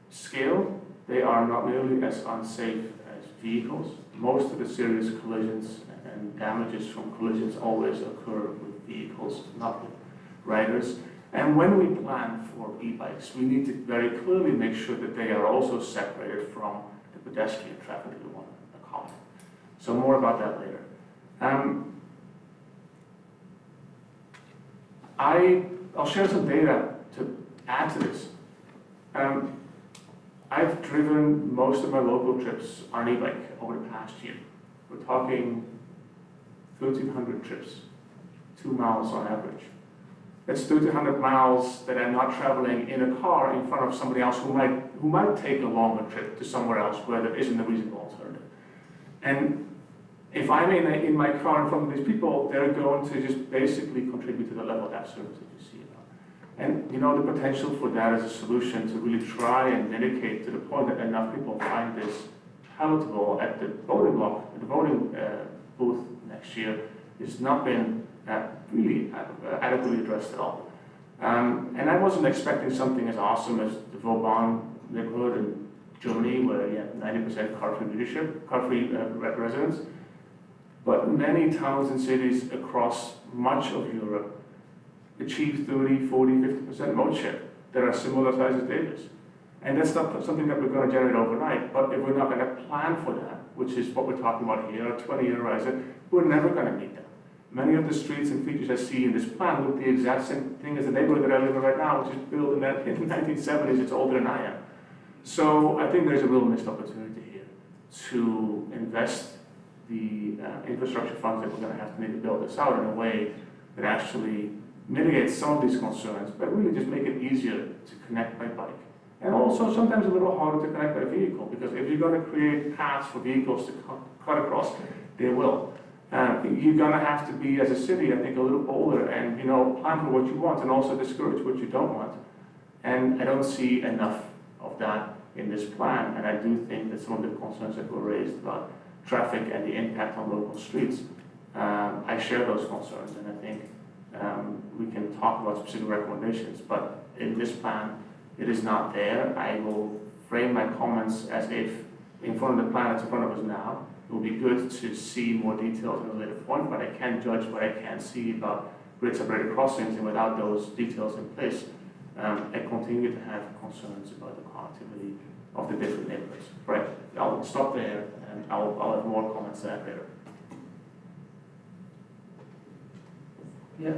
scale. They are not nearly as unsafe as vehicles. Most of the serious collisions and damages from collisions always occur with vehicles, not with riders. And when we plan for e-bikes, we need to very clearly make sure that they are also separated from the pedestrian traffic that we want to accommodate. So more about that later. I'll share some data to add to this. I've driven most of my local trips on an e-bike over the past year. We're talking 1,300 trips, 2 miles on average. That's 1,300 miles that I'm not traveling in a car in front of somebody else who might take a longer trip to somewhere else where there isn't a reasonable alternative. And if I'm in my car in front of these people, they're going to just basically contribute to the level of absurdity that you see about. And the potential for that as a solution to really try and mitigate to the point that enough people find this palatable at the voting booth next year has not been really adequately addressed at all. And I wasn't expecting something as awesome as the Vauban neighborhood in Germany, where you have 90% car-free residents. But many towns and cities across much of Europe achieve 30, 40, 50% mode share that are similar size as Davis. And that's not something that we're going to generate overnight. But if we're not going to plan for that, which is what we're talking about here, a 20-year horizon, we're never going to meet that. Many of the streets and features I see in this plan look the exact same thing as the neighborhood that I live in right now, which is built in the 1970s. It's older than I am. So I think there's a real missed opportunity here to invest the infrastructure funds that we're going to have to need to build this out in a way that actually mitigates some of these concerns, but really just make it easier to connect by bike. And also sometimes a little harder to connect by vehicle, because if you're going to create paths for vehicles to cut across, they will. You're going to have to be, as a city, I think, a little bolder and, plan for what you want and also discourage what you don't want. And I don't see enough of that in this plan. And I do think that some of the concerns that were raised about traffic and the impact on local streets, I share those concerns. And I think we can talk about specific recommendations. But in this plan, it is not there. I will frame my comments as if in front of the plan that's in front of us now. It will be good to see more details at a later point, but I can't judge what I can see about grid-separated crossings, and without those details in place, I continue to have concerns about the connectivity of the different neighborhoods. Right, I'll stop there, and I'll have more comments to that later. Yeah,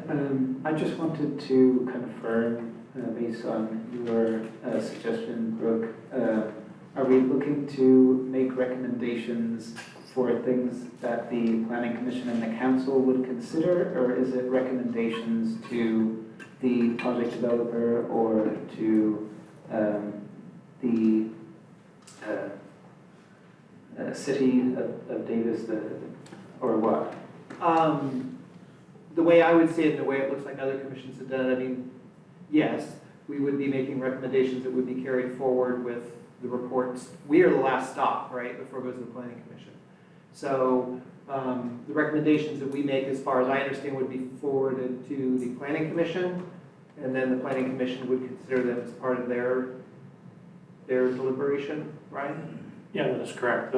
I just wanted to confirm, based on your suggestion, Brooke, are we looking to make recommendations for things that the planning commission and the council would consider, or is it recommendations to the project developer or to the city of Davis, or what? The way I would see it, and the way it looks like other commissions have done it, I mean, yes, we would be making recommendations that would be carried forward with the reports. We are the last stop, right, before it goes to the planning commission. So the recommendations that we make, as far as I understand, would be forwarded to the planning commission, and then the planning commission would consider them as part of their deliberation, right? Yeah, that's correct.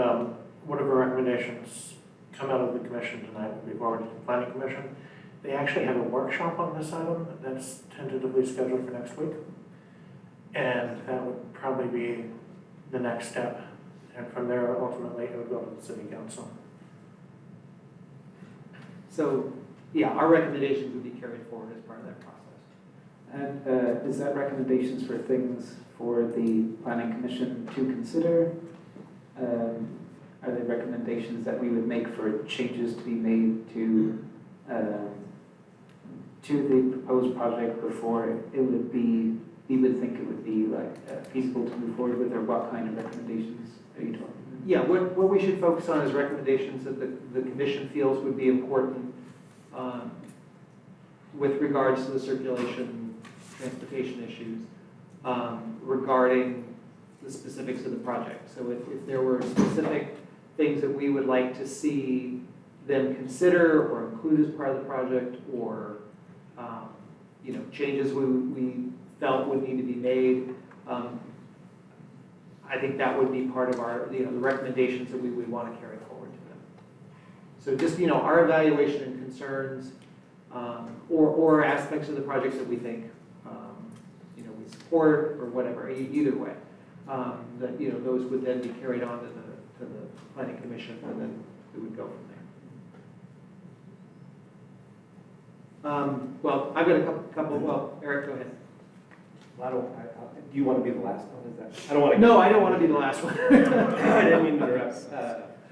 Whatever recommendations come out of the commission tonight will be forwarded to the planning commission. They actually have a workshop on this item that's tentatively scheduled for next week. And that would probably be the next step. And from there, ultimately, it would go to the city council. So, yeah, our recommendations would be carried forward as part of that process. And is that recommendations for things for the planning commission to consider? Are they recommendations that we would make for changes to be made to the proposed project before it would be, we would think it would be like feasible to move forward with, or what kind of recommendations are you talking about? Yeah, what we should focus on is recommendations that the commission feels would be important with regards to the circulation, transportation issues, regarding the specifics of the project. So if there were specific things that we would like to see them consider or include as part of the project, or changes we felt would need to be made, I think that would be part of our, the recommendations that we would want to carry forward to them. So just, our evaluation and concerns, or aspects of the projects that we think, we support, or whatever, either way. That, those would then be carried on to the planning commission, and then we would go from there. Well, I've got a couple, well, Eric, go ahead. Do you want to be the last one? Is that? I don't want to. No, I don't want to be the last one. I didn't mean to interrupt.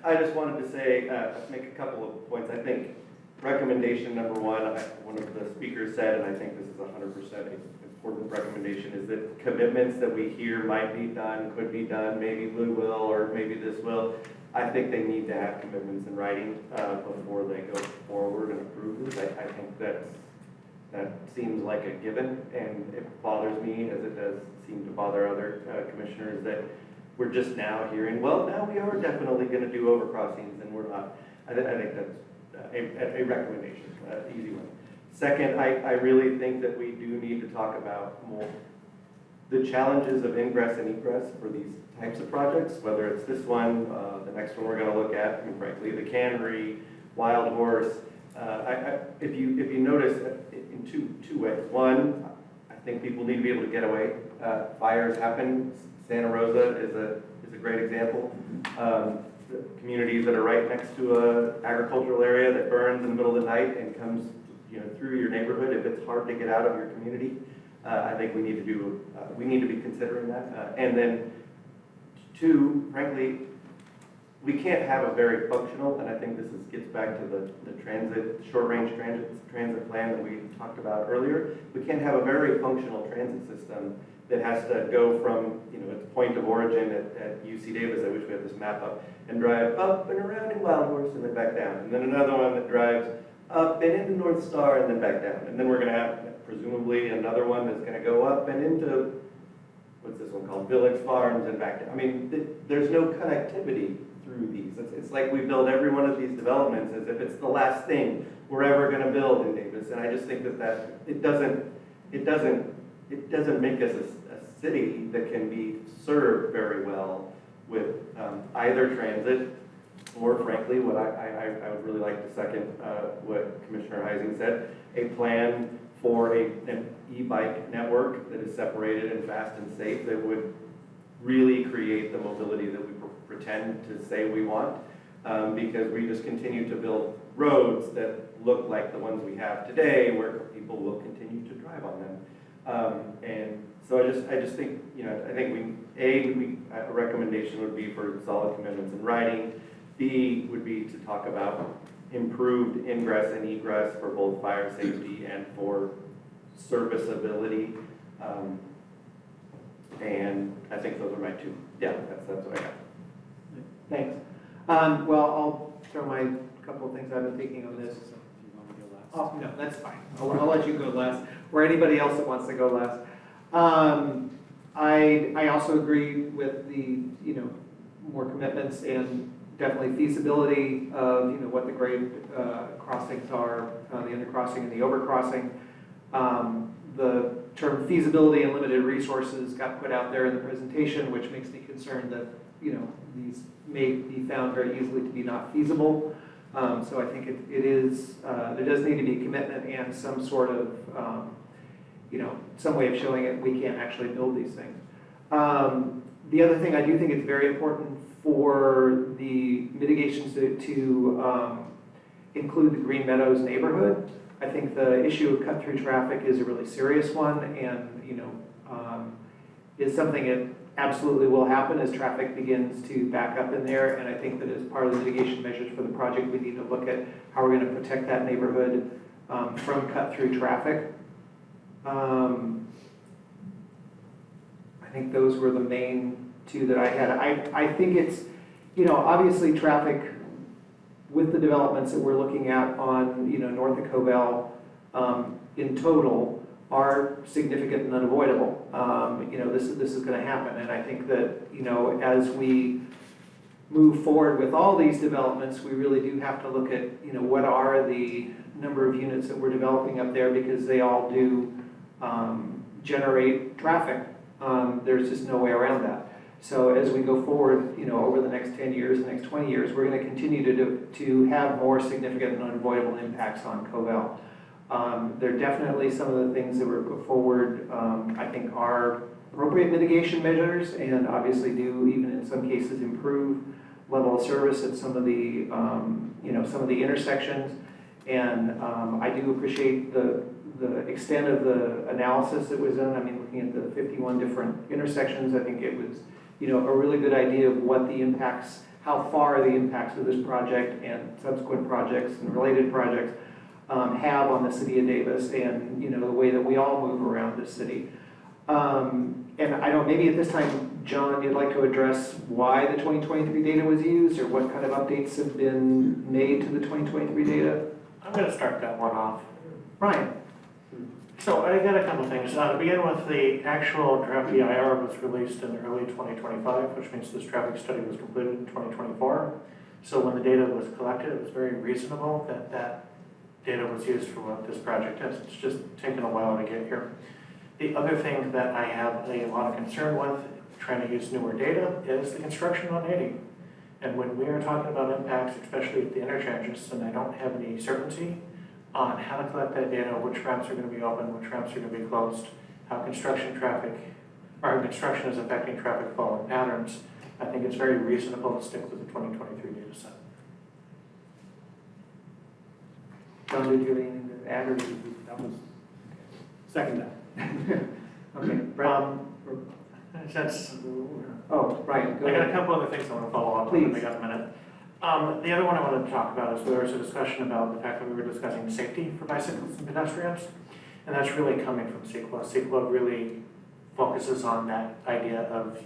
I just wanted to say, make a couple of points. I think recommendation number one, one of the speakers said, and I think this is 100% important recommendation, is that commitments that we hear might be done, could be done, maybe Blue will, or maybe this will. I think they need to have commitments in writing before they go forward and approve this. I think that seems like a given, and it bothers me, as it does seem to bother other commissioners, that we're just now hearing, well, now we are definitely going to do overcrossings, and we're not. I think that's a recommendation, easy one. Second, I really think that we do need to talk about more the challenges of ingress and egress for these types of projects, whether it's this one, the next one we're going to look at, I mean, frankly, the Cannery, Wild Horse. If you notice, in two ways. One, I think people need to be able to get away. Fires happen. Santa Rosa is a great example. The communities that are right next to an agricultural area that burns in the middle of the night and comes through your neighborhood, if it's hard to get out of your community, I think we need to be considering that. And then two, frankly, we can't have a very functional, and I think this gets back to the short-range transit plan that we talked about earlier. We can't have a very functional transit system that has to go from, its point of origin at UC Davis, I wish we had this map up, and drive up and around in Wild Horse and then back down. And then another one that drives up and into North Star and then back down. And then we're going to have, presumably, another one that's going to go up and into, what's this one called, Village Farms and back down. I mean, there's no connectivity through these. It's like we build every one of these developments as if it's the last thing we're ever going to build in Davis. And I just think that it doesn't make us a city that can be served very well with either transit, or frankly, what I would really like to second what Commissioner Heising said, a plan for an e-bike network that is separated and fast and safe, that would really create the mobility that we pretend to say we want, because we just continue to build roads that look like the ones we have today, where people will continue to drive on them. And so I I just think, I think a recommendation would be for solid commitments in writing. B would be to talk about improved ingress and egress for both fire safety and for serviceability. And I think those are my two. Yeah, that's what I got. Thanks. Well, I'll throw my couple of things I've been thinking on this. Oh, no, that's fine. I'll let you go last, or anybody else that wants to go last. I also agree with the, more commitments and definitely feasibility of, what the grade crossings are, the undercrossing and the overcrossing. The term feasibility and limited resources got put out there in the presentation, which makes me concerned that, these may be found very easily to be not feasible. So I think it is, there does need to be a commitment and some sort of, some way of showing it we can't actually build these things. The other thing, I do think it's very important for the mitigations to include the Green Meadows neighborhood. I think the issue of cut-through traffic is a really serious one, and is something that absolutely will happen as traffic begins to back up in there. And I think that as part of the mitigation measures for the project, we need to look at how we're going to protect that neighborhood from cut-through traffic. I think those were the main two that I had. I think it's, obviously traffic with the developments that we're looking at on, north of Cobell in total are significant and unavoidable. This is going to happen. And I think that, as we move forward with all these developments, we really do have to look at, what are the number of units that we're developing up there, because they all do generate traffic. There's just no way around that. So as we go forward, over the next 10 years, the next 20 years, we're going to continue to have more significant and unavoidable impacts on Cobell. There are definitely some of the things that were put forward, I think are appropriate mitigation measures, and obviously do, even in some cases, improve level of service at some of the, some of the intersections. And I do appreciate the extent of the analysis that was done. I mean, looking at the 51 different intersections, I think it was, a really good idea of what the impacts, how far the impacts of this project and subsequent projects and related projects have on the city of Davis, and, the way that we all move around this city. And I don't, maybe at this time, John, you'd like to address why the 2023 data was used, or what kind of updates have been made to the 2023 data? I'm going to start that one off. Brian. So I got a couple things. To begin with, the actual draft EIR was released in early 2025, which means this traffic study was completed in 2024. So when the data was collected, it was very reasonable that that data was used for what this project is. It's just taken a while to get here. The other thing that I have a lot of concern with trying to use newer data is the construction on 80. And when we are talking about impacts, especially at the interchanges, and I don't have any certainty on how to collect that data, which ramps are going to be open, which ramps are going to be closed, how construction is affecting traffic flow and patterns, I think it's very reasonable to stick with the 2023 data set. John, did you have anything to add, or that was second that. Okay, Brian. That's, oh, Brian, go I got ahead. a couple other things I want to follow up on. Please. I got a minute. The other one I wanted to talk about is there was a discussion about the fact that we were discussing safety for bicyclists and pedestrians, and that's really coming from CEQA. CEQA really focuses on that idea of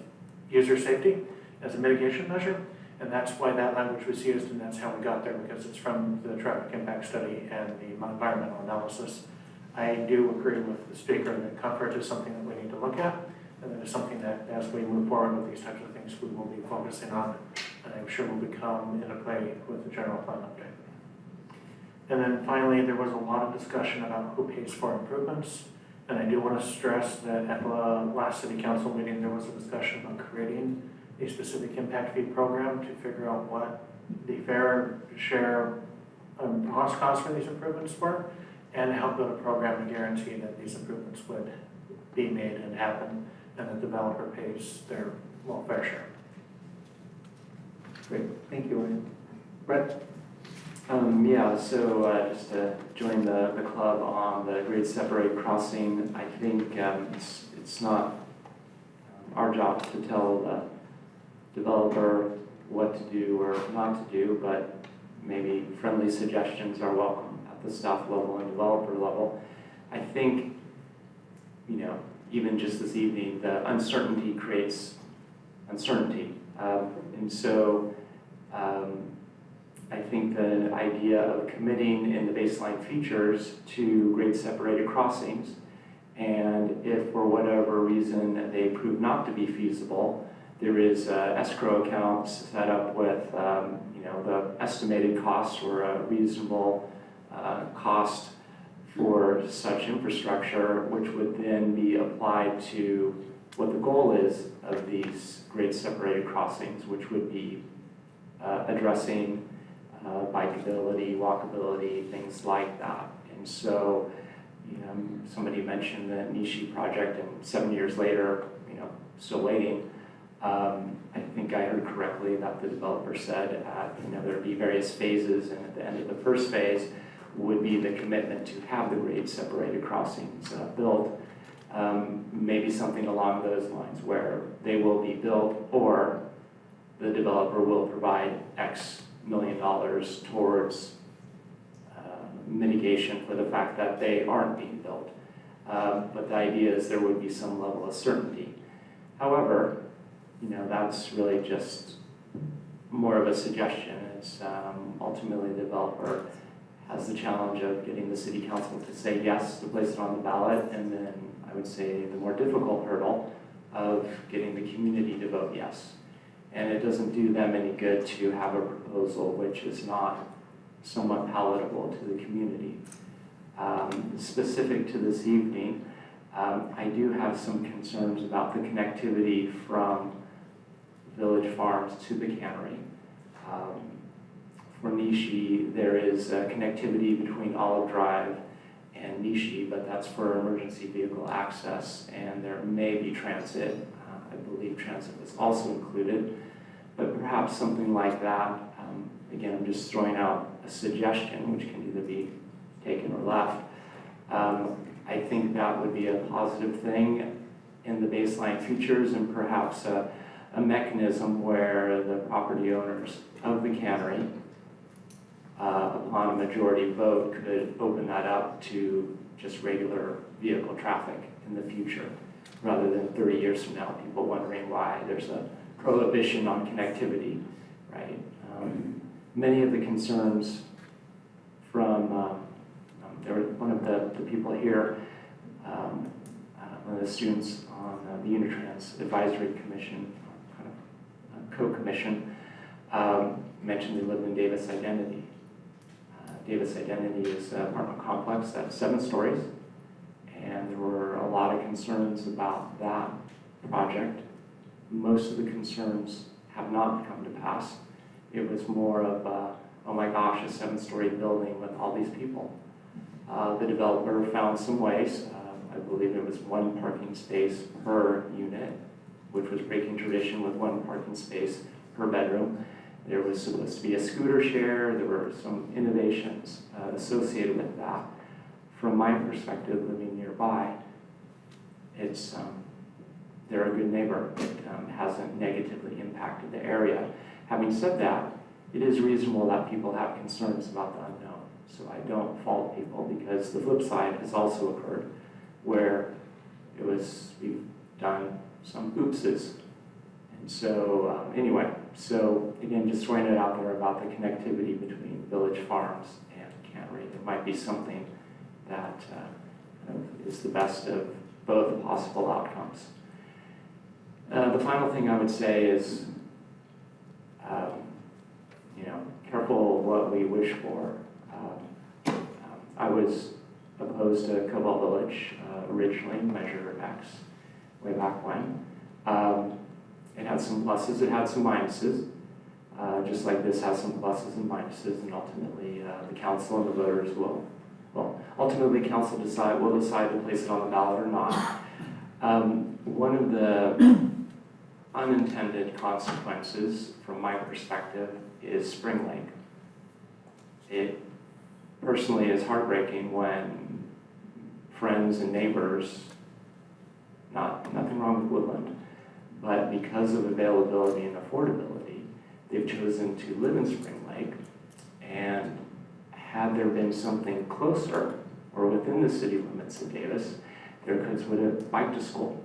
user safety as a mitigation measure, and that's why that language was used, and that's how we got there, because it's from the traffic impact study and the environmental analysis. I do agree with the speaker that comfort is something that we need to look at, and that is something that as we move forward with these types of things, we will be focusing on, and I'm sure will become interplay with the general plan update. And then finally, there was a lot of discussion about who pays for improvements, and I do want to stress that at the last city council meeting, there was a discussion about creating a specific impact fee program to figure out what the fair share cost for these improvements were, and help build a program to guarantee that these improvements would be made and happen, and the developer pays their fair share. Great, thank you, Ryan. Brett? Yeah, so just to join the club on the grade separate crossing, I think it's not our job to tell the developer what to do or not to do, but maybe friendly suggestions are welcome at the staff level and developer level. I think, you know, even just this evening, the uncertainty creates uncertainty. And so I think the idea of committing in the baseline features to grade separated crossings, and if for whatever reason they prove not to be feasible, there is escrow accounts set up with you know, the estimated costs or a reasonable cost for such infrastructure, which would then be applied to what the goal is of these grade separated crossings, which would be addressing bikeability, walkability, things like that. And so, you know, somebody mentioned the Nishi project, and 7 years later, you know, still waiting. I think I heard correctly that the developer said, you know, there'd be various phases, and at the end of the first phase would be the commitment to have the grade separated crossings built. Maybe something along those lines where they will be built, or the developer will provide X million dollars towards mitigation for the fact that they aren't being built. But the idea is there would be some level of certainty. However, you know, that's really just more of a suggestion. It's ultimately the developer has the challenge of getting the city council to say yes to place it on the ballot, and then I would say the more difficult hurdle of getting the community to vote yes. And it doesn't do them any good to have a proposal which is not somewhat palatable to the community. Specific to this evening, I do have some concerns about the connectivity from Village Farms to the cannery. For Nishi, there is connectivity between Olive Drive and Nishi, but that's for emergency vehicle access, and there may be transit. I believe transit was also included, but perhaps something like that. Again, I'm just throwing out a suggestion, which can either be taken or left. I think that would be a positive thing in the baseline features, and perhaps a mechanism where the property owners of the cannery, upon a majority vote, could open that up to just regular vehicle traffic in the future, rather than 30 years from now, people wondering why there's a prohibition on connectivity, right? Many of the concerns from, there was one of the people here, one of the students on the Unitrans Advisory Commission, kind of co-commission, mentioned they lived in Davis Identity. Davis Identity is an apartment complex that's 7 stories, and there were a lot of concerns about that project. Most of the concerns have not come to pass. It was more of, oh my gosh, a 7-story building with all these people. The developer found some ways. I believe it was 1 parking space per unit, which was breaking tradition with 1 parking space per bedroom. There was supposed to be a scooter share. There were some innovations associated with that. From my perspective, living nearby, it's they're a good neighbor. It hasn't negatively impacted the area. Having said that, it is reasonable that people have concerns about the unknown. So I don't fault people, because the flip side has also occurred, where we've done some oopses. And so anyway, so again, just throwing it out there about the connectivity between Village Farms and Cannery. There might be something that is the best of both possible outcomes. The final thing I would say is, you know, careful what we wish for. I was opposed to Cobalt Village originally, Measure X, way back when. It had some pluses, it had some minuses, just like this has some pluses and minuses, and ultimately the council and the voters will, ultimately council will decide to place it on the ballot or not. One of the unintended consequences, from my perspective, is Spring Lake. It personally is heartbreaking when friends and neighbors, nothing wrong with Woodland, But because of availability and affordability, they've chosen to live in Spring Lake. And had there been something closer or within the city limits of Davis, their kids would have biked to school.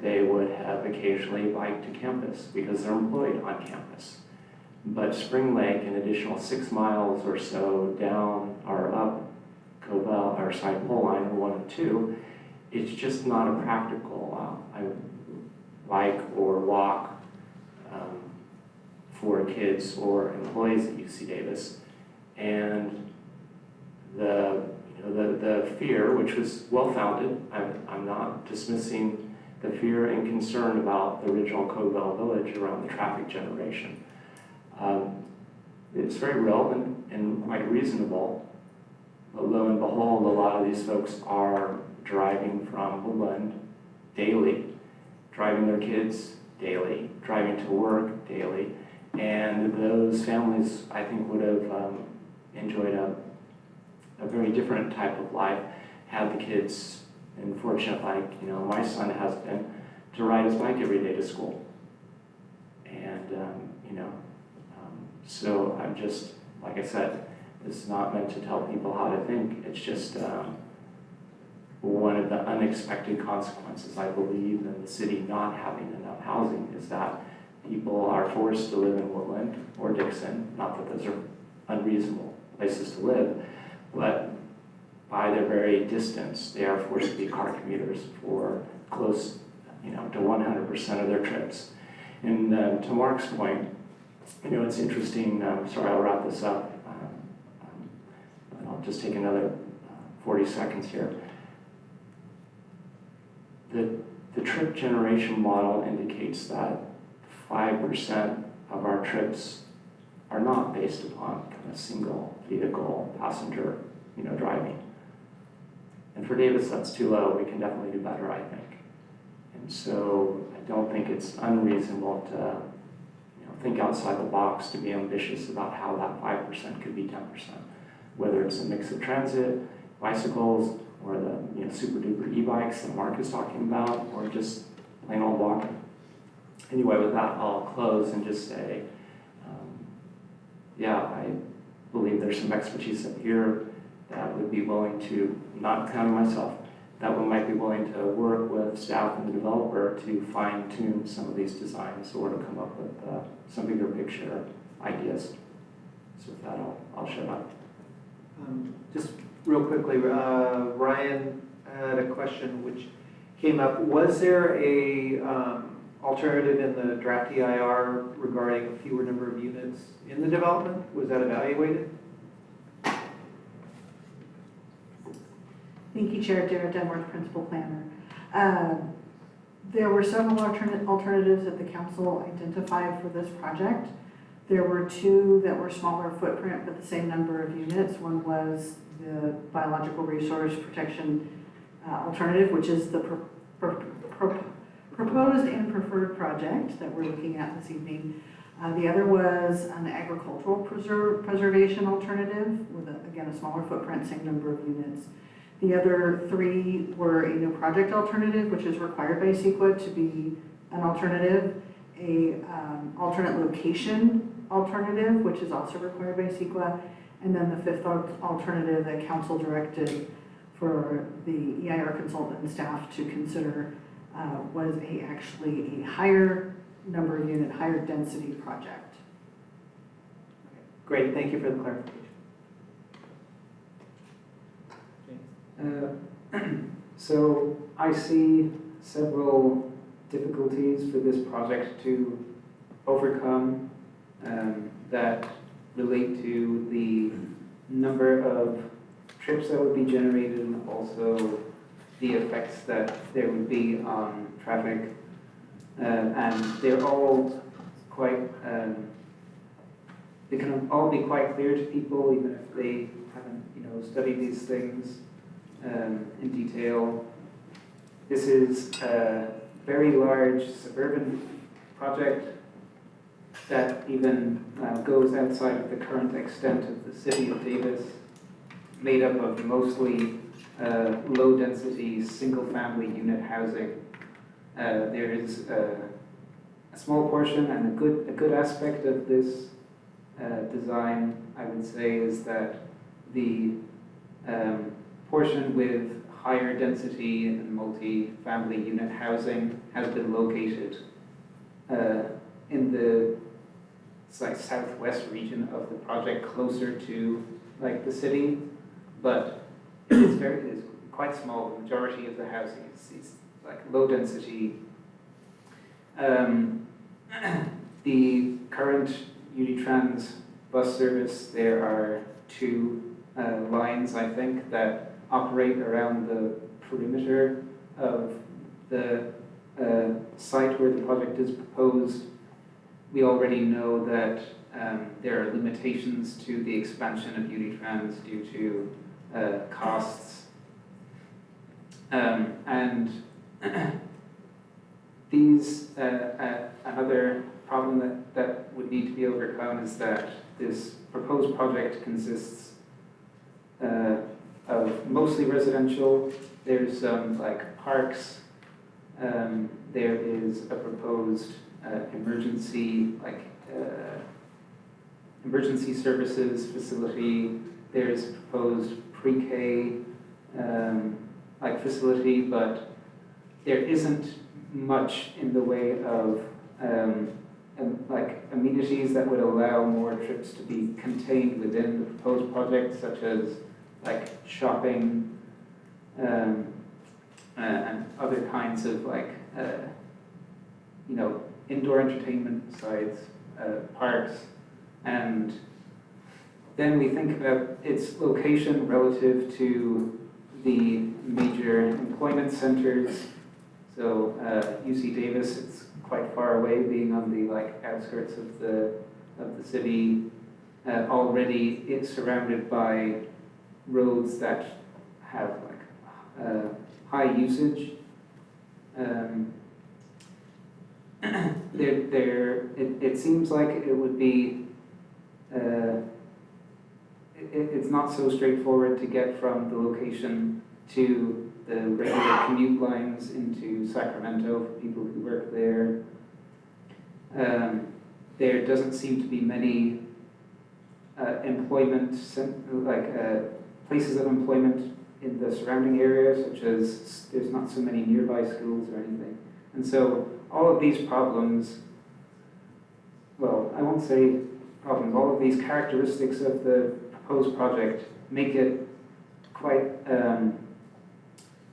They would have occasionally biked to campus because they're employed on campus. But Spring Lake, an additional 6 miles or so down or up Covell, or side pole line, or 102, it's just not a practical bike or walk for kids or employees at UC Davis. And the fear, which was well-founded, I'm not dismissing the fear and concern about the original Covell Village around the traffic generation. It's very real and quite reasonable, but lo and behold, a lot of these folks are driving from Woodland daily, driving their kids daily, driving to work daily, and those families, I think, would have enjoyed a very different type of life had the kids, and fortunate like, my son has been, to ride his bike every day to school. And, so I'm just, like I said, this is not meant to tell people how to think. It's just one of the unexpected consequences, I believe, in the city not having enough housing is that people are forced to live in Woodland or Dixon, not that those are unreasonable places to live, but by their very distance, they are forced to be car commuters for close, to 100% of their trips. And to Mark's point, it's interesting, sorry, I'll wrap this up, and I'll just take another 40 seconds here. The trip generation model indicates that 5% of our trips are not based upon kind of single vehicle passenger, driving. And for Davis, that's too low. We can definitely do better, I think. And so I don't think it's unreasonable to think outside the box, to be ambitious about how that 5% could be 10%, whether it's a mix of transit, bicycles, or the super duper e-bikes that Mark is talking about, or just plain old walking. Anyway, with that, I'll close and just say, I believe there's some expertise up here that would be willing to, not counting myself, that we might be willing to work with staff and the developer to fine-tune some of these designs or to come up with some bigger picture ideas. So with that, I'll shut up. Just real quickly, Ryan had a question which came up. Was there a alternative in the draft EIR regarding a fewer number of units in the development? Was that evaluated? Thank you, Chair. Dara Denworth, Principal Planner. There were several alternatives that the council identified for this project. There were two that were smaller footprint but the same number of units. One was the biological resource protection alternative, which is the proposed and preferred project that we're looking at this evening. The other was an agricultural preservation alternative with, again, a smaller footprint, same number of units. The other three were a no project alternative, which is required by CEQA to be an alternative, a alternate location alternative, which is also required by CEQA, and then the fifth alternative that council directed for the EIR consultant and staff to consider was actually a higher number of unit, higher density project. Great, thank you for the clarification. So I see several difficulties for this project to overcome that relate to the number of trips that would be generated and also the effects that there would be on traffic. And they're all quite, they can all be quite clear to people even if they haven't, studied these things in detail. This is a very large suburban project that even goes outside of the current extent of the city of Davis, made up of mostly low-density, single-family unit housing. There is a small portion, and a good aspect of this design, I would say, is that the portion with higher density and multi-family unit housing has been located in the southwest region of the project, closer to the city, but it is quite small. The majority of the housing is low density. The current Unitrans bus service, there are 2 lines, I think, that operate around the perimeter of the site where the project is proposed. We already know that there are limitations to the expansion of Unitrans due to costs. And another problem that would need to be overcome is that this proposed project consists of mostly residential. There's some parks. There is a proposed emergency services facility. There's a proposed pre-K facility, but there isn't much in the way of amenities that would allow more trips to be contained within the proposed project, such as shopping and other kinds of indoor entertainment besides parks. And then we think about its location relative to the major employment centers. So UC Davis, it's quite far away, being on the outskirts of the city. Already it's surrounded by roads that have high usage. It seems like it would be, it's not so straightforward to get from the location to the regular commute lines into Sacramento for people who work there. There doesn't seem to be many places of employment in the surrounding area, such as there's not so many nearby schools or anything. And so all of these problems, well, I won't say problems, all of these characteristics of the proposed project make it quite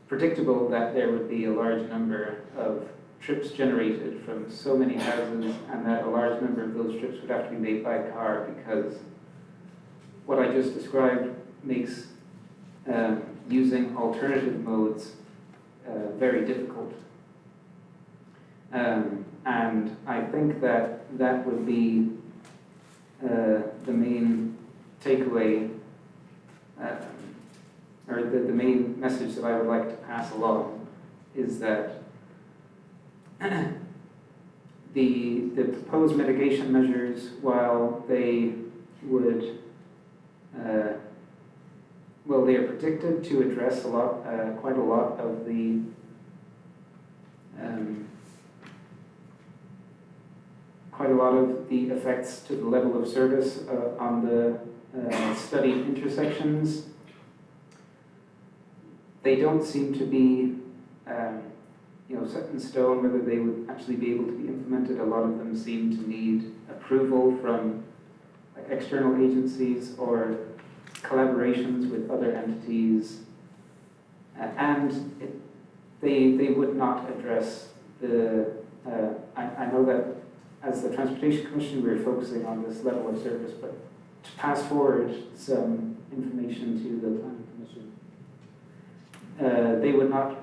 predictable that there would be a large number of trips generated from so many houses, and that a large number of those trips would have to be made by car, because what I just described makes using alternative modes very difficult. And I think that would be the main takeaway, or the main message that I would like to pass along, is that the proposed mitigation measures, while they would, they are predicted to address quite a lot of the effects to the level of service on the studied intersections. They don't seem to be set in stone whether they would actually be able to be implemented. A lot of them seem to need approval from external agencies or collaborations with other entities, and they would not address the, I know that as the Transportation Commission we're focusing on this level of service, but to pass forward some information to the Planning Commission, they would not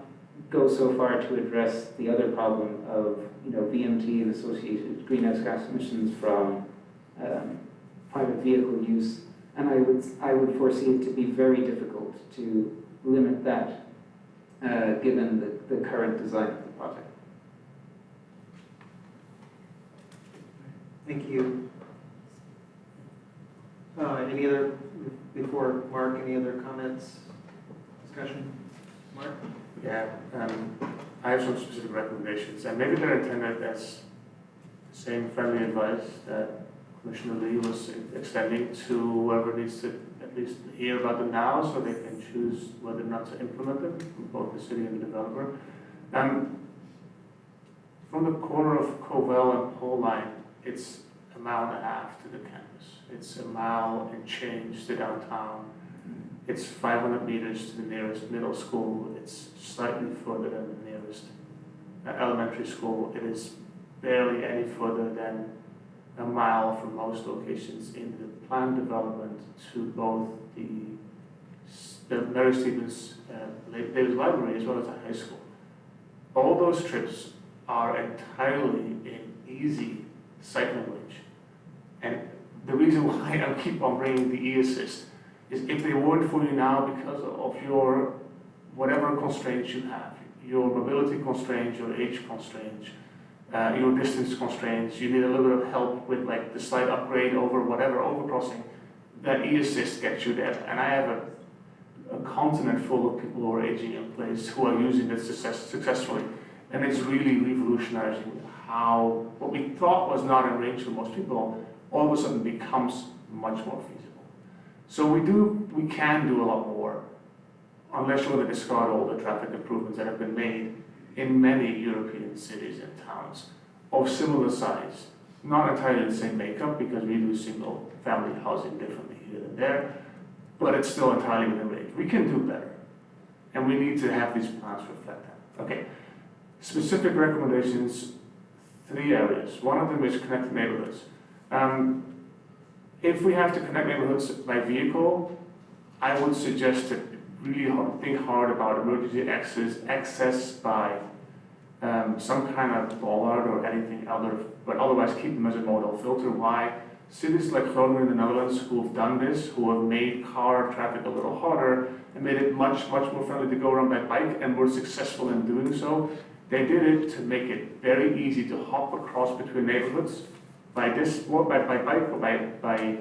go so far to address the other problem of VMT and associated greenhouse gas emissions from private vehicle use, and I would foresee it to be very difficult to limit that given the current design of the project. Thank you. Any other, before Mark, any other comments, discussion? Mark? Yeah, I have some specific recommendations, and maybe they're intended as the same friendly advice that Commissioner Lee was extending to whoever needs to at least hear about them now, so they can choose whether or not to implement them, both the city and the developer. From the corner of Covell and Pole Line, it's a mile and a half to the campus. It's a mile and change to downtown. It's 500 meters to the nearest middle school. It's slightly further than the nearest elementary school. It is barely any further than a mile from most locations in the planned development to both the Mary Stevens Davis Library as well as the high school. All those trips are entirely in easy cycling range. And the reason why I keep on bringing the e-assist is if they weren't for you now because of your whatever constraints you have, your mobility constraints, your age constraints, your distance constraints, you need a little bit of help with like the slight upgrade over whatever overcrossing, that e-assist gets you there. And I have a continent full of people who are aging in place who are using it successfully. And it's really revolutionizing how what we thought was not in range for most people all of a sudden becomes much more feasible. So we can do a lot more, unless you want to discard all the traffic improvements that have been made in many European cities and towns of similar size. Not entirely the same makeup, because we do single family housing differently here and there, but it's still entirely within range. We can do better, and we need to have these plans reflect that. Okay, specific recommendations, 3 areas. One of them is connected neighborhoods. If we have to connect neighborhoods by vehicle, I would suggest to really think hard about emergency access by some kind of bollard or anything other, but otherwise keep them as a modal filter. Why? Cities like Groningen in the Netherlands who have done this, who have made car traffic a little harder and made it much more friendly to go around by bike, and were successful in doing so. They did it to make it very easy to hop across between neighborhoods by bike or by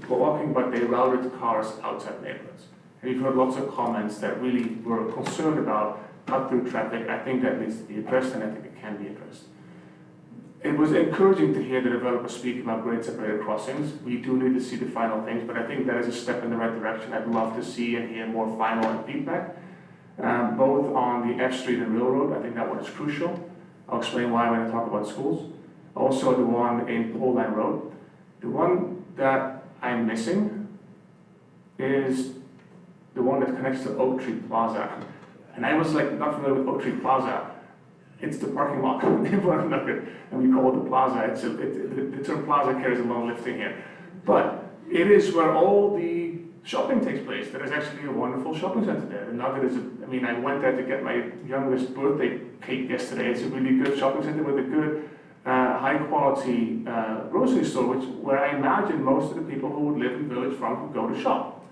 walking, but they routed cars outside neighborhoods. And you've heard lots of comments that really were concerned about cut-through traffic. I think that needs to be addressed, and I think it can be addressed. It was encouraging to hear the developers speak about grade separated crossings. We do need to see the final things, but I think that is a step in the right direction. I'd love to see and hear more final feedback, both on the F Street and Railroad. I think that one is crucial. I'll explain why when I talk about schools. Also the one in Pole Line Road. The one that I'm missing is the one that connects to Oak Tree Plaza. And I was like not familiar with Oak Tree Plaza. It's the parking lot, and we call it the plaza. The term plaza carries a lot of lifting here. But it is where all the shopping takes place. There is actually a wonderful shopping center there. The Nugget is, I went there to get my youngest birthday cake yesterday. It's a really good shopping center with a good, high quality grocery store, where I imagine most of the people who would live in Village Front would go to shop.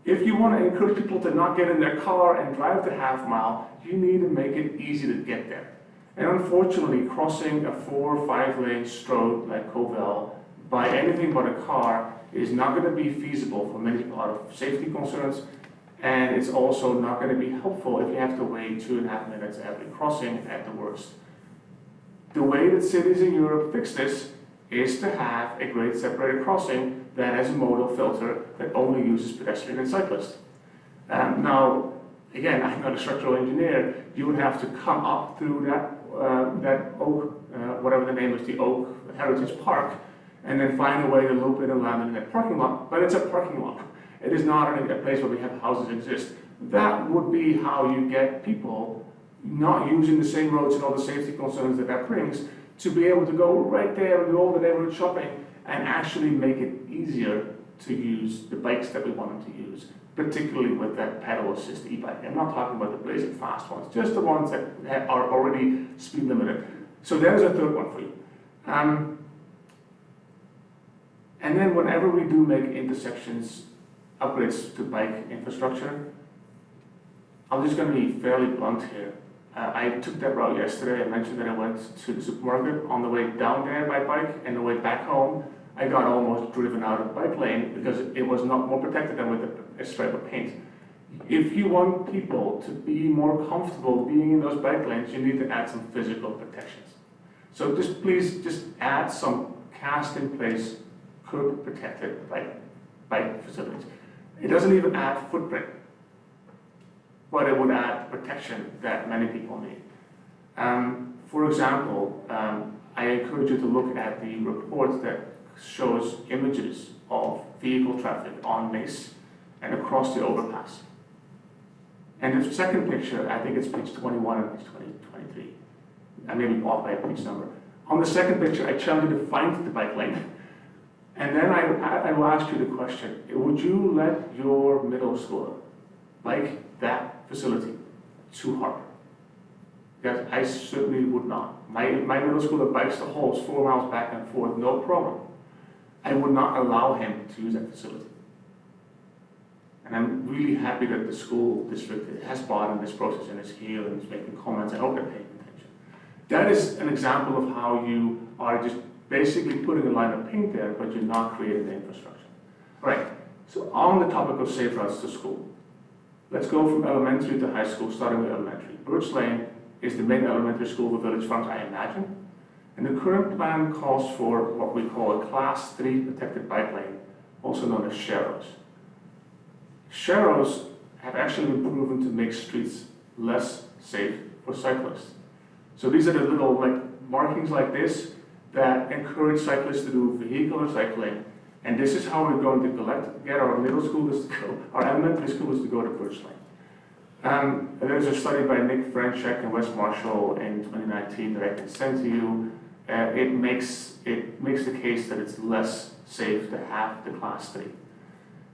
If you want to encourage people to not get in their car and drive the half mile, you need to make it easy to get there. And unfortunately, crossing a 4 or 5 lane stroad like Covell by anything but a car is not going to be feasible for many people out of safety concerns, and it's also not going to be helpful if you have to wait 2.5 minutes every crossing at the worst. The way that cities in Europe fix this is to have a grade separated crossing that has a modal filter that only uses pedestrian and cyclists. Now, again, I'm not a structural engineer. You would have to come up through that Oak, whatever the name is, the Oak Heritage Park, and then find a way to loop in and land in that parking lot. But it's a parking lot. It is not a place where we have houses exist. That would be how you get people not using the same roads and all the safety concerns that brings to be able to go right there and do all the neighborhood shopping and actually make it easier to use the bikes that we want them to use, particularly with that pedal assist e-bike. I'm not talking about the blazing fast ones, just the ones that are already speed limited. So there's a third one for you. And then whenever we do make intersections upgrades to bike infrastructure, I'm just going to be fairly blunt here. I took that route yesterday. I mentioned that I went to the supermarket. On the way down there by bike and the way back home, I got almost driven out of the bike lane because it was not more protected than with a stripe of paint. If you want people to be more comfortable being in those bike lanes, you need to add some physical protections. So just please, just add some cast in place curb protected bike facilities. It doesn't even add footprint, but it would add protection that many people need. For example, I encourage you to look at the report that shows images of vehicle traffic on Mace and across the overpass. And the second picture, I think it's page 21 and page 23. I may be off by a page number. On the second picture, I challenge you to find the bike lane. And then I will ask you the question, would you let your middle schooler bike that facility to Harbor? Because I certainly would not. My middle schooler bikes the holes 4 miles back and forth, no problem. I would not allow him to use that facility. And I'm really happy that the school district has bought in this process and is here and is making comments. I hope they're paying attention. That is an example of how you are just basically putting a line of paint there, but you're not creating the infrastructure. All right, so on the topic of safe routes to school, let's go from elementary to high school, starting with elementary. Birch Lane is the main elementary school of Village Farms, I imagine. And the current plan calls for what we call a Class 3 protected bike lane, also known as sharrows. Sharrows have actually been proven to make streets less safe for cyclists. So these are the little markings like this that encourage cyclists to do vehicular cycling. And this is how we're going to get our middle schoolers to go, our elementary schoolers to go to Birch Lane. There's a study by Nick Franchek and Wes Marshall in 2019 that I can send to you. It makes the case that it's less safe to have the Class 3.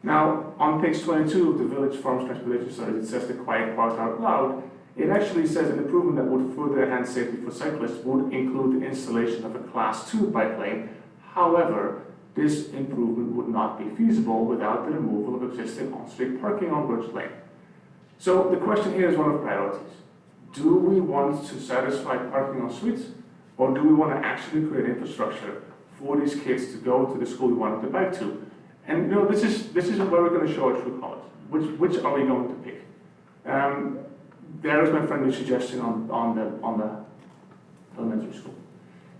Now, on page 22 of the Village Farms Transportation Studies, it says the quiet part out loud. It actually says an improvement that would further enhance safety for cyclists would include the installation of a Class 2 bike lane. However, this improvement would not be feasible without the removal of existing on-street parking on Birch Lane. So the question here is one of priorities. Do we want to satisfy parking on streets, or do we want to actually create infrastructure for these kids to go to the school we want them to bike to? And this is where we're going to show our true colors. Which are we going to pick? There is my friendly suggestion on the elementary school.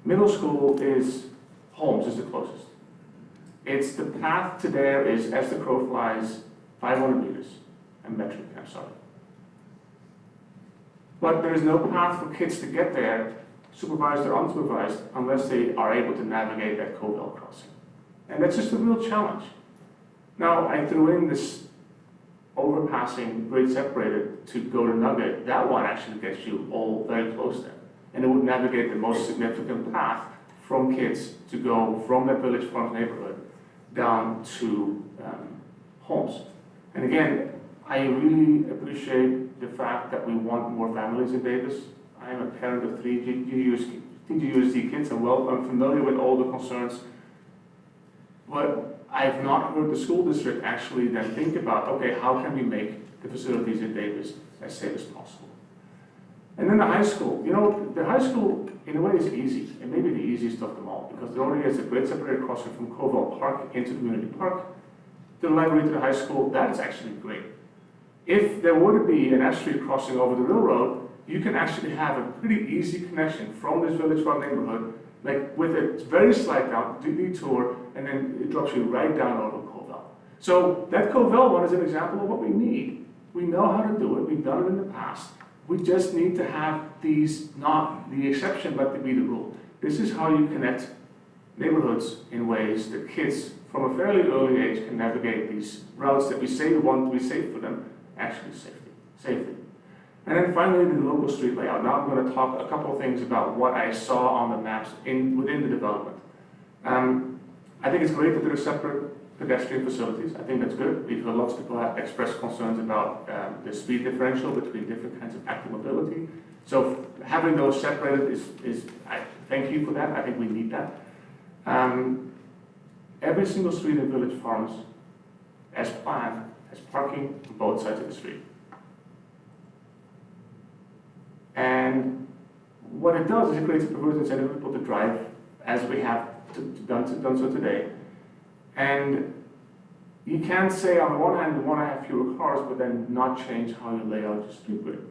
Middle school is Holmes is the closest. It's the path to there is, as the crow flies, 500 meters. I'm sorry. But there is no path for kids to get there, supervised or unsupervised, unless they are able to navigate that Covell crossing. And that's just a real challenge. Now, I threw in this overpassing grade separated to go to Nugget. That one actually gets you all very close there. And it would navigate the most significant path from kids to go from that Village Farms neighborhood down to Holmes. And again, I really appreciate the fact that we want more families in Davis. I am a parent of 3 TGUSD kids. I'm familiar with all the concerns. But I've not heard the school district actually then think about, okay, how can we make the facilities in Davis as safe as possible? And then the high school. The high school, in a way, is easy. It may be the easiest of them all, because there already is a grade separated crossing from Covell Park into Community Park, to the library to the high school. That is actually great. If there were to be an S-Street crossing over the railroad, you can actually have a pretty easy connection from this Village Farm neighborhood, with a very slight detour, and then it drops you right down over Covell. So that Covell one is an example of what we need. We know how to do it. We've done it in the past. We just need to have these not the exception, but to be the rule. This is how you connect neighborhoods in ways that kids from a fairly early age can navigate these routes that we say we want to be safe for them, actually safely. And then finally, the local street layout. Now I'm going to talk a couple of things about what I saw on the maps within the development. I think it's great that there are separate pedestrian facilities. I think that's good. We've heard lots of people have expressed concerns about the speed differential between different kinds of active mobility. So having those separated I thank you for that. I think we need that. Every single street in Village Farms, as planned, has parking on both sides of the street. And what it does is it creates a perverse incentive for people to drive as we have done so today. And You can't say on the one hand you want to have fewer cars, but then not change how you lay out your street grid.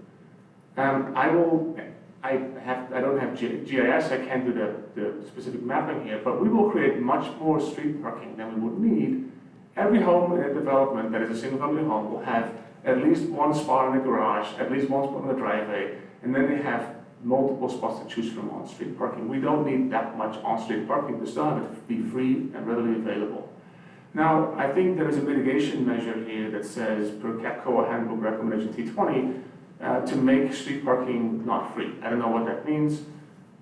I don't have GIS, I can't do the specific mapping here, but we will create much more street parking than we would need. Every home in a development that is a single-family home will have at least one spot in the garage, at least one spot in the driveway, and then they have multiple spots to choose from on street parking. We don't need that much on-street parking to still have it be free and readily available. Now, I think there is a mitigation measure here that says, per CAPCO Handbook Recommendation T20, to make street parking not free. I don't know what that means,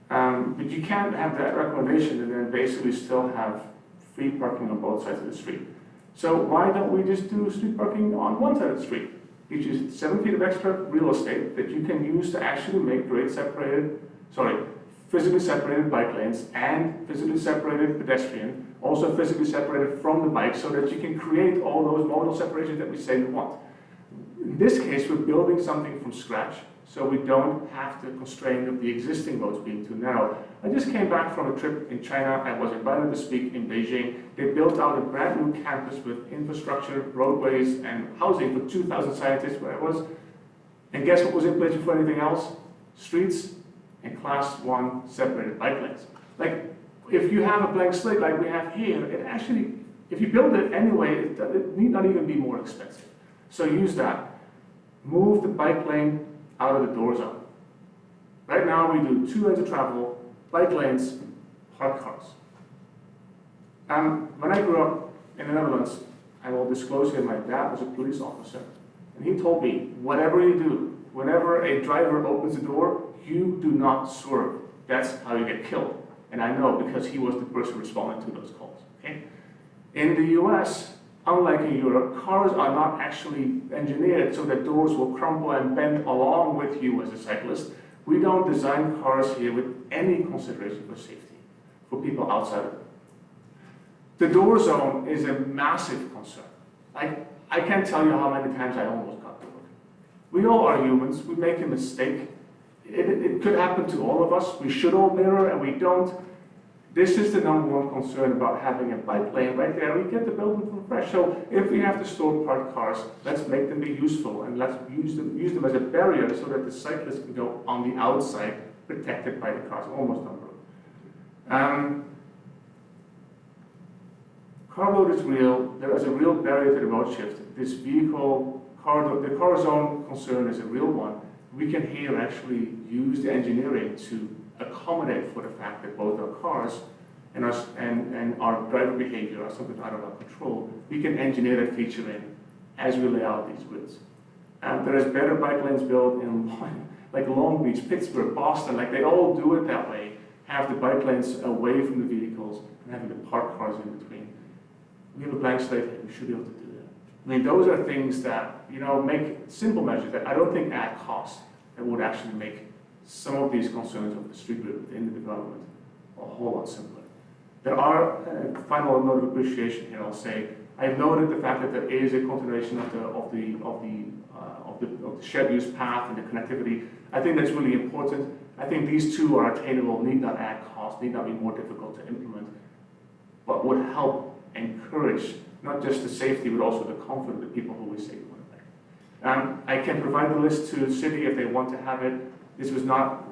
but you can't have that recommendation and then basically still have free parking on both sides of the street. So why don't we just do street parking on one side of the street? You choose 7 feet of extra real estate that you can use to actually make physically separated bike lanes and physically separated pedestrian, also physically separated from the bike so that you can create all those modal separations that we say we want. In this case, we're building something from scratch, so we don't have the constraint of the existing roads being too narrow. I just came back from a trip in China. I was invited to speak in Beijing. They built out a brand new campus with infrastructure, roadways, and housing for 2,000 scientists where I was. And guess what was in place before anything else? Streets and class 1 separated bike lanes. Like, if you have a blank slate like we have here, it actually, if you build it anyway, it need not even be more expensive. So use that. Move the bike lane out of the door zone. Right now we do 2 lanes of travel, bike lanes, parked cars. When I grew up in the Netherlands, I will disclose here, my dad was a police officer, and he told me, whatever you do, whenever a driver opens the door, you do not swerve. That's how you get killed. And I know because he was the person responding to those calls. Okay? In the US, unlike in Europe, cars are not actually engineered so that doors will crumple and bend along with you as a cyclist. We don't design cars here with any consideration for safety for people outside of it. The door zone is a massive concern. I can't tell you how many times I almost got to work. We all are humans. We make a mistake. It could happen to all of us. We should all mirror, and we don't. This is the #1 concern about having a bike lane right there. We get the building from fresh. So if we have to store parked cars, let's make them be useful, and let's use them as a barrier so that the cyclists can go on the outside, protected by the cars. Almost on road. Car load is real. There is a real barrier to the road shift. This vehicle, the car zone concern is a real one. We can here actually use the engineering to accommodate for the fact that both our cars and our driver behavior are something out of our control. We can engineer that feature in as we lay out these grids. There is better bike lanes built in like Long Beach, Pittsburgh, Boston, like they all do it that way. Have the bike lanes away from the vehicles and having the parked cars in between. We have a blank slate here, we should be able to do that. I mean, those are things that, make simple measures that I don't think add cost, that would actually make some of these concerns of the street grid within the development a whole lot simpler. There are, final note of appreciation here, I'll say, I've noted the fact that there is a continuation of the shared use path and the connectivity. I think that's really important. I think these two are attainable, need not add cost, need not be more difficult to implement, but would help encourage not just the safety, but also the comfort of the people who we say we want to make. I can provide the list to the city if they want to have it. This was not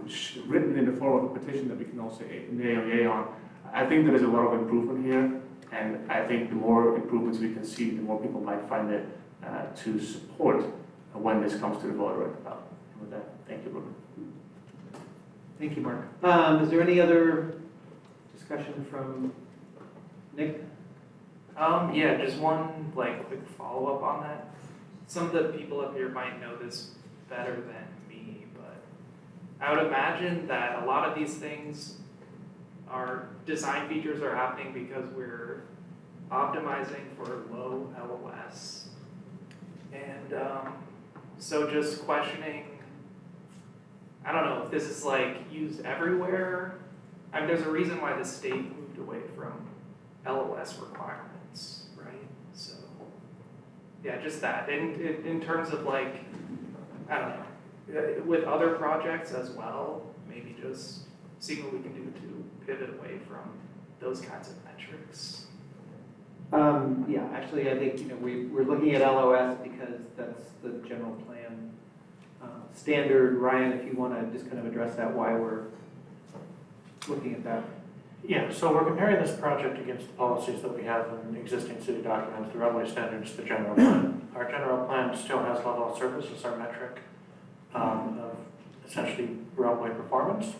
written in the form of a petition that we can all say nay or yay on. I think there is a lot of improvement here, and I think the more improvements we can see, the more people might find it to support when this comes to the voter at the ballot. And with that, thank you, Ruben. Thank you, Mark. Is there any other discussion from Nick? Yeah, just one quick follow-up on that. Some of the people up here might know this better than me, but I would imagine that a lot of these things our design features are happening because we're optimizing for low LOS. And so just questioning, I don't know if this is used everywhere. I mean, there's a reason why the state moved away from LOS requirements, right? So, yeah, just that. In terms of I don't know, with other projects as well, maybe just seeing what we can do to pivot away from those kinds of metrics. Yeah, actually, I think, we're looking at LOS because that's the general plan standard. Ryan, if you want to just kind of address that, why we're looking at that. Yeah, so we're comparing this project against the policies that we have in existing city documents, the roadway standards, the general plan. Our general plan still has level of service as our metric of essentially roadway performance.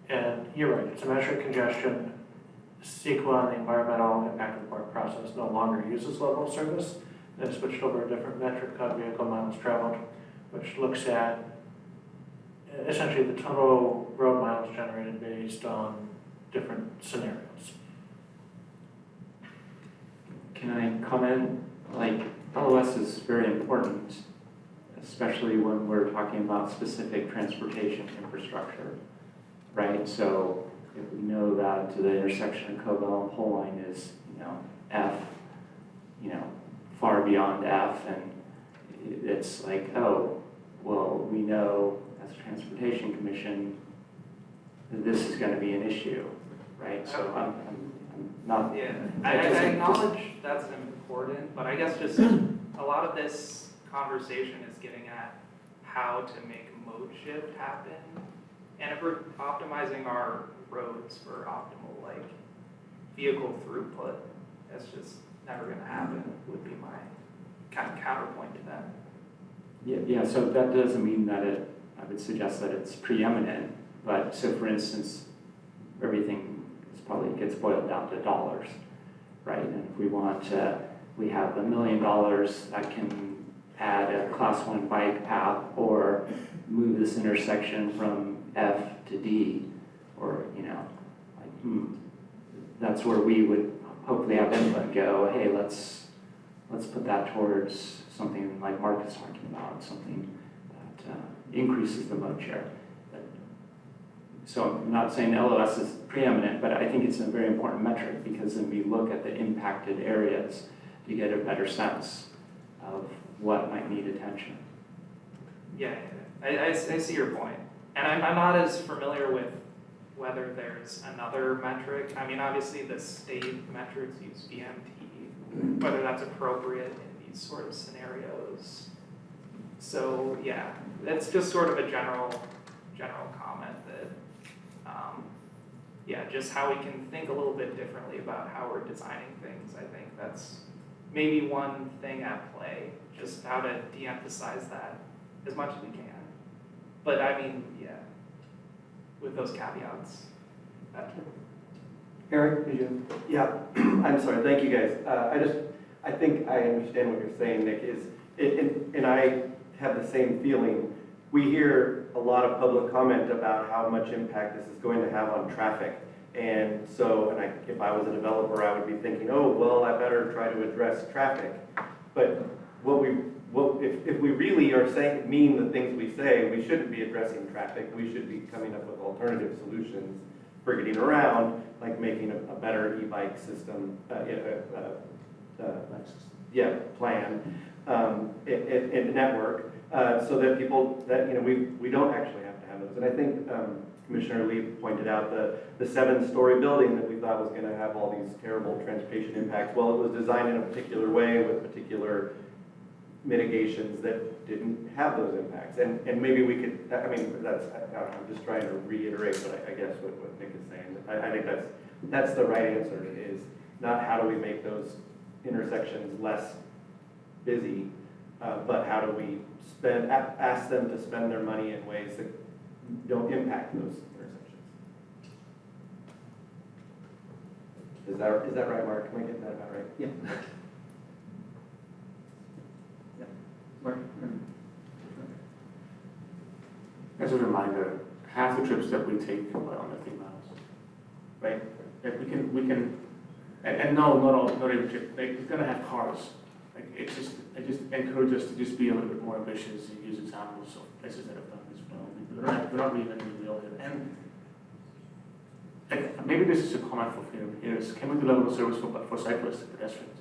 And you're right, it's a measure of congestion. CEQA and the environmental impact report process no longer uses level of service. They switched over a different metric called vehicle miles traveled, which looks at essentially the total road miles generated based on different scenarios. Can I comment? Like, LOS is very important, especially when we're talking about specific transportation infrastructure, right? So if we know that the intersection of Cobell and Pole Line is, F, far beyond F, and it's like, oh, well, we know as a transportation commission that this is going to be an issue, right? So I'm not. Yeah, I acknowledge that's important, but I guess just a lot of this conversation is getting at how to make mode shift happen. And if we're optimizing our roads for optimal vehicle throughput, that's just never going to happen, would be my kind of counterpoint to that. Yeah, so that doesn't mean that I would suggest that it's preeminent, but so for instance, everything probably gets boiled down to dollars, right? And if we we have $1 million that can add a class 1 bike path or move this intersection from F to D, or, that's where we would hopefully have input go, hey, let's put that towards something like Mark is talking about, something that increases the mode share. So I'm not saying LOS is preeminent, but I think it's a very important metric because then we look at the impacted areas to get a better sense of what might need attention. Yeah, I see your point. And I'm not as familiar with whether there's another metric. I mean, obviously the state metrics use VMT, whether that's appropriate in these sort of scenarios. So yeah, it's just sort of a general comment that, just how we can think a little bit differently about how we're designing things. I think that's maybe one thing at play, just how to de-emphasize that as much as we can. But I mean, with those caveats. Eric, did you? Yeah, I'm sorry, thank you guys. I think I understand what you're saying, Nick, and I have the same feeling. We hear a lot of public comment about how much impact this is going to have on traffic. And so, if I was a developer, I would be thinking, oh, well, I better try to address traffic. But if we really are mean the things we say, we shouldn't be addressing traffic. We should be coming up with alternative solutions for getting around, like making a better e-bike system, plan, and network, so that people, we don't actually have to have those. And I think Commissioner Lee pointed out the 7-story building that we thought was going to have all these terrible transportation impacts. Well, it was designed in a particular way with particular mitigations that didn't have those impacts. And maybe we could, I'm just trying to reiterate what I guess what Nick is saying. I think that's the right answer, is not how do we make those intersections less busy, but how do we ask them to spend their money in ways that don't impact those intersections. Is that right, Mark? Am I getting that about right? Yeah. Mark? As a reminder, half the trips that we take are under 3 miles, right? Like we can, and no, not every trip. Like, we're gonna have cars. Like I just encourage us to just be a little bit more ambitious and use examples of places that have done this well. We're not reinventing the wheel here. And like, maybe this is a comment for here. Can we do level of service for cyclists and pedestrians?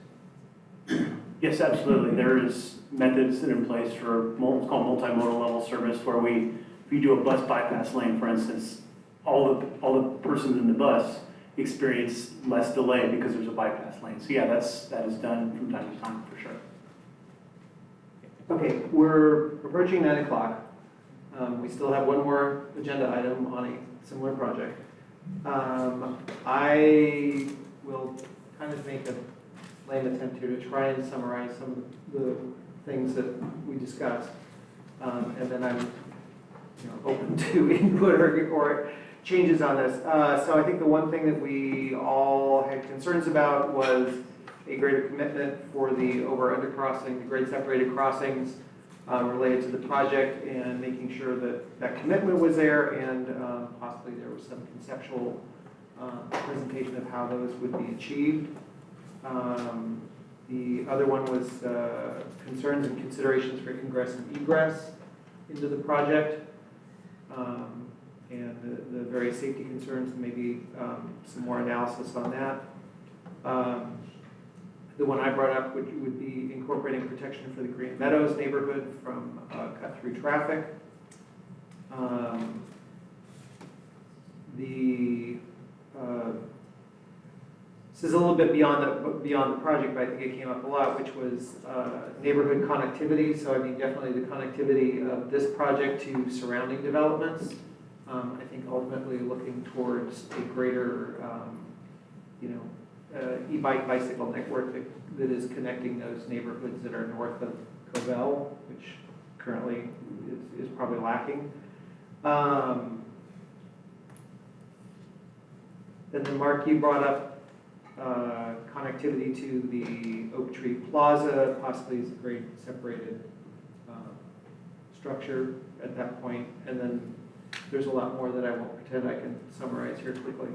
Yes, absolutely. There is methods that are in place for what's called multimodal level service, where if you do a bus bypass lane, for instance, all the persons in the bus, experience less delay because there's a bypass lane. So yeah, that is done from time to time, for sure. Okay, we're approaching 9 o'clock. We still have one more agenda item on a similar project. I will kind of make a lame attempt here to try and summarize some of the things that we discussed. And then I'm open to input or changes on this. So I think the one thing that we all had concerns about was a greater commitment for the over-under-crossing, the grade separated crossings related to the project, and making sure that that commitment was there, and possibly there was some conceptual presentation of how those would be achieved. The other one was concerns and considerations for ingress and egress into the project, and the various safety concerns, and maybe some more analysis on that. The one I brought up would be incorporating protection for the Green Meadows neighborhood from cut-through traffic. This is a little bit beyond the project, but I think it came up a lot, which was neighborhood connectivity. So I mean, definitely the connectivity of this project to surrounding developments. I think ultimately looking towards a greater, e-bike bicycle network that is connecting those neighborhoods that are north of Covell, which currently is probably lacking. And then Mark, you brought up connectivity to the Oak Tree Plaza, possibly as a grade separated structure at that point. And then there's a lot more that I won't pretend I can summarize here quickly.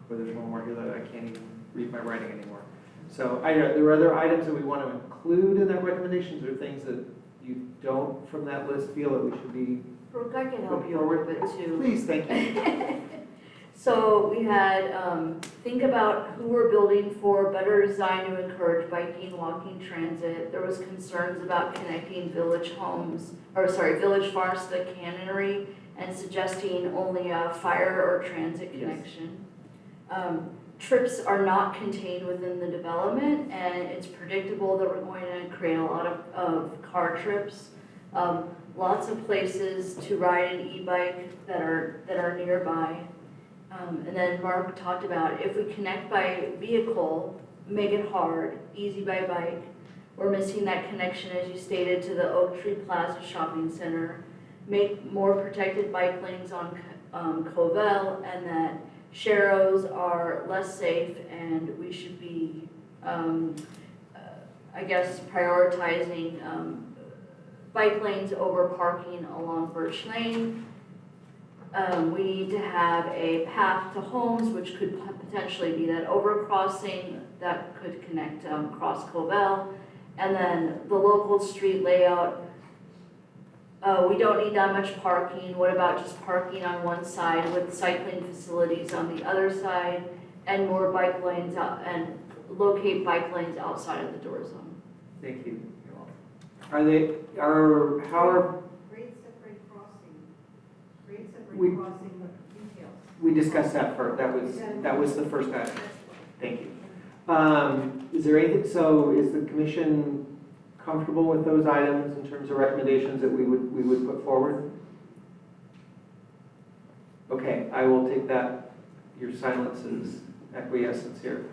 There's one more here that I can't even read my writing anymore. So there are other items that we want to include in that recommendations, or things that you don't from that list feel that we should be. Brooke, I can help you a little bit too. Please, thank you. So we had, think about who we're building for, better design to encourage biking, walking, transit. There was concerns about connecting Village Farms to the cannery and suggesting only a fire or transit connection. Trips are not contained within the development, and it's predictable that we're going to create a lot of car trips. Lots of places to ride an e-bike that are nearby. And then Mark talked about if we connect by vehicle, make it hard, easy by bike. We're missing that connection, as you stated, to the Oak Tree Plaza Shopping Center. Make more protected bike lanes on Covell, and that Sharrows are less safe, and we should be, I guess, prioritizing bike lanes over parking along Birch Lane. We need to have a path to homes, which could potentially be that overcrossing that could connect across Covell. And then the local street layout, we don't need that much parking. What about just parking on one side with cycling facilities on the other side, and more bike lanes out, and locate bike lanes outside of the door zone? Thank you. How are Grade separate crossing. Grade separate We- crossing details. we discussed that first? That was the first item. Thank you. Is there anything? So is the commission comfortable with those items in terms of recommendations that we would put forward? Okay, I will take that. Your silence is acquiescence here.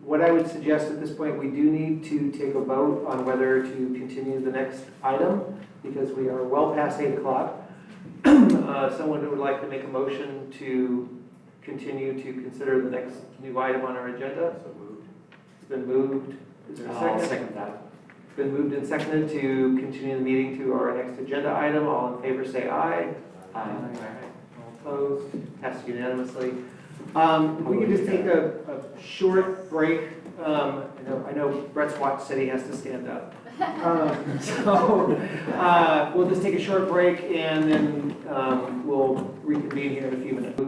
What I would suggest at this point, we do need to take a vote on whether to continue the next item, because we are well past 8 o'clock. Someone who would like to make a motion to continue to consider the next new item on our agenda? So moved. It's been moved. Is there a second? I'll second that. It's been moved and seconded to continue the meeting to our next agenda item. All in favor say aye. Aye. All opposed? Passed unanimously. We can just take a short break. I know Brett's watch said he has to stand up. We'll just take a short break, and then we'll reconvene here in a few minutes.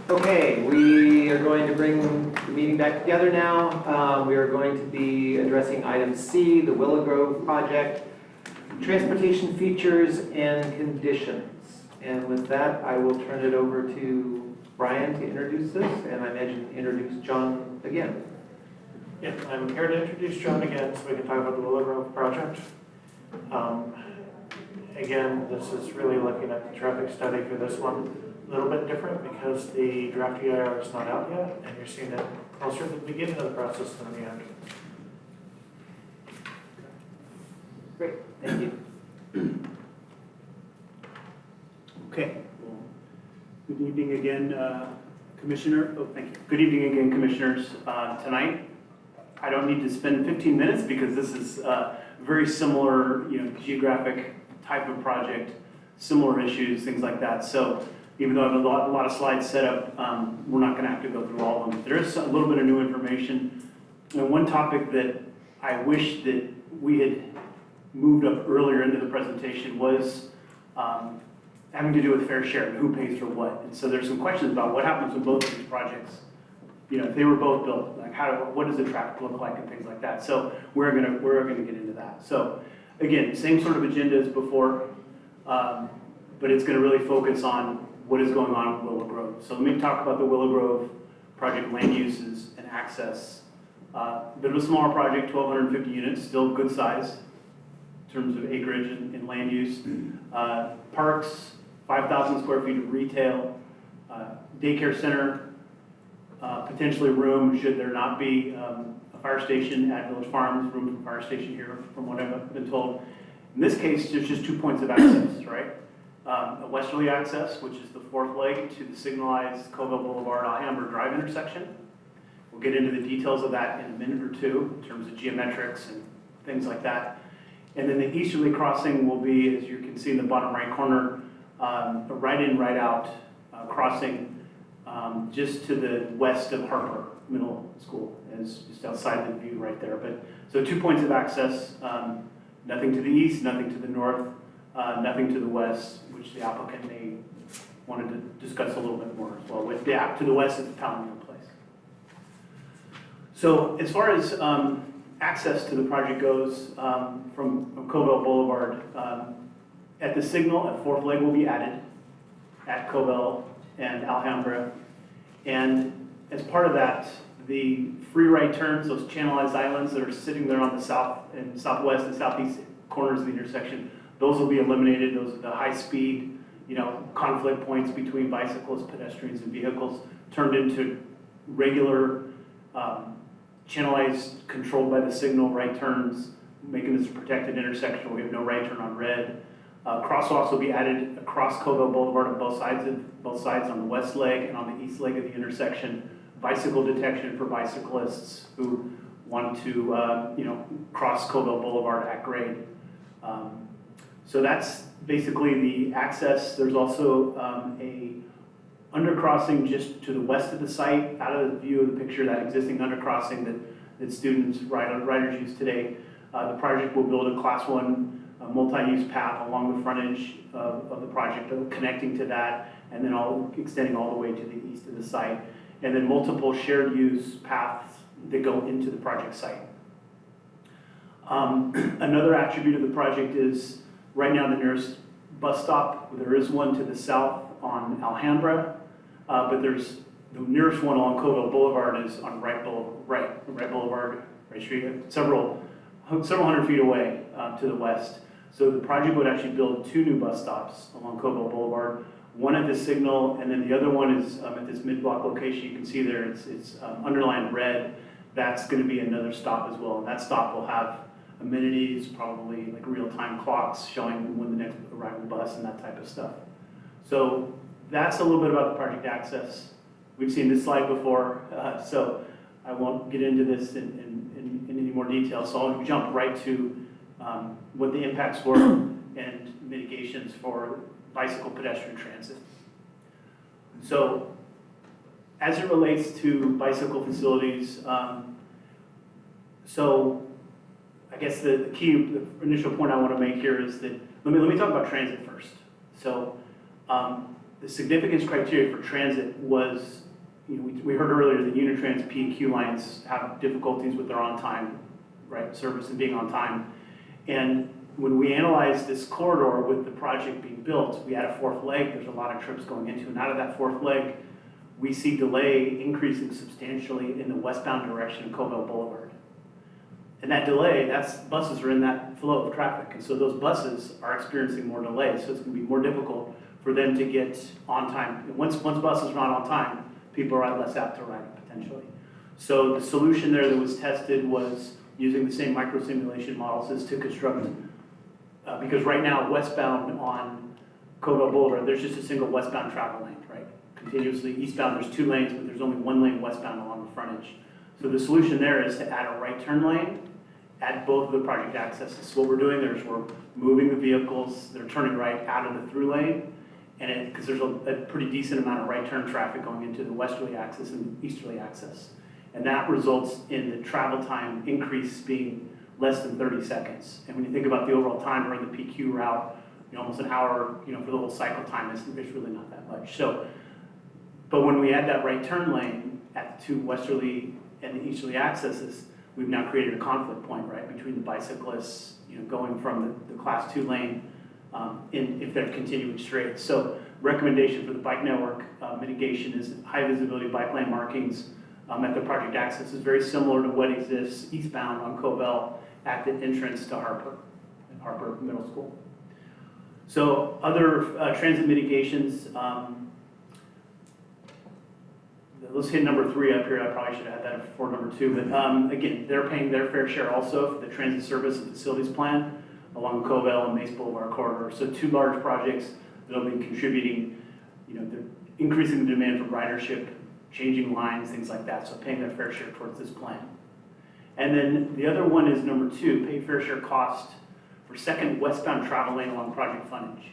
Okay, we are going to bring the meeting back together now. We are going to be addressing item C, the Willow Grove project. transportation features and conditions. And with that, I will turn it over to Brian to introduce this, and I imagine introduce John again. Yeah, I'm here to introduce John again so we can talk about the Willow Grove project. Again, this is really looking at the traffic study for this one. A little bit different because the draft EIR is not out yet, and you're seeing it closer to the beginning of the process than the end. Great, thank you. Okay. Good evening again, Commissioner. Oh, thank you. Good evening again, Commissioners. Tonight, I don't need to spend 15 minutes because this is very similar, geographic type of project, similar issues, things like that. So even though I have a lot of slides set up, we're not going to have to go through all of them. There is a little bit of new information. And one topic that I wish that we had moved up earlier into the presentation was having to do with fair share and who pays for what. And so there's some questions about what happens with both of these projects. If they were both built, like what does the traffic look like and things like that. So we're gonna get into that. So again, same sort of agenda as before, but it's gonna really focus on what is going on with Willow Grove. So let me talk about the Willow Grove project land uses and access. Bit of a smaller project, 1,250 units, still good size in terms of acreage and land use. Parks, 5,000 square feet of retail, daycare center, potentially room should there not be a fire station at Village Farms, room for fire station here from what I've been told. In this case, there's just 2 points of access, right? A westerly access, which is the fourth leg to the signalized Covell Boulevard Alhambra Drive intersection. We'll get into the details of that in a minute or two in terms of geometrics and things like that. And then the easterly crossing will be, as you can see in the bottom right corner, a right in, right out crossing just to the west of Harper Middle School, as just outside the view right there. But so 2 points of access, nothing to the east, nothing to the north, nothing to the west, which the applicant may wanted to discuss a little bit more as well. With the app to the west is the Palomino Place. So as far as access to the project goes, from Covell Boulevard, at the signal, a fourth leg will be added at Covell and Alhambra. And as part of that, the free right turns, those channelized islands that are sitting there on the south and southwest and southeast corners of the intersection, those will be eliminated. Those are the high speed, conflict points between bicyclists, pedestrians, and vehicles, turned into regular channelized, controlled by the signal right turns, making this a protected intersection. We have no right turn on red. Crosswalks will be added across Covell Boulevard on both sides on the west leg and on the east leg of the intersection. Bicycle detection for bicyclists who want to, cross Covell Boulevard at grade. So that's basically the access. There's also a undercrossing just to the west of the site, out of the view of the picture, that existing undercrossing that students, riders use today. The project will build a class 1 multi-use path along the frontage of the project, connecting to that, and then extending all the way to the east of the site. And then multiple shared use paths that go into the project site. Another attribute of the project is right now the nearest bus stop, there is one to the south on Alhambra, but there's the nearest one along Covell Boulevard is on Wright Boulevard, Wright Street, several hundred feet away to the west. So the project would actually build 2 new bus stops along Covell Boulevard, one at the signal, and then the other one is at this mid-block location. You can see there, it's underlined red. That's going to be another stop as well. And that stop will have amenities, probably like real-time clocks showing when the next arrival bus and that type of stuff. So that's a little bit about the project access. We've seen this slide before, so I won't get into this in any more detail. So I'll jump right to what the impacts were and mitigations for bicycle pedestrian transit. So as it relates to bicycle facilities, so I guess the initial point I want to make here is that, let me talk about transit first. So the significance criteria for transit was, we heard earlier that Unitrans P and Q lines have difficulties with their on-time, service and being on time. And when we analyzed this corridor with the project being built, we had a fourth leg, there's a lot of trips going into, and out of that fourth leg, we see delay increasing substantially in the westbound direction of Covell Boulevard. And that delay, buses are in that flow of traffic, and so those buses are experiencing more delay, so it's gonna be more difficult for them to get on time. And once buses are not on time, people are less apt to ride potentially. So the solution there that was tested was using the same micro simulation models is to construct, because right now westbound on Covell Boulevard, there's just a single westbound travel lane, right? Continuously eastbound, there's 2 lanes, but there's only 1 lane westbound along the frontage. So the solution there is to add a right turn lane at both of the project accesses. So what we're doing there is we're moving the vehicles, they're turning right out of the through lane, and because there's a pretty decent amount of right turn traffic going into the westerly axis and easterly axis. And that results in the travel time increase being less than 30 seconds. And when you think about the overall time around the PQ route, almost an hour, for the whole cycle time, it's really not that much. So, but when we add that right turn lane at the 2 westerly and the easterly accesses, we've now created a conflict point, right, between the bicyclists, going from the class 2 lane if they're continuing straight. So recommendation for the bike network mitigation is high visibility bike lane markings at the project access is very similar to what exists eastbound on Covell at the entrance to Harper Middle School. So other transit mitigations, let's hit number 3 up here. I probably should have had that before number 2, but again, they're paying their fair share also for the transit service and facilities plan along Covell and Mace Boulevard corridor. So 2 large projects that'll be contributing, they're increasing the demand for ridership, changing lines, things like that, so paying their fair share towards this plan. And then the other one is number 2, pay fair share cost for second westbound travel lane along project frontage.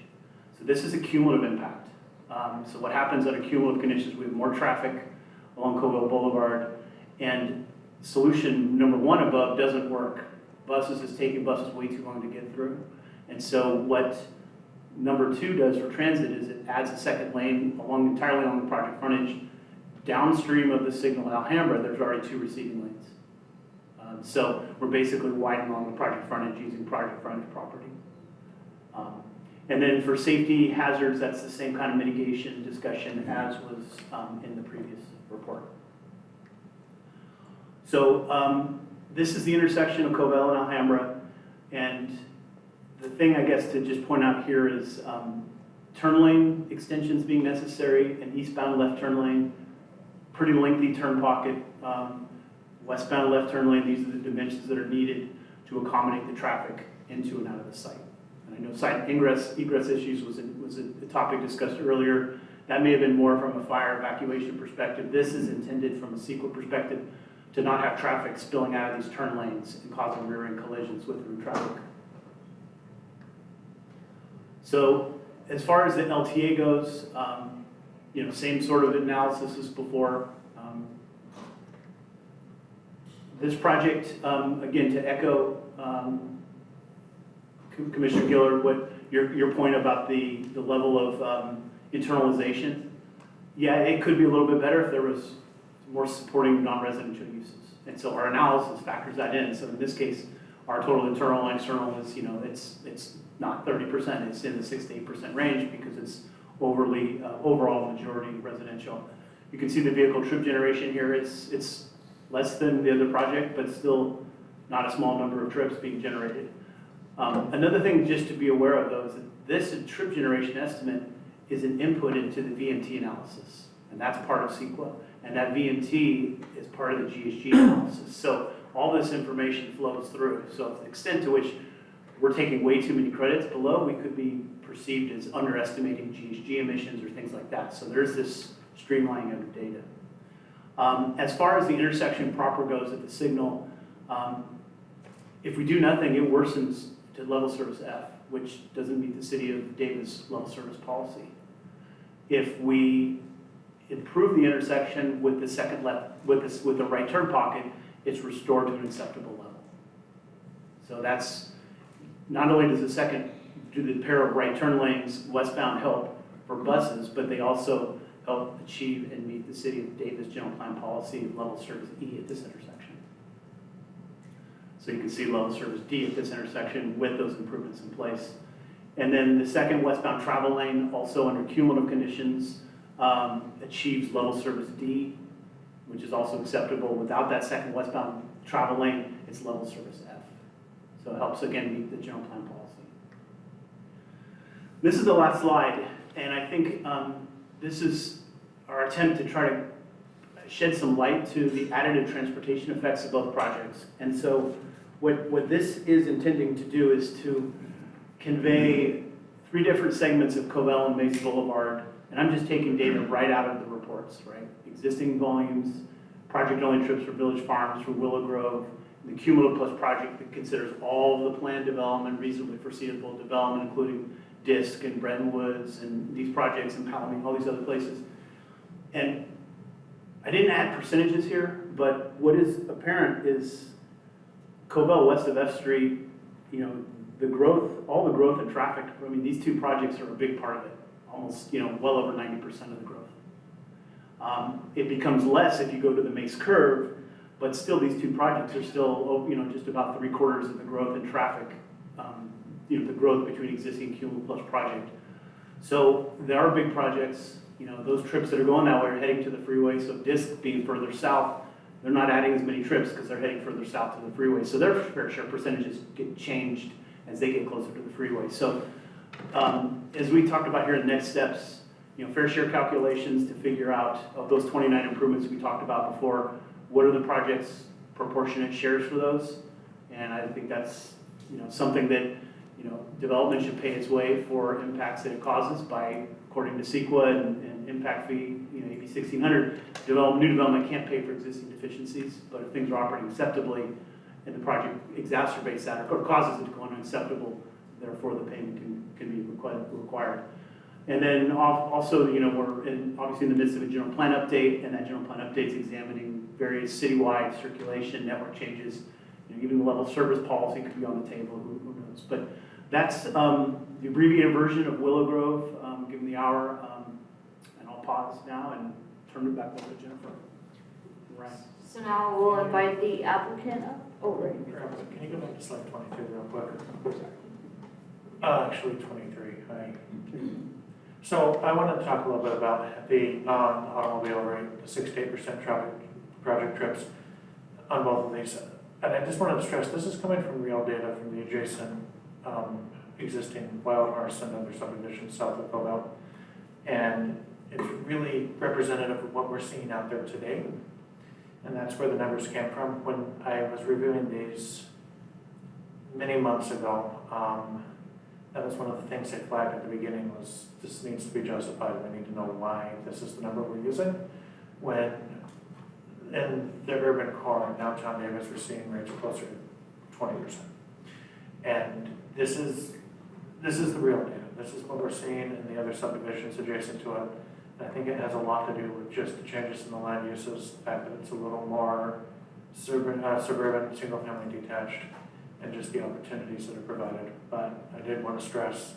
So this is a cumulative impact. So what happens under cumulative conditions, we have more traffic along Covell Boulevard, and solution number 1 above doesn't work. Buses is taking buses way too long to get through. And so what number 2 does for transit is it adds a second lane entirely along the project frontage. Downstream of the signal Alhambra, there's already 2 receiving lanes. So we're basically widening along the project frontage using project frontage property. And then for safety hazards, that's the same kind of mitigation discussion as was in the previous report. So this is the intersection of Covell and Alhambra, and the thing I guess to just point out here is turn lane extensions being necessary, an eastbound left turn lane, pretty lengthy turn pocket, westbound left turn lane. These are the dimensions that are needed to accommodate the traffic into and out of the site. And I know site egress issues was a topic discussed earlier. That may have been more from a fire evacuation perspective. This is intended from a CEQA perspective to not have traffic spilling out of these turn lanes and causing rear-end collisions with through traffic. So as far as the LTA goes, same sort of analysis as before. This project, again, to echo Commissioner Gillard, what your point about the level of internalization. Yeah, it could be a little bit better if there was more supporting non-residential uses. And so our analysis factors that in. So in this case, our total internal and external is, it's not 30%, it's in the 6 to 8% range because it's overall majority residential. You can see the vehicle trip generation here. It's less than the other project, but still not a small number of trips being generated. Another thing just to be aware of though is that this trip generation estimate is an input into the VMT analysis, and that's part of CEQA, and that VMT is part of the GHG analysis. So all this information flows through. So to the extent to which we're taking way too many credits below, we could be perceived as underestimating GHG emissions or things like that. So there's this streamlining of the data. As far as the intersection proper goes at the signal, if we do nothing, it worsens to level service F, which doesn't meet the City of Davis level service policy. If we improve the intersection with the second left, with the right turn pocket, it's restored to an acceptable level. So that's not only does the pair of right turn lanes westbound help for buses, but they also help achieve and meet the City of Davis general plan policy of level service E at this intersection. So you can see level service D at this intersection with those improvements in place. And then the second westbound travel lane, also under cumulative conditions, achieves level service D, which is also acceptable. Without that second westbound travel lane, it's level service F. So it helps, again, meet the general plan policy. This is the last slide, and I think this is our attempt to try to shed some light to the additive transportation effects of both projects. And so what this is intending to do is to convey 3 different segments of Covell and Mesa Boulevard, and I'm just taking data right out of the reports, right? Existing volumes, project-only trips for Village Farms, for Willow Grove, the Cumulative Plus project that considers all of the planned development, reasonably foreseeable development, including Disk and Brentwoods and these projects in Palomino, all these other places. And I didn't add percentages here, but what is apparent is Covell west of F Street, you know, the growth, all the growth in traffic, I mean, these 2 projects are a big part of it, almost, you know, well over 90% of the growth. It becomes less if you go to the Mace Curve, but still these 2 projects are still, you know, just about 3/4 of the growth in traffic, you know, the growth between existing Cumulative Plus project. So there are big projects, you know, those trips that are going that way are heading to the freeway, so Disk being further south, they're not adding as many trips because they're heading further south to the freeway. So their fair share percentages get changed as they get closer to the freeway. So as we talked about here in the next steps, you know, fair share calculations to figure out of those 29 improvements we talked about before, what are the project's proportionate shares for those? And I think that's, you know, something that, you know, development should pay its way for impacts that it causes by, according to CEQA and impact fee, you know, AB 1600, new development can't pay for existing deficiencies, but if things are operating acceptably and the project exacerbates that or causes it to go unacceptable, therefore the payment can be required. And then also, you know, we're obviously in the midst of a general plan update, and that general plan update's examining various citywide circulation, network changes, you know, even the level of service policy could be on the table, who knows. But that's the abbreviated version of Willow Grove, given the hour, and I'll pause now and turn it back over to Jennifer. Right. So now we'll invite the applicant up. Oh, right. Can you go back to slide 22 real quick? Actually 23, hi. So I want to talk a little bit about the automobile rate, the 6 to 8% traffic project trips on both of these. And I just wanted to stress, this is coming from real data from the adjacent existing Wild Horse and other subdivisions south of Covell. And it's really representative of what we're seeing out there today. And that's where the numbers came from. When I was reviewing these many months ago, that was one of the things they flagged at the beginning was this needs to be justified. We need to know why this is the number we're using. When in the urban core in downtown Davis, we're seeing rates closer to 20%. And this is the real data. This is what we're seeing in the other subdivisions adjacent to it. I think it has a lot to do with just the changes in the land uses, the fact that it's a little more suburban, single-family detached, and just the opportunities that are provided. But I did want to stress,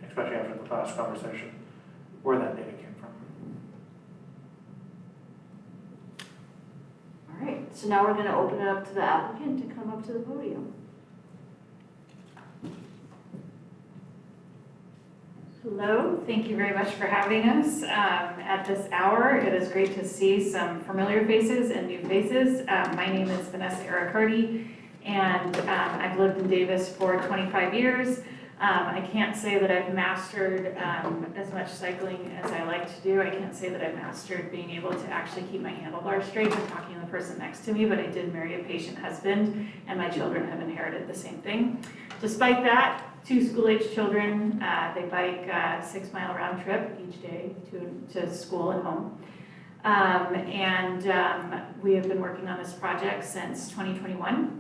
especially after the last conversation, where that data came from. All right, so now we're going to open it up to the applicant to come up to the podium. Hello, thank you very much for having us at this hour. It is great to see some familiar faces and new faces. My name is Vanessa Aracardi, and I've lived in Davis for 25 years. I can't say that I've mastered as much cycling as I like to do. I can't say that I've mastered being able to actually keep my handlebars straight when talking to the person next to me, but I did marry a patient husband, and my children have inherited the same thing. Despite that, 2 school-age children, they bike a 6-mile round trip each day to school and home. We have been working on this project since 2021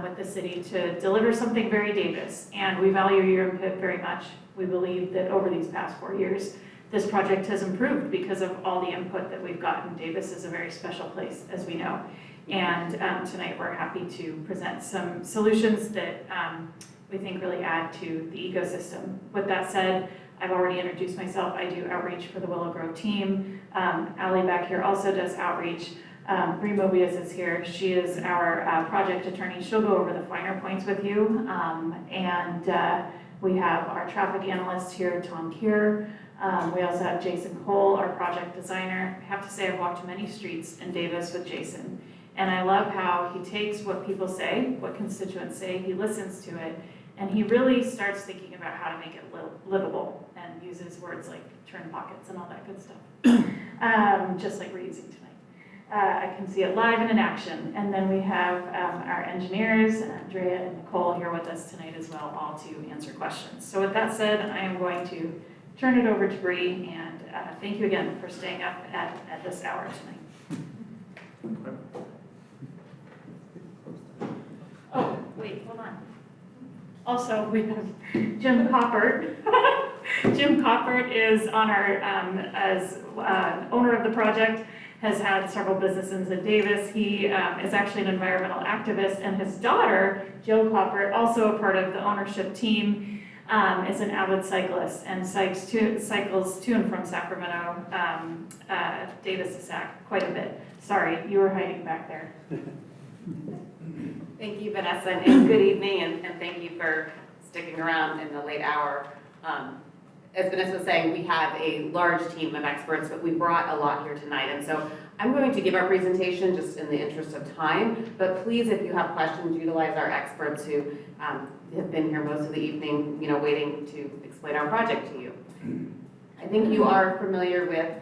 with the city to deliver something very Davis. And we value your input very much. We believe that over these past 4 years, this project has improved because of all the input that we've gotten. Davis is a very special place, as we know. And tonight we're happy to present some solutions that we think really add to the ecosystem. With that said, I've already introduced myself. I do outreach for the Willow Grove team. Allie back here also does outreach. Bree Mobius is here. She is our project attorney. She'll go over the finer points with you. We have our traffic analyst here, Tom Kier. We also have Jason Cole, our project designer. I have to say I've walked many streets in Davis with Jason. And I love how he takes what people say, what constituents say, he listens to it, and he really starts thinking about how to make it livable and uses words like turn pockets and all that good stuff, just like we're using tonight. I can see it live and in action. And then we have our engineers, Andrea and Nicole, here with us tonight as well, all to answer questions. So with that said, I am going to turn it over to Bree, and thank you again for staying up at this hour tonight. Oh, wait, hold on. Also, we have Jim Coppert. Jim Coppert is on our, as owner of the project, has had several businesses in Davis. He is actually an environmental activist, and his daughter, Jill Coppert, also a part of the ownership team, is an avid cyclist and cycles to and from Sacramento, Davis to Sac quite a bit. Sorry, you were hiding back there. Thank you, Vanessa, and good evening, and thank you for sticking around in the late hour. As Vanessa was saying, we have a large team of experts, but we brought a lot here tonight, and so I'm going to give our presentation just in the interest of time, but please, if you have questions, utilize our experts who have been here most of the evening, waiting to explain our project to you. I think you are familiar with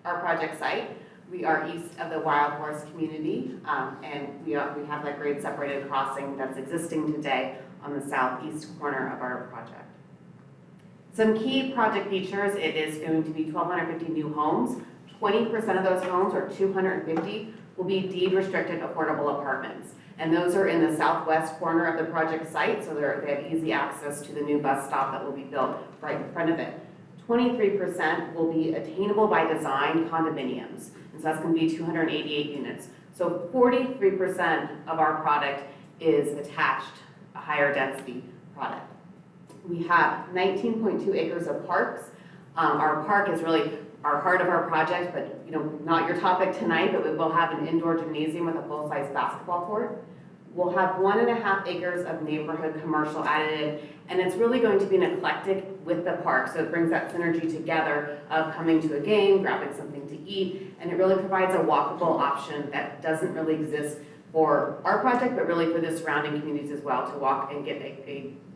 our project site. We are east of the Wild Horse community, and we have that grade separated crossing that's existing today on the southeast corner of our project. Some key project features: it is going to be 1,250 new homes. 20% of those homes, or 250, will be deed restricted affordable apartments. And those are in the southwest corner of the project site, so they have easy access to the new bus stop that will be built right in front of it. 23% will be attainable by design condominiums. And so that's going to be 288 units. So 43% of our product is attached, a higher density product. We have 19.2 acres of parks. Our park is really our heart of our project, but not your topic tonight, but we will have an indoor gymnasium with a full-size basketball court. We'll have 1.5 acres of neighborhood commercial added in, and it's really going to be an eclectic with the park, so it brings that synergy together of coming to a game, grabbing something to eat, and it really provides a walkable option that doesn't really exist for our project, but really for the surrounding communities as well, to walk and get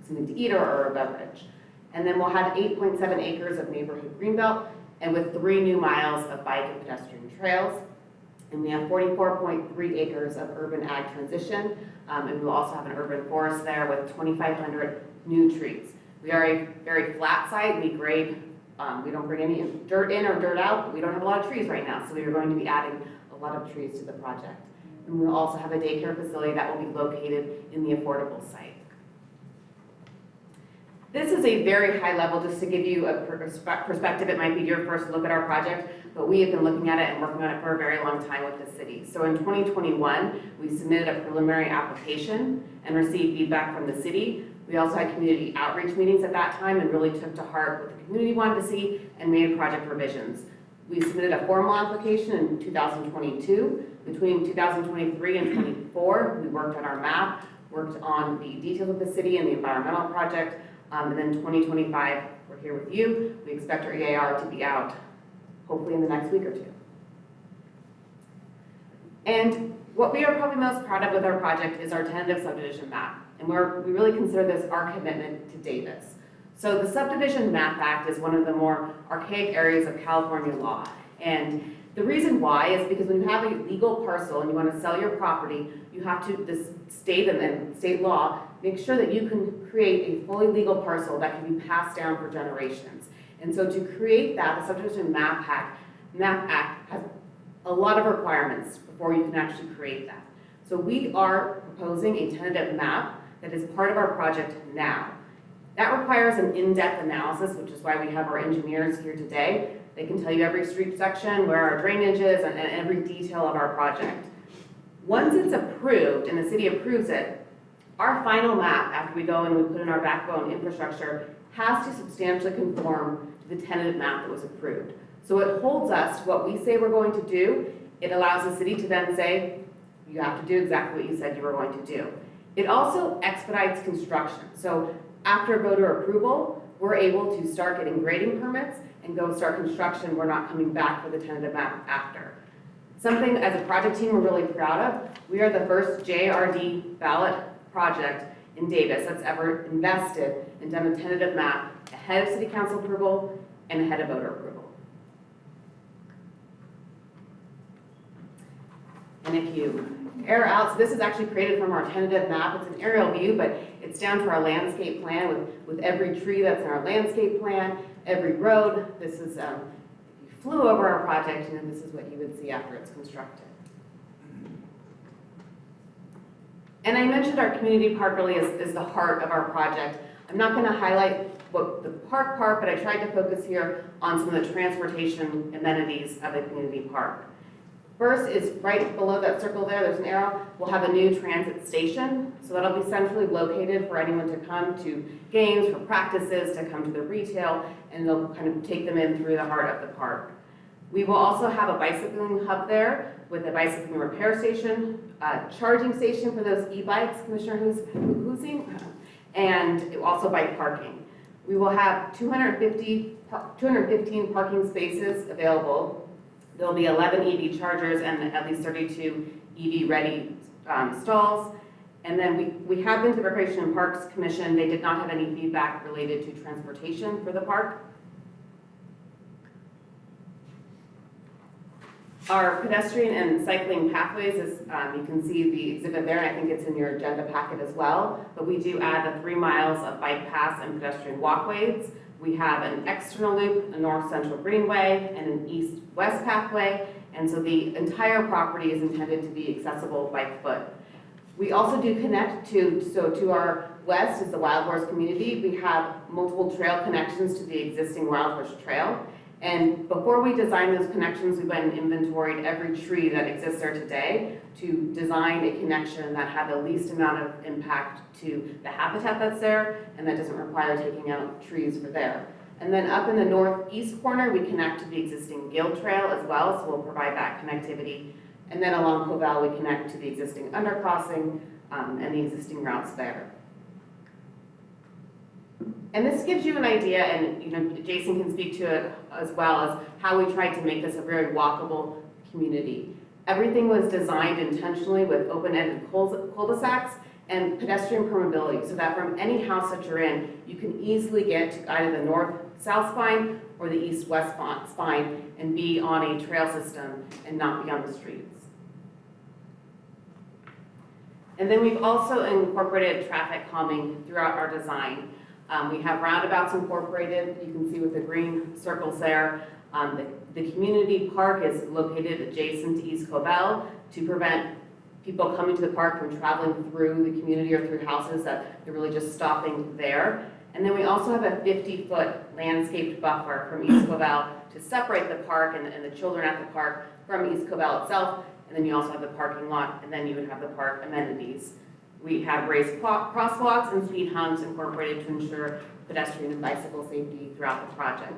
something to eat or a beverage. And then we'll have 8.7 acres of neighborhood greenbelt, and with 3 new miles of bike and pedestrian trails. And we have 44.3 acres of urban ag transition, and we'll also have an urban forest there with 2,500 new trees. We are a very flat site. We grade, we don't bring any dirt in or dirt out, but we don't have a lot of trees right now, so we are going to be adding a lot of trees to the project. And we'll also have a daycare facility that will be located in the affordable site. This is a very high level, just to give you a perspective. It might be your first look at our project, but we have been looking at it and working on it for a very long time with the city. So in 2021, we submitted a preliminary application and received feedback from the city. We also had community outreach meetings at that time and really took to heart what the community wanted to see and made project revisions. We submitted a formal application in 2022. Between 2023 and 24, we worked on our map, worked on the details of the city and the environmental project. And then 2025, we're here with you. We expect our EAR to be out hopefully in the next week or two. And what we are probably most proud of with our project is our tentative subdivision map. And we really consider this our commitment to Davis. So the Subdivision Map Act is one of the more archaic areas of California law. And the reason why is because when you have a legal parcel and you want to sell your property, you have to, this state and state law, make sure that you can create a fully legal parcel that can be passed down for generations. And so to create that, the Subdivision Map Act has a lot of requirements before you can actually create that. So we are proposing a tentative map that is part of our project now. That requires an in-depth analysis, which is why we have our engineers here today. They can tell you every street section, where our drainage is, and every detail of our project. Once it's approved and the city approves it, our final map, after we go and we put in our backbone infrastructure, has to substantially conform to the tentative map that was approved. So it holds us to what we say we're going to do, It allows the city to then say, you have to do exactly what you said you were going to do. It also expedites construction. So after voter approval, we're able to start getting grading permits and go start construction. We're not coming back for the tentative map after. Something as a project team we're really proud of, we are the first JRD ballot project in Davis that's ever invested and done a tentative map ahead of city council approval and ahead of voter approval. And if you air out, so this is actually created from our tentative map. It's an aerial view, but it's down to our landscape plan with every tree that's in our landscape plan, every road. This is, if you flew over our project, and then this is what you would see after it's constructed. And I mentioned our community park really is the heart of our project. I'm not going to highlight what the park part, but I tried to focus here on some of the transportation amenities of the community park. First is right below that circle there, there's an arrow, we'll have a new transit station. So that'll be centrally located for anyone to come to games, for practices, to come to the retail, and they'll kind of take them in through the heart of the park. We will also have a bicycling hub there with a bicycling repair station, a charging station for those e-bikes, Commissioner Hoosing, and also bike parking. We will have 215 parking spaces available. There'll be 11 EV chargers and at least 32 EV-ready stalls. And then we have been to the Recreation and Parks Commission. They did not have any feedback related to transportation for the park. Our pedestrian and cycling pathways is, you can see the exhibit there, and I think it's in your agenda packet as well. But we do add the 3 miles of bike paths and pedestrian walkways. We have an external loop, a north-central greenway, and an east-west pathway. And so the entire property is intended to be accessible by foot. We also do connect to our west is the Wild Horse community. We have multiple trail connections to the existing Wild Horse Trail. And before we design those connections, we went and inventoried every tree that exists there today to design a connection that had the least amount of impact to the habitat that's there and that doesn't require taking out trees for there. And then up in the northeast corner, we connect to the existing Gill Trail as well, so we'll provide that connectivity. And then along Covell, we connect to the existing undercrossing and the existing routes there. And this gives you an idea, and Jason can speak to it as well, as how we tried to make this a very walkable community. Everything was designed intentionally with open-ended cul-de-sacs and pedestrian permeability, so that from any house that you're in, you can easily get to either the north-south spine or the east-west spine and be on a trail system and not be on the streets. And then we've also incorporated traffic calming throughout our design. We have roundabouts incorporated. You can see with the green circles there. The community park is located adjacent to East Covell to prevent people coming to the park from traveling through the community or through houses, that they're really just stopping there. And then we also have a 50-foot landscaped buffer from East Covell to separate the park and the children at the park from East Covell itself. And then you also have the parking lot, and then you would have the park amenities. We have raised crosswalks and speed humps incorporated to ensure pedestrian and bicycle safety throughout the project.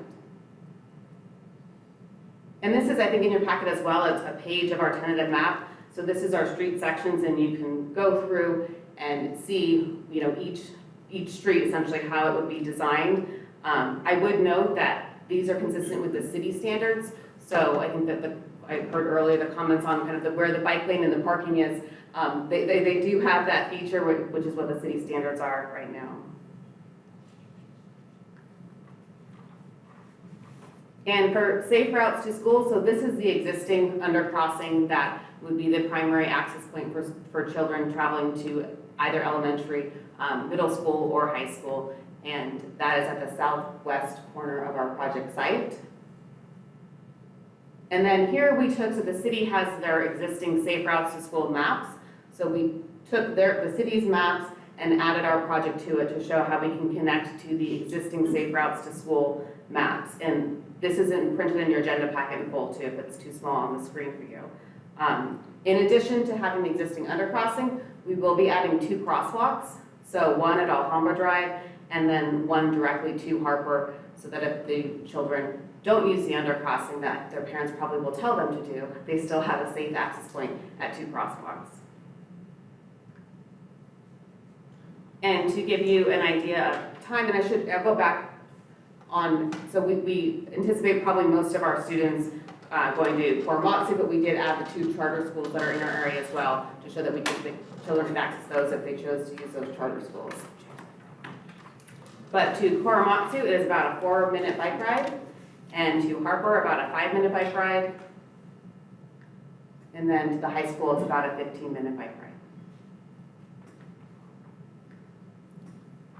And this is, I think, in your packet as well. It's a page of our tentative map. So this is our street sections, and you can go through and see, each street essentially how it would be designed. I would note that these are consistent with the city standards. So I think that I heard earlier the comments on kind of where the bike lane and the parking is. They do have that feature, which is what the city standards are right now. And for safe routes to school, so this is the existing undercrossing that would be the primary access point for children traveling to either elementary, middle school, or high school. And that is at the southwest corner of our project site. And then here we took, so the city has their existing safe routes to school maps. So we took the city's maps and added our project to it to show how we can connect to the existing safe routes to school maps. And this isn't printed in your agenda packet in full too, if it's too small on the screen for you. In addition to having the existing undercrossing, we will be adding 2 crosswalks. So one at Alhambra Drive and then one directly to Harper, so that if the children don't use the undercrossing that their parents probably will tell them to do, they still have a safe access point at 2 crosswalks. And to give you an idea of time, and I'll go back on, so we anticipate probably most of our students going to Korematsu, but we did add the 2 charter schools that are in our area as well to show that the children could access those if they chose to use those charter schools. But to Korematsu, it is about a 4-minute bike ride, and to Harper, about a 5-minute bike ride. And then to the high school, it's about a 15-minute bike ride.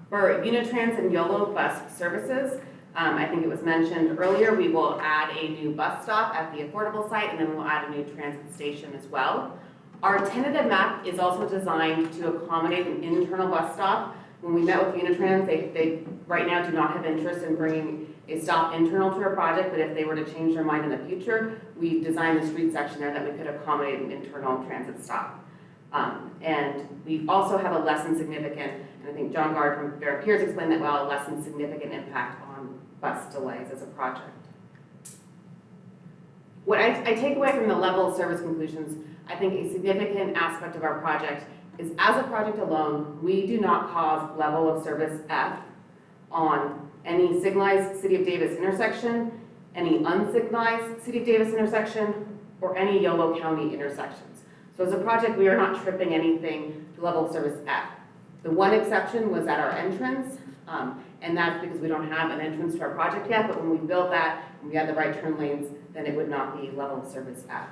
For Unitrans and YOLO bus services, I think it was mentioned earlier, we will add a new bus stop at the affordable site, and then we'll add a new transit station as well. Our tentative map is also designed to accommodate an internal bus stop. When we met with Unitrans, they right now do not have interest in bringing a stop internal to our project, but if they were to change their mind in the future, we designed the street section there that we could accommodate an internal transit stop. And we also have a less than significant, and I think John Gard from Vera Piers explained that well, a less than significant impact on bus delays as a project. What I take away from the level of service conclusions, I think a significant aspect of our project is as a project alone, we do not cause level of service F on any signalized City of Davis intersection, any unsignalized City of Davis intersection, or any Yolo County intersections. So as a project, we are not tripping anything to level of service F. The one exception was at our entrance, and that's because we don't have an entrance to our project yet, but when we build that, and we have the right turn lanes, then it would not be level of service F.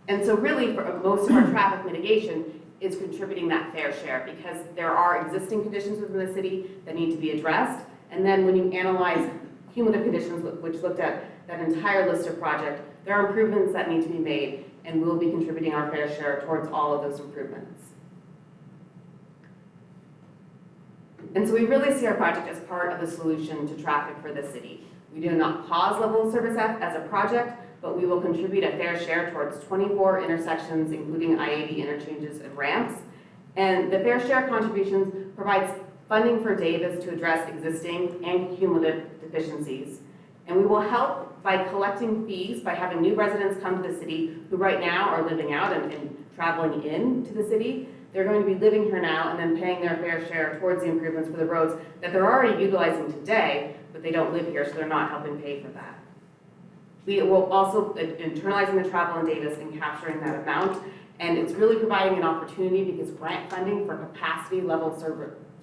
And so really, for most of our traffic mitigation is contributing that fair share, because there are existing conditions within the city that need to be addressed. And then when you analyze cumulative conditions, which looked at that entire list of projects, there are improvements that need to be made, and we'll be contributing our fair share towards all of those improvements. And so we really see our project as part of the solution to traffic for the city. We do not cause level of service F as a project, but we will contribute a fair share towards 24 intersections, including I-80 interchanges and ramps. And the fair share contributions provides funding for Davis to address existing and cumulative deficiencies. And we will help by collecting fees by having new residents come to the city who right now are living out and traveling in to the city. They're going to be living here now and then paying their fair share towards the improvements for the roads that they're already utilizing today, but they don't live here, so they're not helping pay for that. We will also internalizing the travel in Davis and capturing that amount, and it's really providing an opportunity because grant funding for capacity level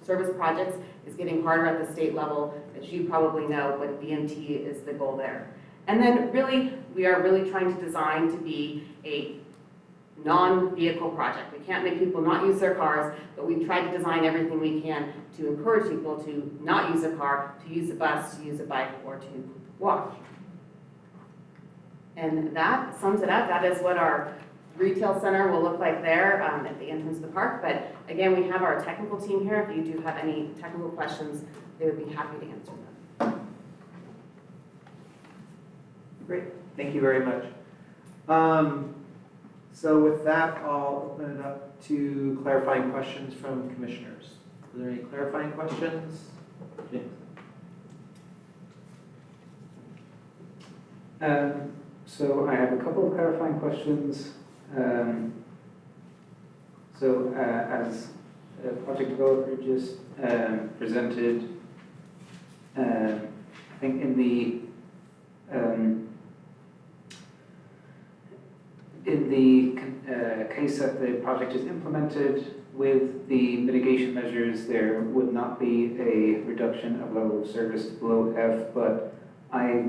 service projects is getting harder at the state level, as you probably know, but BMT is the goal there. And then really, we are really trying to design to be a non-vehicle project. We can't make people not use their cars, but we've tried to design everything we can to encourage people to not use a car, to use a bus, to use a bike, or to walk. And that sums it up. That is what our retail center will look like there at the entrance of the park. But again, we have our technical team here. If you do have any technical questions, they would be happy to answer them. Great, thank you very much. So with that, I'll open it up to clarifying questions from commissioners. Are there any clarifying questions? James? So I have a couple of clarifying questions. As a project developer just presented, I think in the case that the project is implemented with the mitigation measures, there would not be a reduction of level of service below F, but I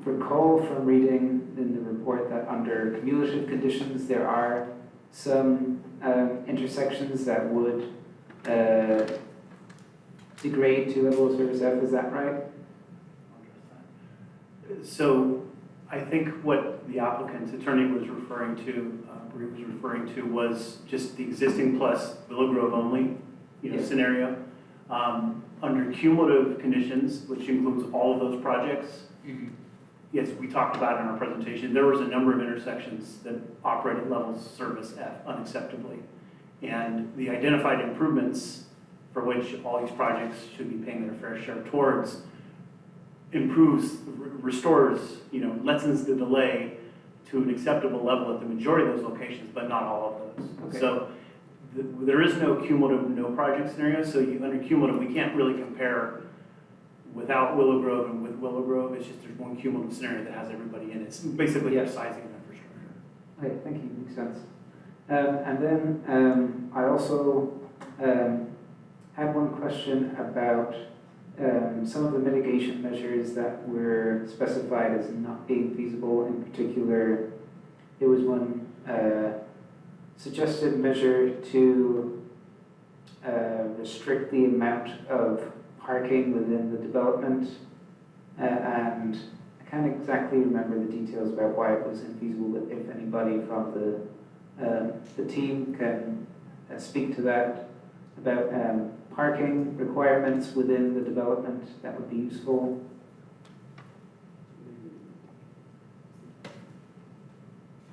recall from reading in the report that under cumulative conditions, there are some intersections that would degrade to level of service F, is that right? So I think what the applicant's attorney was referring to, was just the existing plus Willow Grove only, scenario. Under cumulative conditions, which includes all of those projects, yes, we talked about it in our presentation, there was a number of intersections that operated levels of service F unacceptably. And the identified improvements for which all these projects should be paying their fair share towards, improves, restores, lessens the delay to an acceptable level at the majority of those locations, but not all of those. Okay. So there is no cumulative no project scenario, so under cumulative, we can't really compare without Willow Grove and with Willow Grove. It's just there's one cumulative scenario that has everybody in it. It's basically Yeah. the sizing of infrastructure. Okay, thank you, makes sense. And then I also had one question about some of the mitigation measures that were specified as not being feasible. In particular, there was one suggested measure to restrict the amount of parking within the development, and I can't exactly remember the details about why it was infeasible, but if anybody from the team can speak to that, about parking requirements within the development, that would be useful.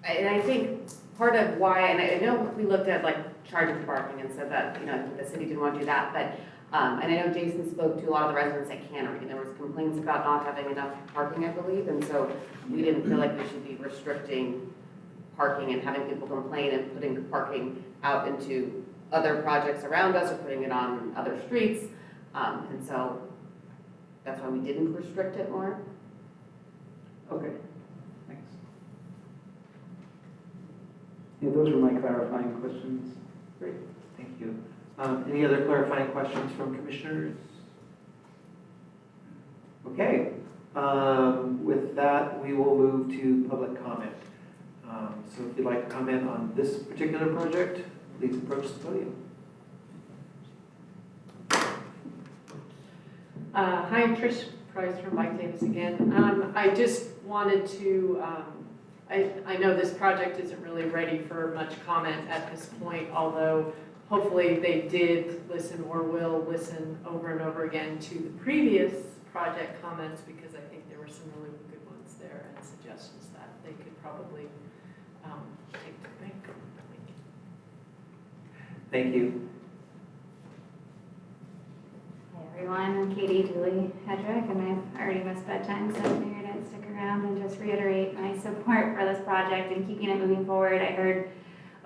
And I think part of why, and I know we looked at like charging for parking and said that, the city didn't want to do that, but, and I know Jason spoke to a lot of the residents at Cannery, and there was complaints about not having enough parking, I believe, and so we didn't feel like we should be restricting parking and having people complain and putting parking out into other projects around us or putting it on other streets. And so that's why we didn't restrict it more. Okay, thanks. Yeah, those were my clarifying questions. Great, thank you. Any other clarifying questions from commissioners? Okay, with that, we will move to public comment. So if you'd like to comment on this particular project, please approach the podium. Hi, I'm Trish Price from Mike Davis again. I just wanted to, I know this project isn't really ready for much comment at this point, although hopefully they did listen or will listen over and over again to the previous project comments, because I think there were some really good ones there and suggestions that they could probably take to the bank. Thank you. Hi everyone, I'm Katie Dooley Hedrick, and I've already missed bedtime, so I figured I'd stick around and just reiterate my support for this project and keeping it moving forward. I heard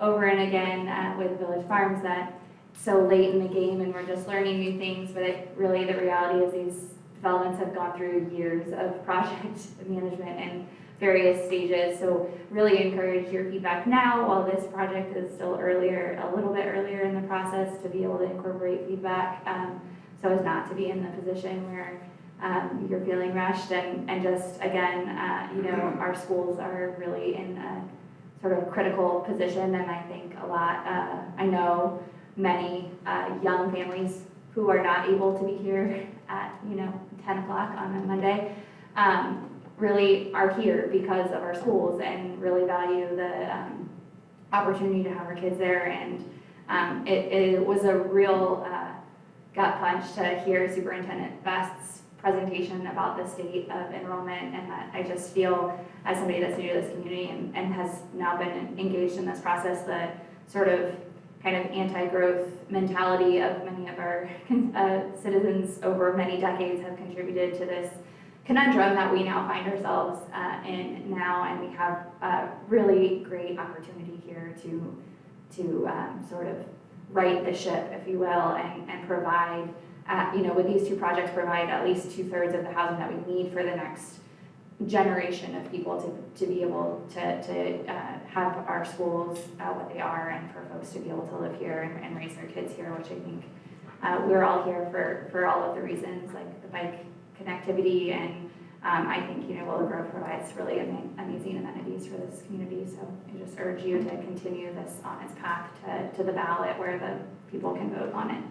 over and again with Village Farms that it's so late in the game and we're just learning new things, but really the reality is these developments have gone through years of project management and various stages, so really encourage your feedback now while this project is still a little bit earlier in the process, to be able to incorporate feedback so as not to be in the position where you're feeling rushed, and just again, our schools are really in a sort of critical position, and I think I know many young families who are not able to be here at 10 o'clock on a Monday, really are here because of our schools and really value the opportunity to have our kids there. And it was a real gut punch to hear Superintendent Best's presentation about the state of enrollment, and that I just feel, as somebody that's new to this community and has now been engaged in this process, the sort of kind of anti-growth mentality of many of our citizens over many decades have contributed to this conundrum that we now find ourselves in now, and we have a really great opportunity here to sort of right the ship, if you will, and provide, with these two projects, provide at least 2/3 of the housing that we need for the next generation of people to be able to have our schools what they are, and for folks to be able to live here and raise their kids here, which I think we're all here for all of the reasons, like the bike connectivity, and I think Willow Grove provides really amazing amenities for this community. So I just urge you to continue this on its path to the ballot where the people can vote on it.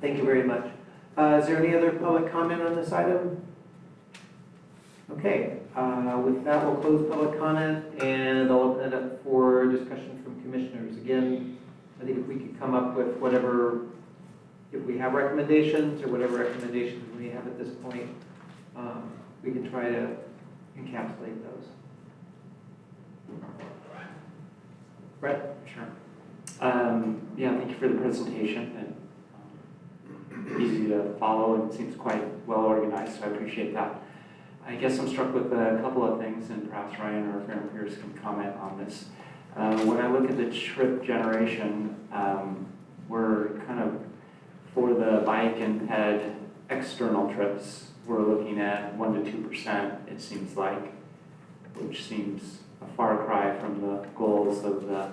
Thank you very much. Is there any other public comment on this item? Okay, with that, we'll close public comment, and I'll open it up for discussion from commissioners. Again, I think if we could come up with whatever, if we have recommendations or whatever recommendations we have at this point, we can try to encapsulate those. Brett? Sure. Yeah, thank you for the presentation, and easy to follow, and seems quite well organized, so I appreciate that. I guess I'm struck with a couple of things, and perhaps Ryan or Aaron Pierce can comment on this. When I look at the trip generation, we're kind of, for the bike and ped external trips, we're looking at 1 to 2%, it seems like, which seems a far cry from the goals of the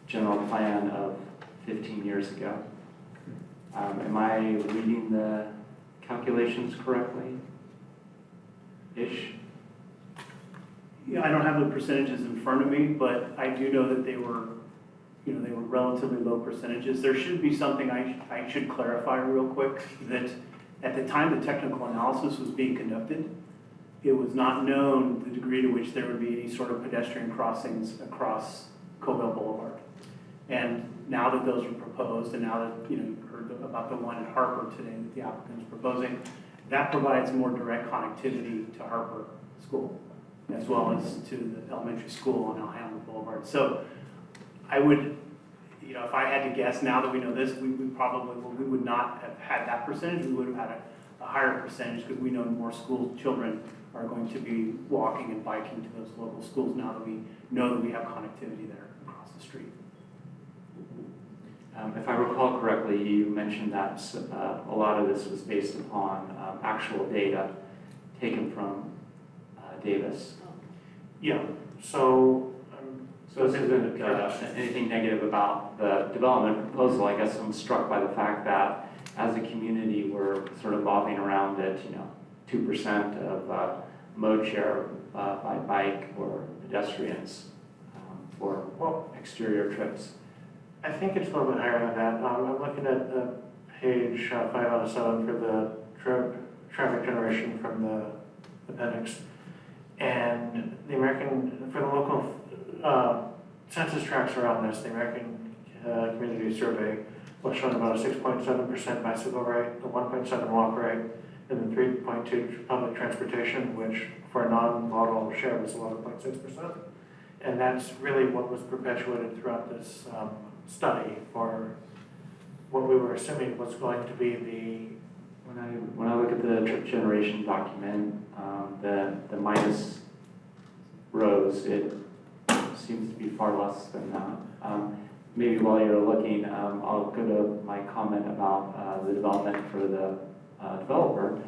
general plan of 15 years ago. Am I reading the calculations correctly? Ish? Yeah, I don't have the percentages in front of me, but I do know that they were relatively low percentages. There should be something I should clarify real quick, that at the time the technical analysis was being conducted, it was not known the degree to which there would be any sort of pedestrian crossings across Covell Boulevard. And now that those are proposed, and now that you've heard about the one at Harper today that the applicant is proposing, that provides more direct connectivity to Harper School, as well as to the elementary school on Alhambra Boulevard. So I would, if I had to guess, now that we know this, we would not have had that percentage. We would have had a higher percentage, because we know more school children are going to be walking and biking to those local schools now that we know that we have connectivity there across the street. If I recall correctly, you mentioned that a lot of this was based upon actual data taken from Davis. Yeah, so. So this isn't anything negative about the development proposal. I guess I'm struck by the fact that as a community, we're sort of bobbing around at 2% of mode share by bike or pedestrians for exterior trips. I think it's a little bit higher than that. I'm looking at page 5 out of 7 for the traffic generation from the appendix. And the for the local census tracts around this, the American Community Survey was showing about a 6.7% bicycle rate, a 1.7 walk rate, and then 3.2 public transportation, which for a non-model share was 11.6%. And that's really what was perpetuated throughout this study for what we were assuming was going to be the. When I look at the trip generation document, the minus rows, it seems to be far less than that. Maybe while you're looking, I'll go to my comment about the development for the developer.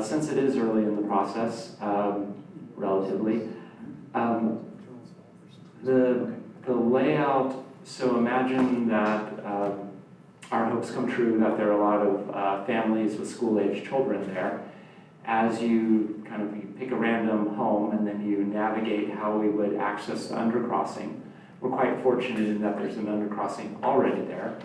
Since it is early in the process, relatively, the layout, so imagine that our hopes come true, that there are a lot of families with school-age children there. As you you pick a random home and then you navigate how we would access the undercrossing, we're quite fortunate in that there's an undercrossing already there.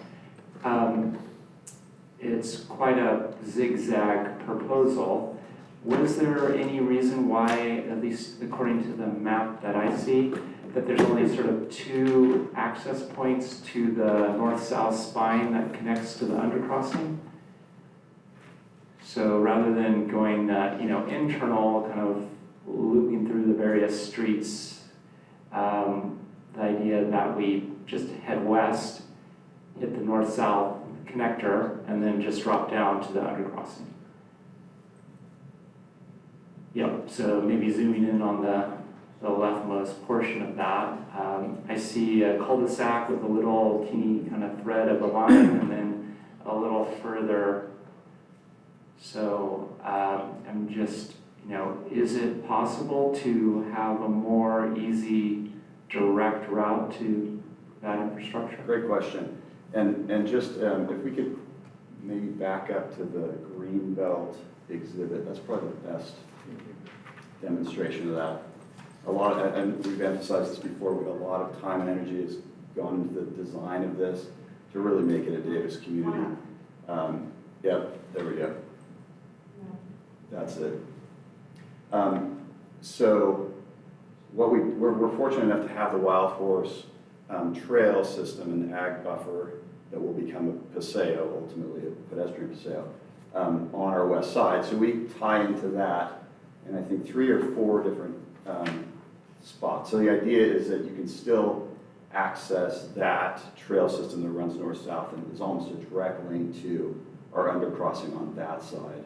It's quite a zigzag proposal. Was there any reason why, at least according to the map that I see, that there's only sort of 2 access points to the north-south spine that connects to the undercrossing? So rather than going, internal, kind of looping through the various streets, the idea that we just head west, hit the north-south connector, and then just drop down to the undercrossing. Yep, so maybe zooming in on the leftmost portion of that. I see a cul-de-sac with a little teeny kind of thread of a line, and then a little further. So I'm just, is it possible to have a more easy, direct route to that infrastructure? Great question. And just if we could maybe back up to the Greenbelt exhibit, that's probably the best demonstration of that. And we've emphasized this before, a lot of time and energy has gone into the design of this to really make it a Davis community. Yep, there we go. That's it. So we're fortunate enough to have the Wild Horse trail system and ag buffer that will become a paseo, ultimately a pedestrian paseo, on our west side. So we tie into that, and I think 3 or 4 different spots. So the idea is that you can still access that trail system that runs north-south and is almost a direct link to our undercrossing on that side.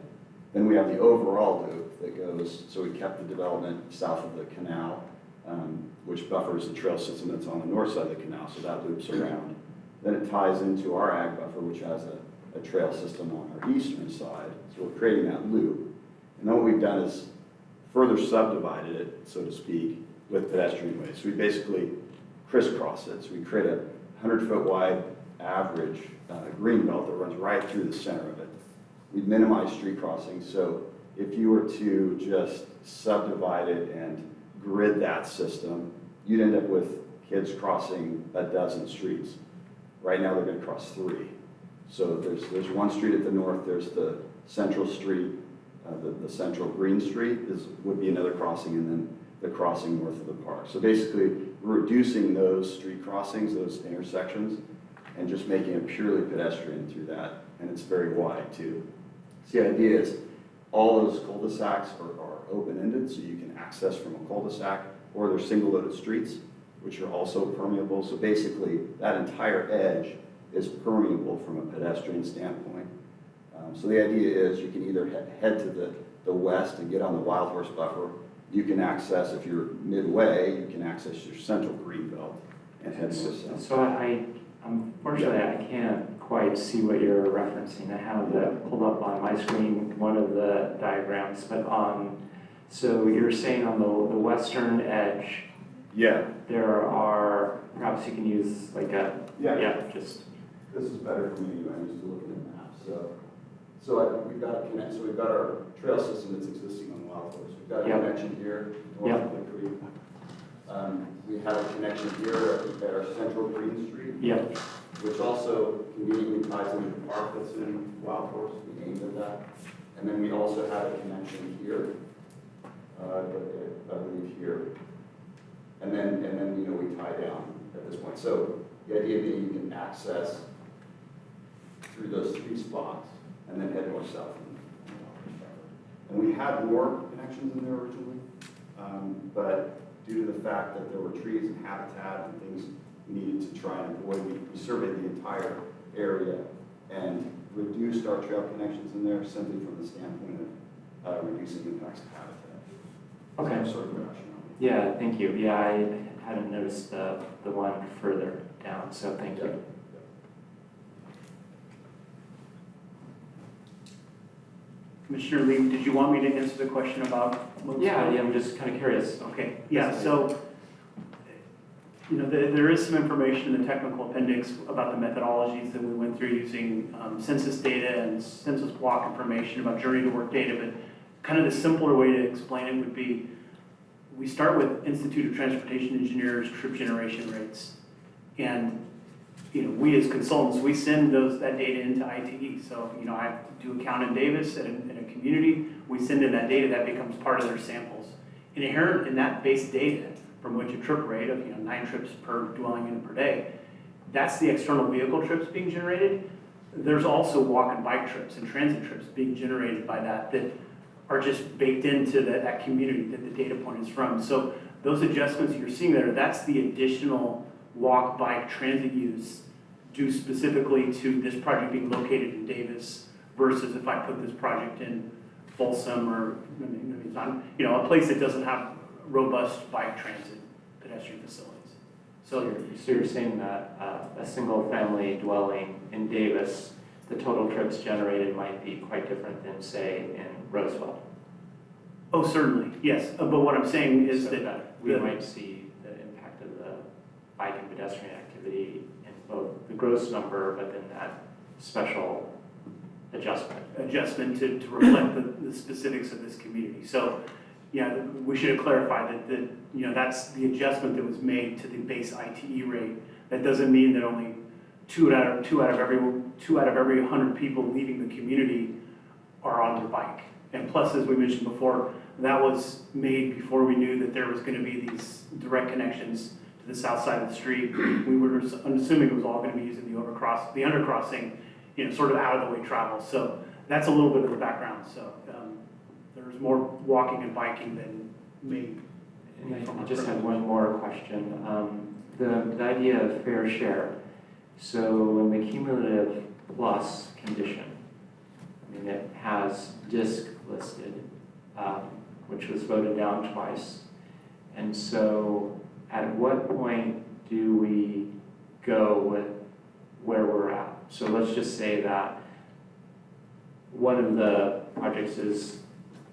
Then we have the overall loop that goes, so we kept the development south of the canal, which buffers the trail system that's on the north side of the canal, so that loops around. Then it ties into our ag buffer, which has a trail system on our eastern side, so we're creating that loop. And then what we've done is further subdivided it, so to speak, with pedestrian ways. So we basically crisscross it. So we create a 100-foot wide average green belt that runs right through the center of it. We minimize street crossings, so if you were to just subdivide it and grid that system, you'd end up with kids crossing a dozen streets. Right now, they're going to cross 3. So there's one street at the north, there's the central street, the central green street would be another crossing, and then the crossing north of the park. So basically, we're reducing those street crossings, those intersections, and just making it purely pedestrian through that, and it's very wide too. So the idea is all those cul-de-sacs are open-ended, so you can access from a cul-de-sac, or they're single-loaded streets, which are also permeable. So basically, that entire edge is permeable from a pedestrian standpoint. So the idea is you can either head to the west and get on the Wild Horse Buffer. You can access, if you're midway, you can access your central green belt and head north-south. So unfortunately, I can't quite see what you're referencing. I have that pulled up on my screen, one of the diagrams, but so you're saying on the western edge, yeah, there are, perhaps you can use like just. This is better for me, I'm used to looking at maps. So we've got a connection. So we've got our trail system that's existing on Wild Horse. We've got a connection here north of the creek. We have a connection here at our central Green Street, which also conveniently ties into the park that's in Wild Horse. We aimed at that. And then we also have a connection here, I believe here. And then we tie down at this point. So the idea being you can access through those 3 spots and then head north-south. And we had more connections in there originally, but due to the fact that there were trees and habitat and things we needed to try and avoid, we surveyed the entire area and reduced our trail connections in there simply from the standpoint of reducing impacts to habitat. Okay. Sort of rationale. Yeah, thank you. Yeah, I hadn't noticed the one further down, so thank you. Commissioner Lee, did you want me to answer the question about? Yeah, I'm just kind of curious. Okay, yeah, so, there is some information in the technical appendix about the methodologies that we went through using census data and census block information about journey to work data, but kind of the simpler way to explain it would be, we start with Institute of Transportation Engineers trip generation rates. And, we as consultants, we send that data into ITE. So, I do a count in Davis in a community, we send in that data, that becomes part of their samples. And inherent in that base data, from which a trip rate of 9 trips per dwelling unit per day, that's the external vehicle trips being generated. There's also walk and bike trips and transit trips being generated by that are just baked into that community that the data point is from. So those adjustments you're seeing there, that's the additional walk, bike, transit use due specifically to this project being located in Davis versus if I put this project in Folsom or a place that doesn't have robust bike transit pedestrian facilities. So you're saying that a single family dwelling in Davis, the total trips generated might be quite different than, say, in Roseville? Oh, certainly, yes. But what I'm saying is that we might see the impact of the bike and pedestrian activity in both the gross number, but then that special adjustment to reflect the specifics of this community. So, yeah, we should have clarified that that's the adjustment that was made to the base ITE rate. That doesn't mean that only two out of every 100 people leaving the community are on their bike. And plus, as we mentioned before, that was made before we knew that there was going to be these direct connections to the south side of the street. We were assuming it was all going to be using the undercrossing, sort of out of the way travel. So that's a little bit of the background. So there's more walking and biking than may And I just had one more question. The idea of fair share. So in the cumulative plus condition, I mean, it has DISC listed, which was voted down twice. And so at what point do we go with where we're at? So let's just say that one of the projects is,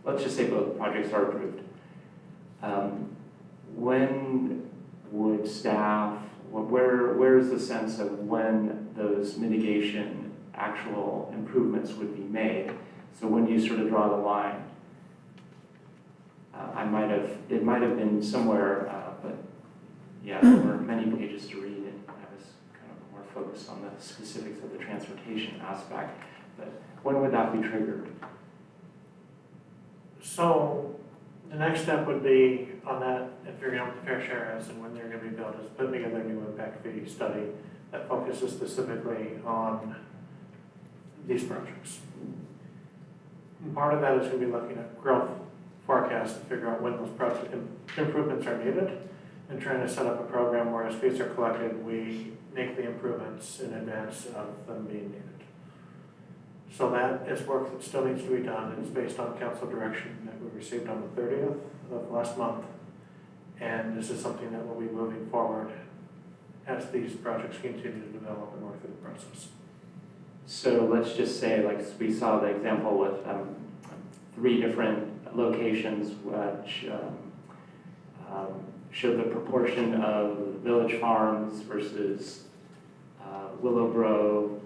let's just say both projects are approved. When would staff, where's the sense of when those mitigation actual improvements would be made? So when do you sort of draw the line? It might have been somewhere, but yeah, there were many pages to read, and I was kind of more focused on the specifics of the transportation aspect. But when would that be triggered? So the next step would be on that, if you're going to fair share is and when they're going to be built, is put together a new impact fee study that focuses specifically on these projects. And part of that is going to be looking at growth forecasts to figure out when those project improvements are needed and trying to set up a program where as fees are collected, we make the improvements in advance of them being needed. So that is work that still needs to be done. It's based on council direction that we received on the 30th of last month. And this is something that will be moving forward as these projects continue to develop and work through the process. So let's just say, like we saw the example with 3 different locations which showed the proportion of Village Farms versus Willow Grove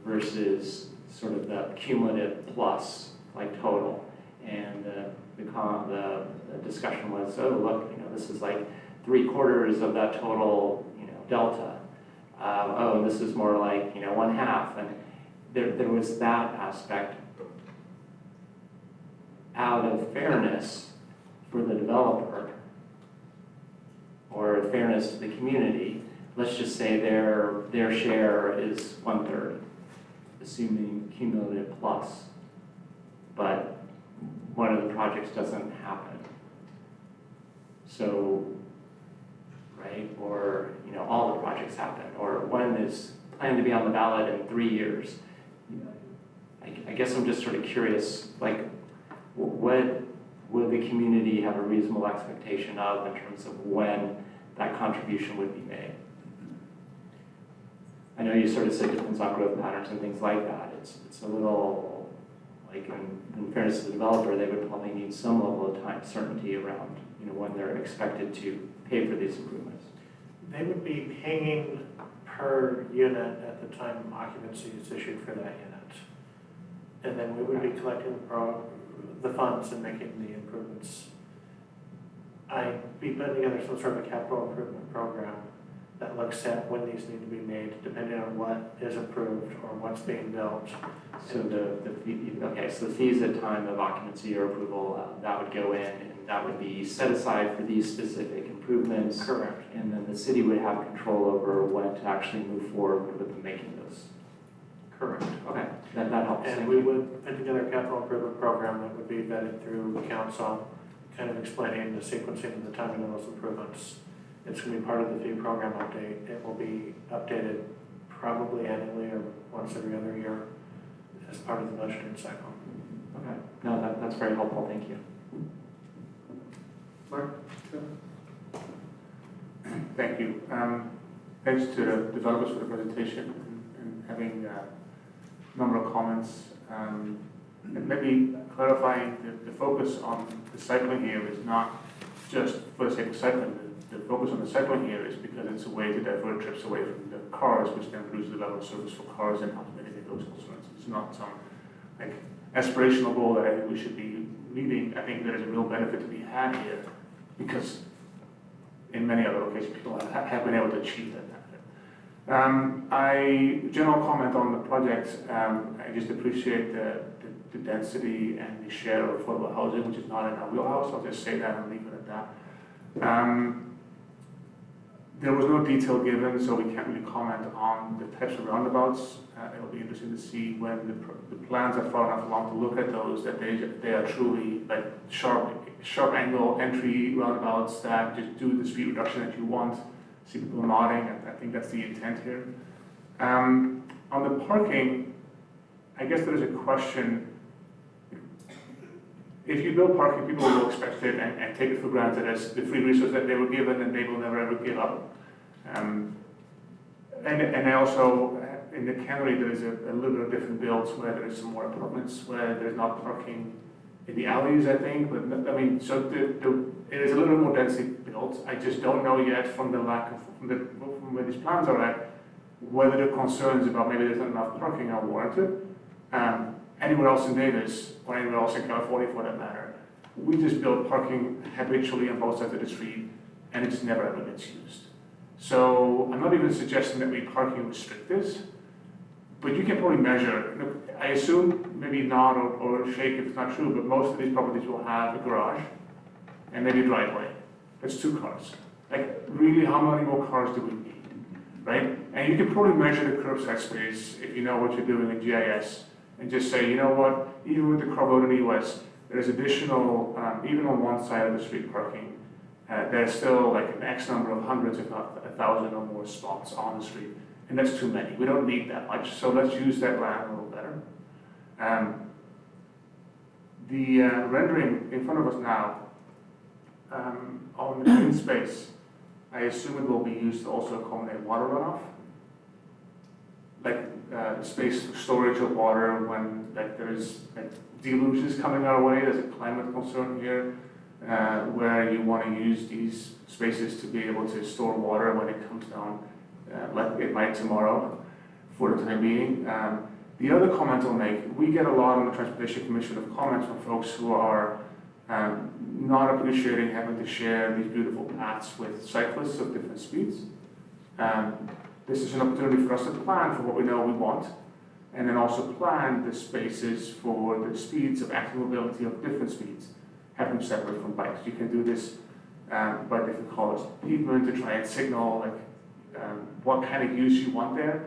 versus sort of the cumulative plus, like total. And the discussion was, oh, look, this is like 3/4 of that total, delta. Oh, this is more like, 1/2. And there was that aspect. Out of fairness for the developer or fairness to the community, let's just say their share is 1/3, assuming cumulative plus, but one of the projects doesn't happen. So, right, or, all the projects happen, or one is planned to be on the ballot in 3 years. I guess I'm just sort of curious, like, what would the community have a reasonable expectation of in terms of when that contribution would be made? I know you sort of said depends on growth patterns and things like that. It's a little, like, in fairness to the developer, they would probably need some level of time certainty around, when they're expected to pay for these improvements. They would be paying per unit at the time occupancy is issued for that unit. And then we would be collecting the funds and making the improvements. I'd be putting together some sort of a capital improvement program that looks at when these need to be made, depending on what is approved or what's being built. So so the fees at time of occupancy or approval, that would go in and that would be set aside for these specific improvements. Correct. And then the city would have control over when to actually move forward with making those. Correct. Okay, that helps. And we would put together a capital improvement program that would be vetted through the council, kind of explaining the sequencing and the timing of those improvements. It's going to be part of the fee program update. It will be updated probably annually or once every other year as part of the budgeting cycle. Okay, no, that's very helpful, thank you. Mark? Thank you. Thanks to the developers for the presentation and having a number of comments. And maybe clarifying the focus on the cycling here is not just for the sake of cycling. The focus on the cycling here is because it's a way to divert trips away from the cars, which then reduces the level of service for cars and helps mitigate those concerns. It's not some aspirational goal that I think we should be meeting. I think there is a real benefit to be had here because in many other locations people have been able to achieve that benefit. General comment on the project, I just appreciate the density and the share of affordable housing, which is not in our wheelhouse. I'll just say that and leave it at that. There was no detail given, so we can't really comment on the types of roundabouts It'll be interesting to see when the plans are far enough along to look at those, that they are truly like sharp angle entry roundabouts that just do the speed reduction that you want. See people nodding, and I think that's the intent here. On the parking, I guess there is a question. If you build parking, people will expect it and take it for granted as the free resource that they were given and they will never ever give up. And also, in the cannery, there is a little bit of different builds where there's some more apartments, where there's not parking in the alleys, I think. But I mean, so it is a little bit more densely built. I just don't know yet from the lack of, from where these plans are at, whether the concerns about maybe there's not enough parking are warranted. Anywhere else in Davis, or anywhere else in California for that matter, we just build parking habitually on both sides of the street, and it just never ever gets used. So I'm not even suggesting that we parking restrict this, but you can probably measure. Look, I assume, maybe nod or shake if it's not true, but most of these properties will have a garage and maybe a driveway. That's 2 cars. Like, really, how many more cars do we need, right? And you can probably measure the curbside space if you know what you're doing in GIS, and just say, you know what, even with the Carvoto West, there's additional, even on one side of the street parking, there's still like an X number of hundreds, if not 1,000 or more spots on the street. And that's too many. We don't need that much, so let's use that land a little better. The rendering in front of us now, on the green space, I assume it will be used to also accommodate water runoff. Like space for storage of water when like there's like deluges coming our way. There's a climate concern here where you want to use these spaces to be able to store water when it comes down, like it might tomorrow, for the time being. The other comment I'll make, we get a lot on the Transportation Commission of comments from folks who are not appreciating having to share these beautiful paths with cyclists of different speeds. This is an opportunity for us to plan for what we know we want, and then also plan the spaces for the speeds of active mobility of different speeds, have them separate from bikes. You can do this by different colors of pavement to try and signal like what kind of use you want there,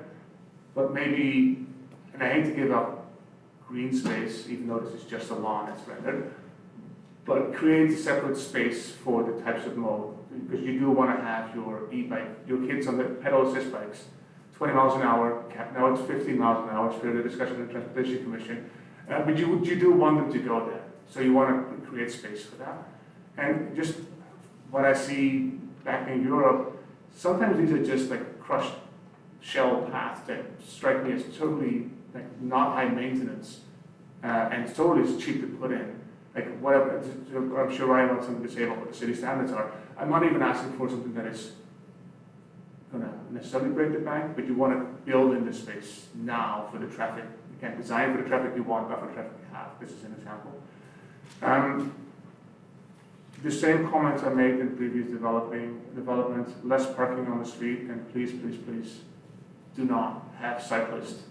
but maybe, and I hate to give up green space, even though this is just a lawn that's rendered, but create a separate space for the types of mode, because you do want to have your e-bike, your kids on the pedal assist bikes, 20 miles an hour, now it's 15 miles an hour, it's part of the discussion of the Transportation Commission, but you do want them to go there, so you want to create space for that. And just what I see back in Europe, sometimes these are just like crushed shell paths that strike me as totally like not high maintenance, and totally cheap to put in. Like whatever, I'm sure Ryan wants something to say about what the city standards are. I'm not even asking for something that is going to necessarily break the bank, but you want to build in this space now for the traffic. You can't design for the traffic you want, but for the traffic you have. This is an example. The same comments I made in previous development, less parking on the street, and please, please, please do not have cyclists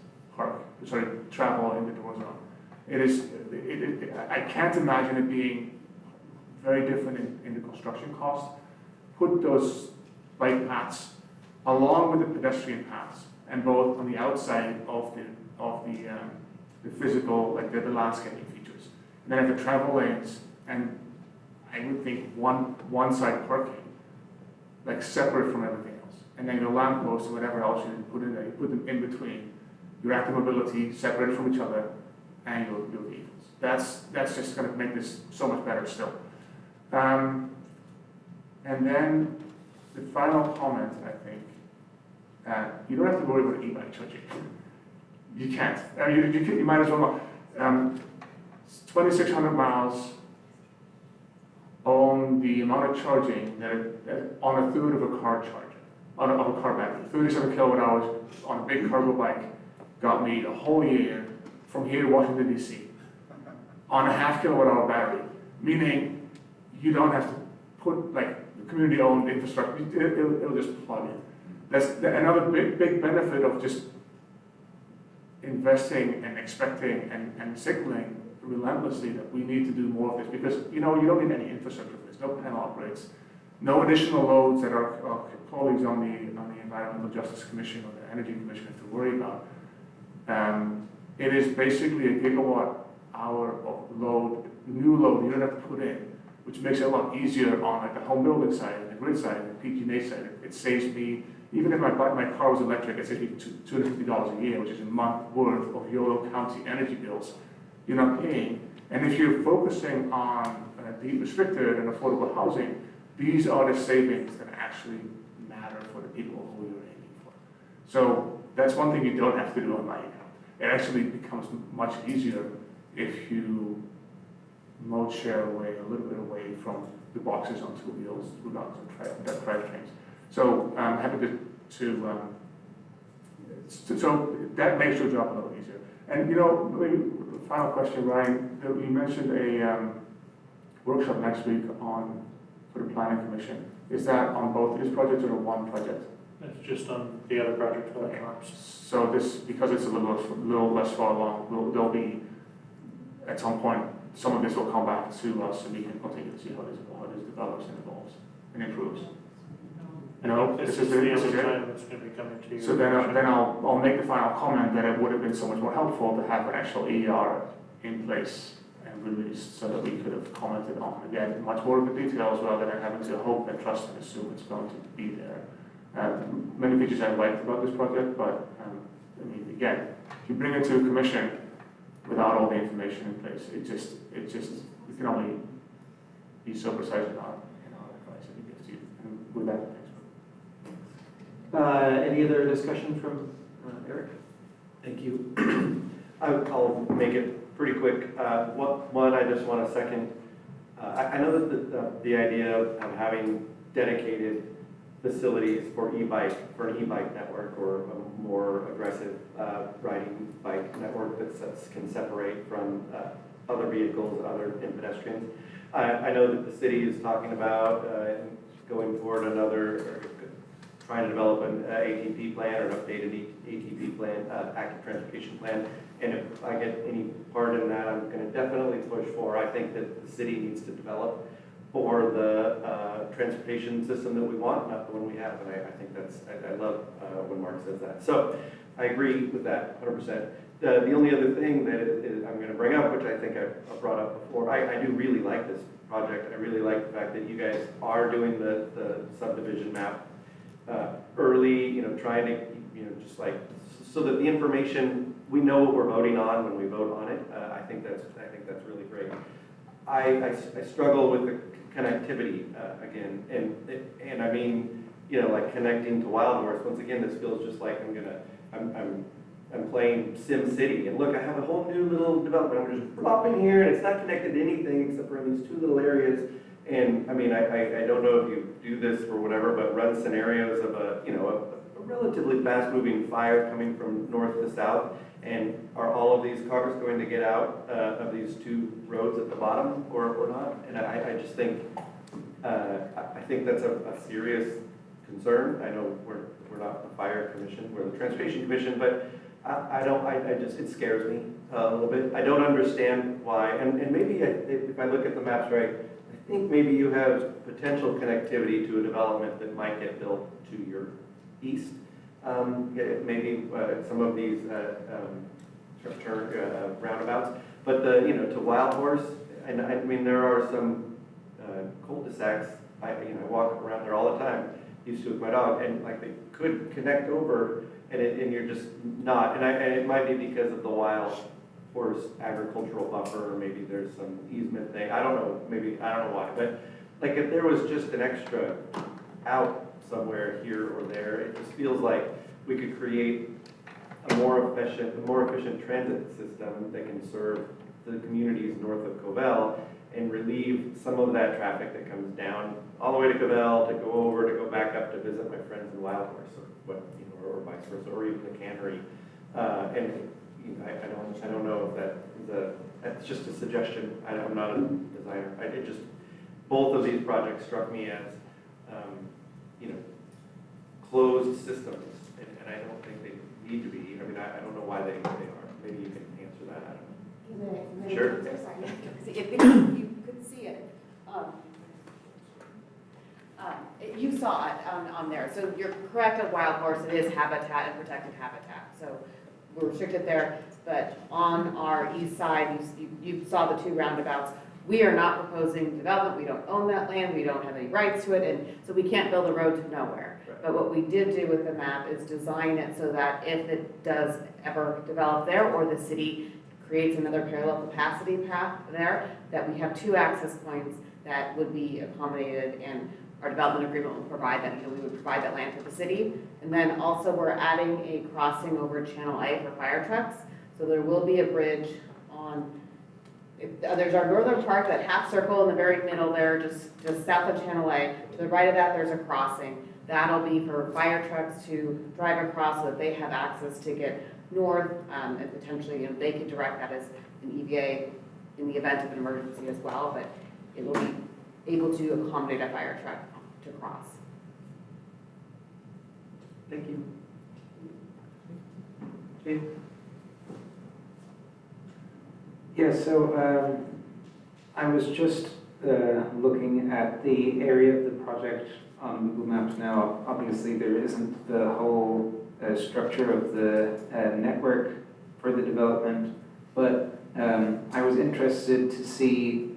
travel in the door zone. I can't imagine it being very different in the construction cost. Put those bike paths along with the pedestrian paths, and both on the outside of the physical, like the landscaping features. And then have the travel lanes, and I would think one side parking, like separate from everything else. And then your lampposts or whatever else you put in there, you put them in between. Your active mobility separated from each other, and your vehicles. That's just going to make this so much better still. And then the final comment, I think, you don't have to worry about e-bike charging. You can't. You might as well not. 2,600 miles on the amount of charging that on a third of a car charger, on a car battery. 37 kilowatt hours on a big cargo bike got me a whole year from here to Washington, D.C. on a half kilowatt hour battery, meaning you don't have to put like community-owned infrastructure, it'll just plug in. That's another big benefit of just investing and expecting and signaling relentlessly that we need to do more of this, because you don't need any infrastructure for this, no panel operates, no additional loads that our colleagues on the Environmental Justice Commission or the Energy Commission have to worry about. It is basically a gigawatt hour of load, new load you don't have to put in, which makes it a lot easier on like the home building side, and the grid side, and the PG&E side. It saves me, even if my car was electric, it saves me $250 a year, which is a month worth of Yolo County energy bills you're not paying. And if you're focusing on deed restricted and affordable housing, these are the savings that actually matter for the people who you're aiming for. So that's one thing you don't have to do on my account. It actually becomes much easier if you mode share away a little bit away from the boxes on two wheels, that drivetrains. So I'm happy so that makes your job a little easier. And maybe final question, Ryan. You mentioned a workshop next week for the planning commission. Is that on both these projects or one project? It's just on the other project for the farms. So this, because it's a little less far along, there'll be, at some point, some of this will come back to us and we can continue to see how this develops and evolves and improves. This is the only time it's going to be coming to you. So then I'll make the final comment that it would have been so much more helpful to have an actual ER in place and released so that we could have commented on, again, much more of the details rather than having to hope and trust and assume it's going to be there. Many features I liked about this project, but again, if you bring it to a commission without all the information in place, we can only be so precise in our advice that we give to you. And with that, thanks. Any other discussion from Eric? Thank you. I'll make it pretty quick. One, I just want to second. I know that the idea of having dedicated facilities for an e-bike network or a more aggressive riding bike network that can separate from other vehicles, other pedestrians. I know that the city is talking about going forward trying to develop an ATP plan or an updated ATP plan, active transportation plan. And if I get any part in that, I'm going to definitely push for. I think that the city needs to develop for the transportation system that we want, not the one we have. And I think I love when Mark says that. So I agree with that 100%. The only other thing that I'm going to bring up, which I think I've brought up before, I do really like this project. I really like the fact that you guys are doing the subdivision map early, trying to, just like, so that the information, we know what we're voting on when we vote on it. I think that's really great. I struggle with the connectivity again, and I mean, like connecting to Wild Horse. Once again, this feels just like I'm playing Sim City, and look, I have a whole new little development. I'm just plopping here, and it's not connected to anything except for these two little areas. And I mean, I don't know if you do this or whatever, but run scenarios of a relatively fast-moving fire coming from north to south, and are all of these cars going to get out of these two roads at the bottom or not? And I just think I think that's a serious concern. I know we're not the fire commission, we're the transportation commission, but it scares me a little bit. I don't understand why, and maybe if I look at the maps right, I think maybe you have potential connectivity to a development that might get built to your east. Maybe some of these roundabouts, but to Wild Horse, and I mean there are some cul-de-sacs. I walk around there all the time. Used to with my dog, and like they could connect over, and you're just not. And it might be because of the Wild Horse agricultural buffer, or maybe there's some easement thing. I don't know. Maybe I don't know why, but like if there was just an extra out somewhere here or there, it just feels like we could create a more efficient transit system that can serve the communities north of Covell and relieve some of that traffic that comes down all the way to Covell to go over to go back up to visit my friends in Wild Horse, or vice versa, or even the Cannery. I don't know if that's just a suggestion. I'm not a designer. Both of these projects struck me as closed systems, and I don't think they need to be. I mean, I don't know why they are. Maybe you can answer that. I don't know. Sure. You could see it. You saw it on there. So you're correct at Wild Horse, it is habitat and protected habitat. So we're restricted there, but on our east side, you saw the two roundabouts. We are not proposing development, we don't own that land, we don't have any rights to it, and so we can't build a road to nowhere. But what we did do with the map is design it so that if it does ever develop there, or the city creates another parallel capacity path there, that we have two access points that would be accommodated, and our development agreement will provide that, we would provide that land for the city. And then also we're adding a crossing over Channel A for fire trucks. So there will be a bridge on, there's our northern part, that half circle in the very middle there, just south of Channel A. To the right of that, there's a crossing. That'll be for fire trucks to drive across so that they have access to get north, and potentially, they could direct that as an EVA in the event of an emergency as well, but it will be able to accommodate a fire truck to cross. Thank you. Jane? Yeah, so I was just looking at the area of the project on Google Maps now. Obviously, there isn't the whole structure of the network for the development, but I was interested to see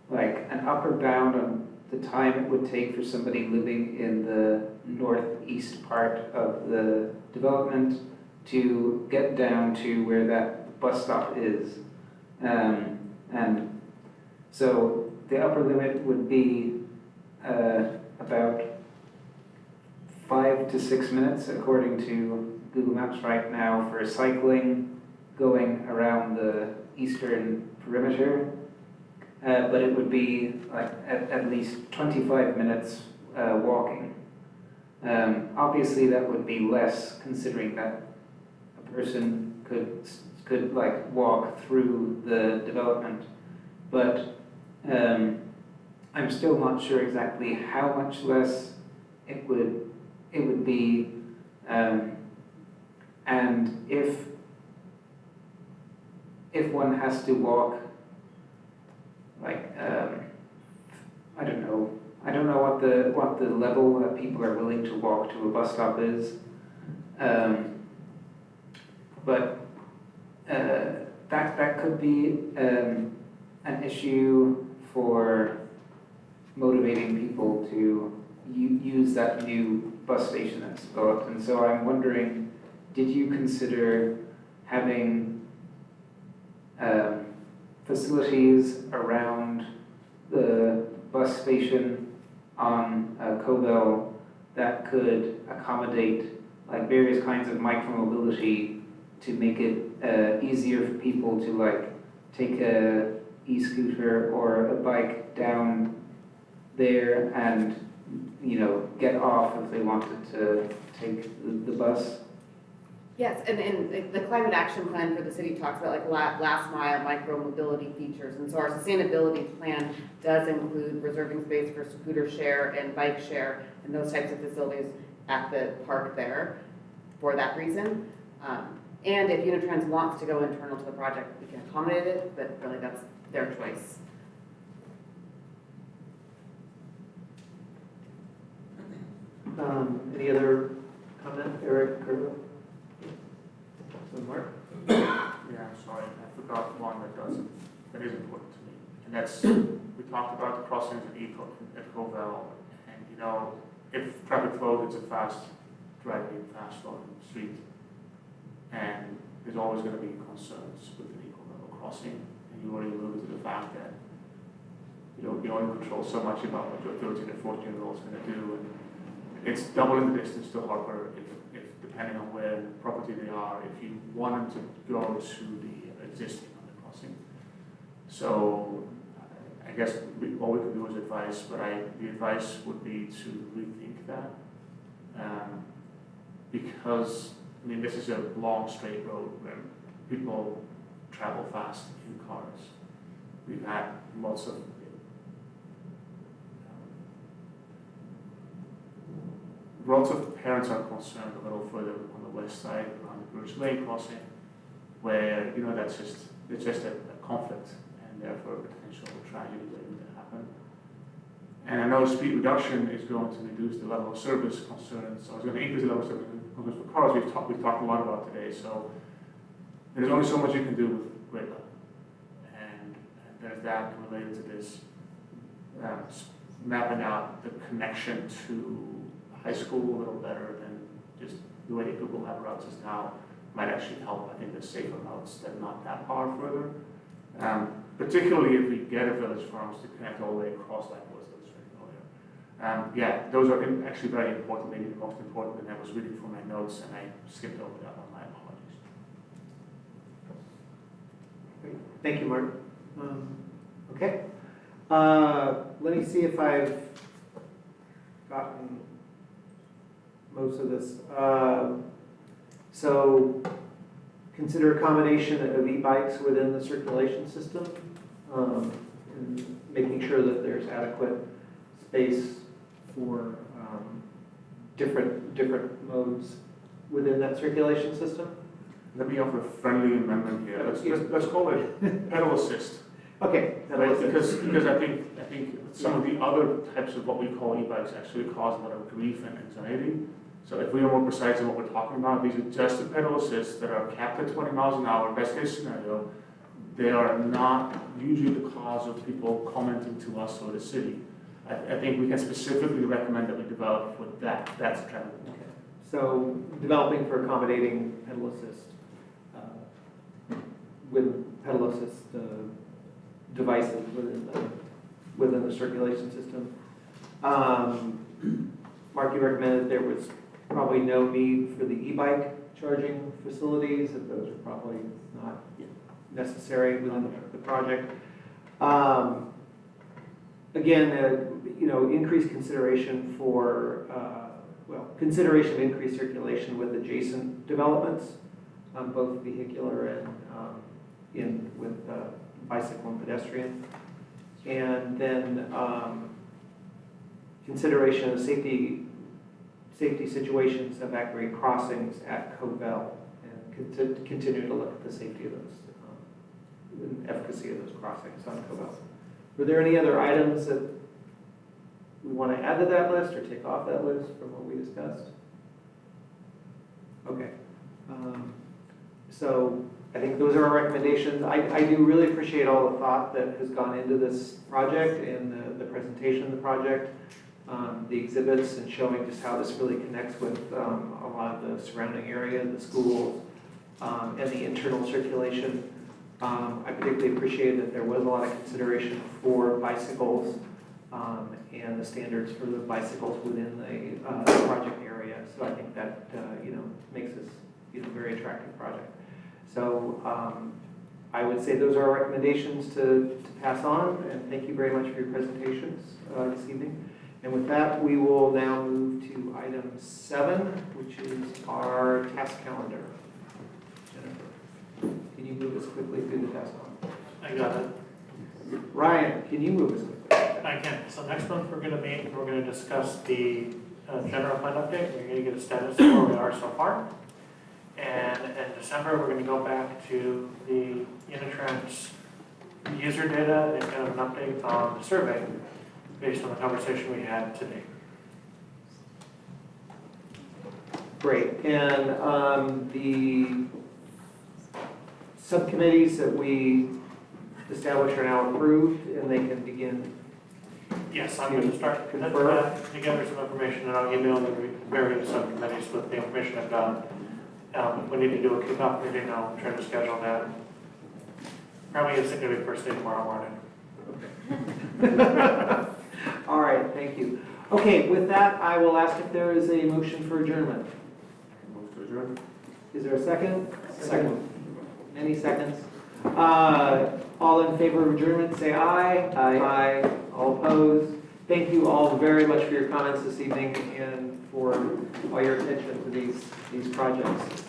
like an upper bound on the time it would take for somebody living in the northeast part of the development to get down to where that bus stop is. And so the upper limit would be about 5 to 6 minutes according to Google Maps right now for cycling going around the eastern perimeter. But it would be like at least 25 minutes walking. Obviously that would be less considering that a person could like walk through the development, but I'm still not sure exactly how much less it would be, and if one has to walk like I don't know what the level that people are willing to walk to a bus stop is, but that could be an issue for motivating people to use that new bus station that's developed. And so I'm wondering, did you consider having facilities around the bus station on Cobell that could accommodate like various kinds of micromobility to make it easier for people to like take a e-scooter or a bike down there and, you know, get off if they wanted to take the bus? Yes, and the climate action plan for the city talks about like last mile micro mobility features. And so our sustainability plan does include reserving space for scooter share and bike share and those types of facilities at the park there for that reason. And if Unitrans wants to go internal to the project, we can accommodate it, but really that's their choice. Any other comment, Eric or Mark? Yeah, I'm sorry, I forgot one that is important to me. And that's, we talked about the crossings at Cobell, and you know, if traffic flows, it's a fast driving, fast flowing street. And there's always going to be concerns with an equal level crossing. And you already alluded to the fact that you only control so much about what your 13 and 14-year-old is going to do. And it's doubling the distance to Harper if depending on where the property they are, if you want them to go to the existing undercrossing. So I guess all we can do is advice, but the advice would be to rethink that. Because, I mean, this is a long straight road where people travel fast in cars. We've had lots of parents are concerned a little further on the west side around the Bruce Lane crossing, where that's just a conflict and therefore a potential tragedy waiting to happen. And I know speed reduction is going to reduce the level of service concerns. So it's going to increase the level of service concerns for cars. We've talked a lot about today. So there's only so much you can do with grade level. And there's that related to this, mapping out the connection to high school a little better than just the way Google Map routes is now might actually help. I think there's safer routes that are not that far further. Particularly if we get a Village Farms to connect all the way across like was illustrated earlier. Yeah, those are actually very important, maybe the most important, and I was reading from my notes and I skipped over that one, my apologies. Great. Thank you, Mark. Okay. Let me see if I've gotten most of this. So consider a combination of e-bikes within the circulation system, and making sure that there's adequate space for different modes within that circulation system. Let me offer a friendly amendment here. Let's call it pedal assist. Okay. Right, because I think some of the other types of what we call e-bikes actually cause a lot of grief and anxiety. So if we are more precise in what we're talking about, these are just the pedal assists that are capped at 20 miles an hour, best case scenario. They are not usually the cause of people commenting to us or the city. I think we can specifically recommend that we develop with that. That's kind of. Okay. So developing for accommodating pedal assist with pedal assist devices within the circulation system. Mark, you recommended there was probably no need for the e-bike charging facilities, that those are probably not necessary within the project. Again, increased consideration for, consideration of increased circulation with adjacent developments, both vehicular and with bicycle and pedestrian. And then consideration of safety situations of at-grade crossings at Covell, and continue to look at the safety of those, and efficacy of those crossings on Covell. Were there any other items that we want to add to that list or take off that list from what we discussed? Okay. So I think those are our recommendations. I do really appreciate all the thought that has gone into this project and the presentation of the project, the exhibits, and showing just how this really connects with a lot of the surrounding area, the schools, and the internal circulation. I particularly appreciate that there was a lot of consideration for bicycles and the standards for the bicycles within the project area. So I think that makes this a very attractive project. So I would say those are our recommendations to pass on, and thank you very much for your presentations this evening. And with that, we will now move to item 7, which is our task calendar. Jennifer, can you move us quickly through the task calendar? I got it. Ryan, can you move us quickly? I can. So next month, we're going to meet, we're going to discuss the general plan update. We're going to get a status of where we are so far. And in December, we're going to go back to the Unitrans user data and kind of an update on the survey based on the conversation we had today. Great. And the subcommittees that we established are now approved, and they can begin. Yes, I'm going to start putting together some information, and I'll email the various subcommittees with the information I've got. We need to do a kickoff meeting. I'll try to schedule that. Probably it's going to be first thing tomorrow morning. Okay. All right, thank you. Okay, with that, I will ask if there is a motion for adjournment. Move to adjourn. Is there a second? Second. Any seconds? All in favor of adjournment, say aye. Aye. All opposed? Thank you all very much for your comments this evening and for all your attention to these projects.